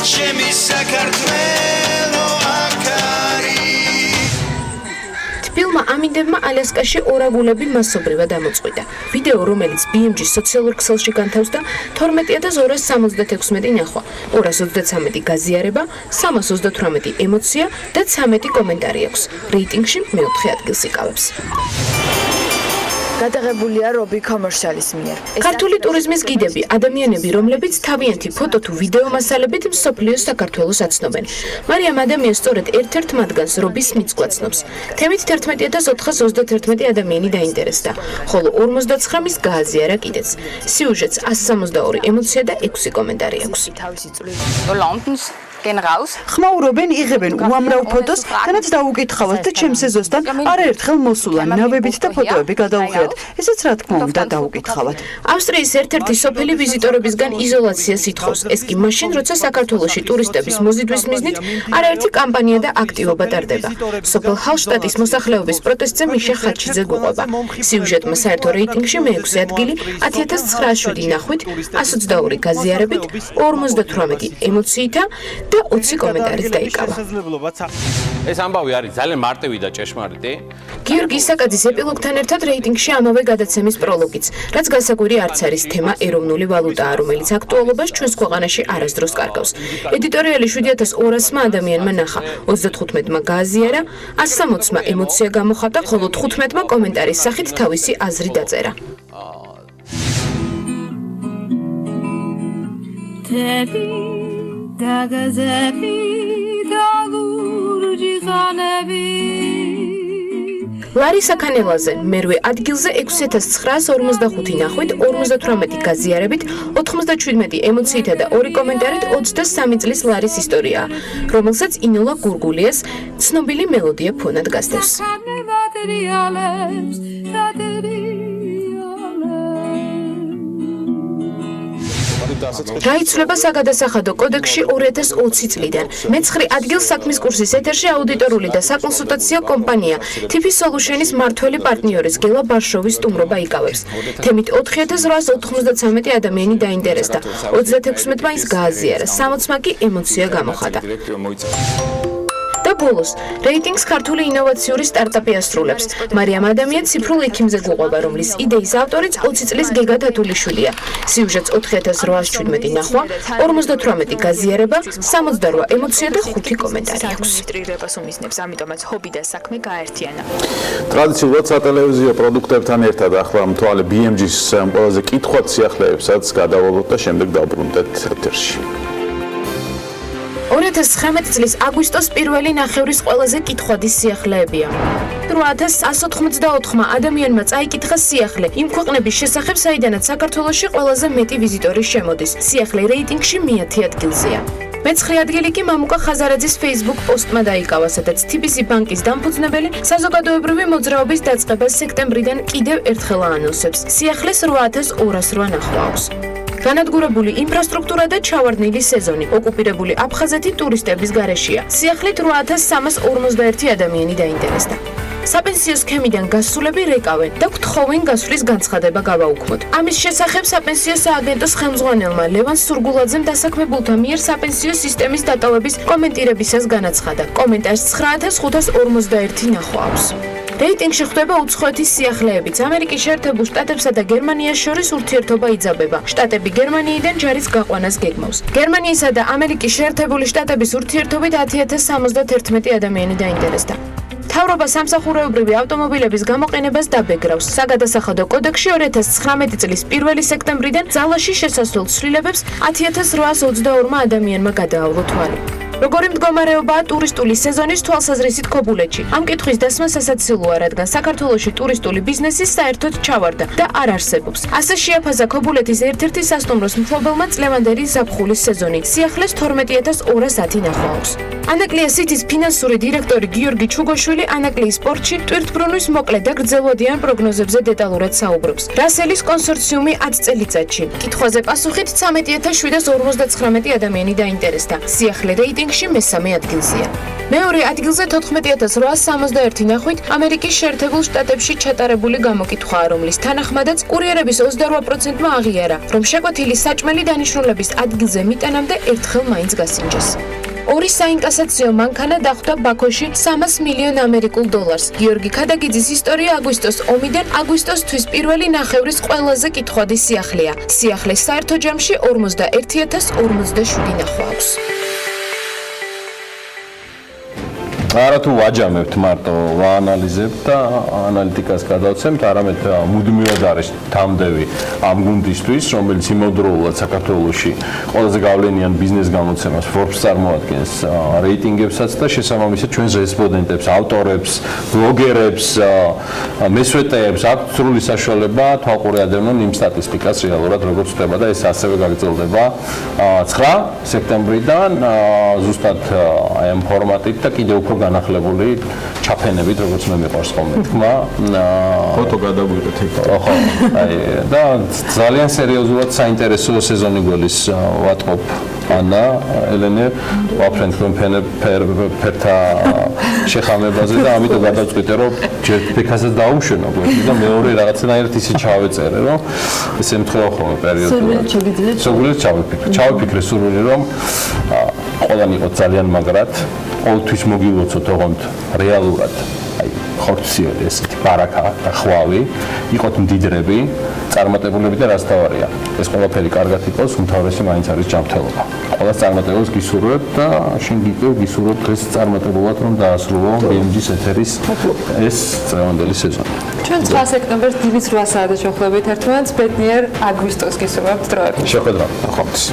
ჩემი საქართველო აქ არის. ფილმმა ამინდებმა ალიასკაში ორაგულები მასობრივად ამოწყვიტა. ვიდეო, რომელიც BMG-ის სოციალურ ქსელში განთავსდა 12,276 ნახვა, 233 გაზიარება, 328 ემოცია და 13 კომენტარი აქვს. რეიტინგში მეოთხე ადგილს იკავებს. გადაღებულია რობი კომერციალის მიერ. ქართული ტურიზმის გიდები, ადამიანები, რომლებიც თავიანთი ფოტო თუ ვიდეო მასალებით მსოფლიოს საქართველოს აცნობენ. მარიამ ადამიანს სწორედ ერთ-ერთ მათგანს რობის მიწგვაცნობს. თემით 11,431 ადამიანი დაინტერესდა, ხოლო 59 მის გააზიარა კიდეც. სიუჟეტს 162 ემოცია და 6 კომენტარი აქვს. ხმაურობენ, იღებენ უამრავ ფოტოს, თანაც დაუკითხავთ და ჩემს ეზოსთან არაერთხელ მოსულა ნავებით და ფოტოები გადაუღიათ. ესეც რა თქმა უნდა დაუკითხავთ. ავსტრიის ერთ-ერთი სოფელი ვიზიტორებისგან იზოლაციას ითხოვს. ეს კი მაშინ, როცა საქართველოში ტურისტების მოზიდვის მიზნით არაერთი კამპანია და აქტივობა ტარდება. სოფელ ჰალშტატის მოსახლეობის პროტესტზე მიშა ხაჩიძე გუყვება. სიუჟეტმა საერთო რეიტინგში მე-6 ადგილი 10,907 ნახვით, 122 გაზიარებით, 58 ემოციითა და 20 კომენტარით დაიკავა. ეს ამბავი არის ძალიან მარტივი და ჭეშმარიტი. გიორგი ისაკაძის ეპილოგთან ერთად რეიტინგში ამავე გადაცემის პროლოგიც, რაც გასაკვირი არც არის თემა ეროვნული ვალუტაა, რომელიც აქტუალობას ჩვენს ქვეყანაში არასდროს კარგავს. ედიტორიალი 7,200 ადამიანმა ნახა, 35-მა გააზიარა, 160-მა ემოცია გამოხატა, ხოლო 15-მა კომენტარის სახით თავისი აზრი დაწერა. დაგაზები და ლურჯი ხანები ლარი საქანელაძე მერვე ადგილზე 6,945 ნახვით, 58 გაზიარებით, 97 ემოციითა და 2 კომენტარით 23 წლის ლარის ისტორიაა, რომელსაც ინოლა გურგულიას ცნობილი მელოდია ფონად გასდევს. გაიცვლება საგადასახადო კოდექსში 2020 წლიდან. მე-9 ადგილს საქმის კურსის ეთერში აუდიტორული და საკონსულტაციო კომპანია TP Solutions მმართველი პარტნიორის გელა ბარშოვის სტუმრობა იკავებს. თემით 4,893 ადამიანი დაინტერესდა. 36-მა ის გააზიარა, 60-მა კი ემოცია გამოხატა. და ბოლოს, რეიტინგს ქართული ინოვაციური სტარტაპი ასრულებს. მარიამ ადამიანი ციფრულ ექიმზე გუყვება, რომლის იდეის ავტორიც 20 წლის გეგა თათულიშვილია. სიუჟეტს 4,817 ნახვა, 58 გაზიარება, 68 ემოცია და 5 კომენტარი აქვს. ამიტომაც ჰობი და საქმე გაერთიანა. ტრადიციულად სატელევიზიო პროდუქტებთან ერთად ახლა მთვარე BMG-ის ყველაზე კითხვად სიახლეებსაც გადავალოთ და შემდეგ დავბრუნდეთ ეთერში. 2019 წლის აგვისტოს პირველი ნახევრის ყველაზე კითხვადი სიახლეებია. 8184 ადამიანმა წაიკითხა სიახლე იმ ქვეყნების შესახებ, საიდანაც საქართველოში ყველაზე მეტი ვიზიტორი შემოდის. სიახლე რეიტინგში მე-10 ადგილზეა. მე-9 ადგილი კი მამუკა ხაზარაძის Facebook პოსტმა დაიკავა, სადაც TBC ბანკის დამფუძნებელი საზოგადოებრივი მოძრაობის დაწყებას სექტემბრიდან კიდევ ერთხელ აანონსებს. სიახლეს 8208 ნახვა აქვს. განადგურებული ინფრასტრუქტურა და ჩავარდნილი სეზონი, ოკუპირებული აფხაზეთი ტურისტების გარეშეა. სიახლით 8341 ადამიანი დაინტერესდა. საპენსიო სქემიდან გასულები რეკავენ და გთხოვენ გასვლის განცხადება გავაუქმოთ. ამის შესახებ საპენსიო სააგენტოს ხელმძღვანელმა ლევან სურგულაძემ დასაქმებულთა მიერ საპენსიო სისტემის დატოვების კომენტირებისას განაცხადა. კომენტარს 9541 ნახვა აქვს. რეიტინგში ხვდება უცხოეთის სიახლეებიც. ამერიკის შეერთებულ შტატებსა და გერმანიას შორის ურთიერთობა იძაბება. შტატები გერმანიიდან ჯარის გაყვანას გეგმავს. გერმანიისა და ამერიკის შეერთებული შტატების ურთიერთობით 10,071 ადამიანი დაინტერესდა. მთავრობა სამსახურეობრივი ავტომობილების გამოყენებას დაბეგრავს. საგადასახადო კოდექსში 2019 წლის 1 სექტემბრიდან ძალაში შესასვლელ ცვლილებებს 10,822 ადამიანმა გადაავლო თვალი. როგორი მდგომარეობაა ტურისტული სეზონის თვალსაზრისით ქობულეთში? ამ კითხვის დასმა სასაცილოა, რადგან საქართველოში ტურისტული ბიზნესი საერთოდ ჩავარდა და არ არსებობს. ასე შეაფასა ქობულეთის ერთ-ერთი სასტუმროს მფლობელმა წლევანდელი ზაფხულის სეზონი. სიახლეს 12210 ნახევარს. ანაკლია სიტის ფინანსური დირექტორი გიორგი ჩუგოშვილი ანაკლიის სპორტში ტვირთბრუნვის მოკლე და გრძელვადიან პროგნოზებზე დეტალურად საუბრობს. რასელის კონსორციუმი 10 წელიწადში. კითხვაზე პასუხით 13759 ადამიანი დაინტერესდა. სიახლე რეიტინგში მესამე ადგილზეა. მეორე ადგილზე 14861 ნახვით ამერიკის შეერთებულ შტატებში ჩატარებული გამოკითხვაა, რომლის თანახმადაც კურიერების 28%-მა აღიარა, რომ შეკვეთილი საჭმელი დანიშნულების ადგილზე მიტანამდე ერთხელ მაინც გასინჯეს. ორი საინკასაციო მანქანა დახვდა ბაქოში 300 მილიონ ამერიკულ დოლარს. გიორგი ქადაგიძის ისტორია აგვისტოს ომიდან აგვისტოს თვის პირველი ნახევრის ყველაზე კითხვადი სიახლეა. სიახლეს საერთო ჯამში 41047 ნახვა აქვს. არა თუ ვაჯამებთ მარტო ვაანალიზებთ და ანალიტიკას გადავცემთ, არამედ მუდმივად არის თამდევი ამ გუნდისთვის, რომელიც იმავდროულად საქართველოში ყველაზე გავლენიან ბიზნეს გამოცემას Forbes წარმოადგენს რეიტინგებსაც და შესაბამისად ჩვენს რესპონდენტებს, ავტორებს, ბლოგერებს, მესვეტეებს აქვთ სრული საშუალება თვალყური ადევნონ იმ სტატისტიკას რეალურად როგორც ხდება და ეს ასევე გაგრძელდება 9 სექტემბრიდან ზუსტად აი ამ ფორმატით და კიდევ უფრო განახლებული ჩაფენებით, როგორც მე მიყვარს ხოლმე თქმა. ფოტო გადაგვიღეთ იქ. ხო, აი და ძალიან სერიოზულად საინტერესო სეზონი გველის ვატყობ. ანა, ელენე, ვაფრენ თქვენ ფერთა შეხამებაზე და ამიტომ გადავწყვიტე, რომ ჯერ ფიქასაც დაუმშვენო გვერდი და მეორე რაღაცნაირად ისე ჩავეწერე, რომ ესე ემთხვევა ხოლმე პერიოდულად. სულ ჩავიფიქრე სურვილი, რომ ყველანი იყო ძალიან მაგრად, ყოველთვის მოგილოცოთ ოღონდ რეალურად, აი ხორციელი ესეთი ბარაკა და ხვავი, იყოთ მდიდრები, წარმატებულები და რაც თავარია. ეს ყველაფერი კარგად იყოს, უმთავრესი მაინც არის ჯანმრთელობა. ყველას წარმატებას გისურვებ და შენ გისურვებ დღეს წარმატებულად რომ დაასრულო BMG-ის ეთერის ეს წლევანდელი სეზონი. ჩვენ 9 სექტემბერს დილის 8 საათზე შევხვდებით ერთმანეთს, ბედნიერ აგვისტოს გისურვებთ დროებით. შეხვედრა, ხომის.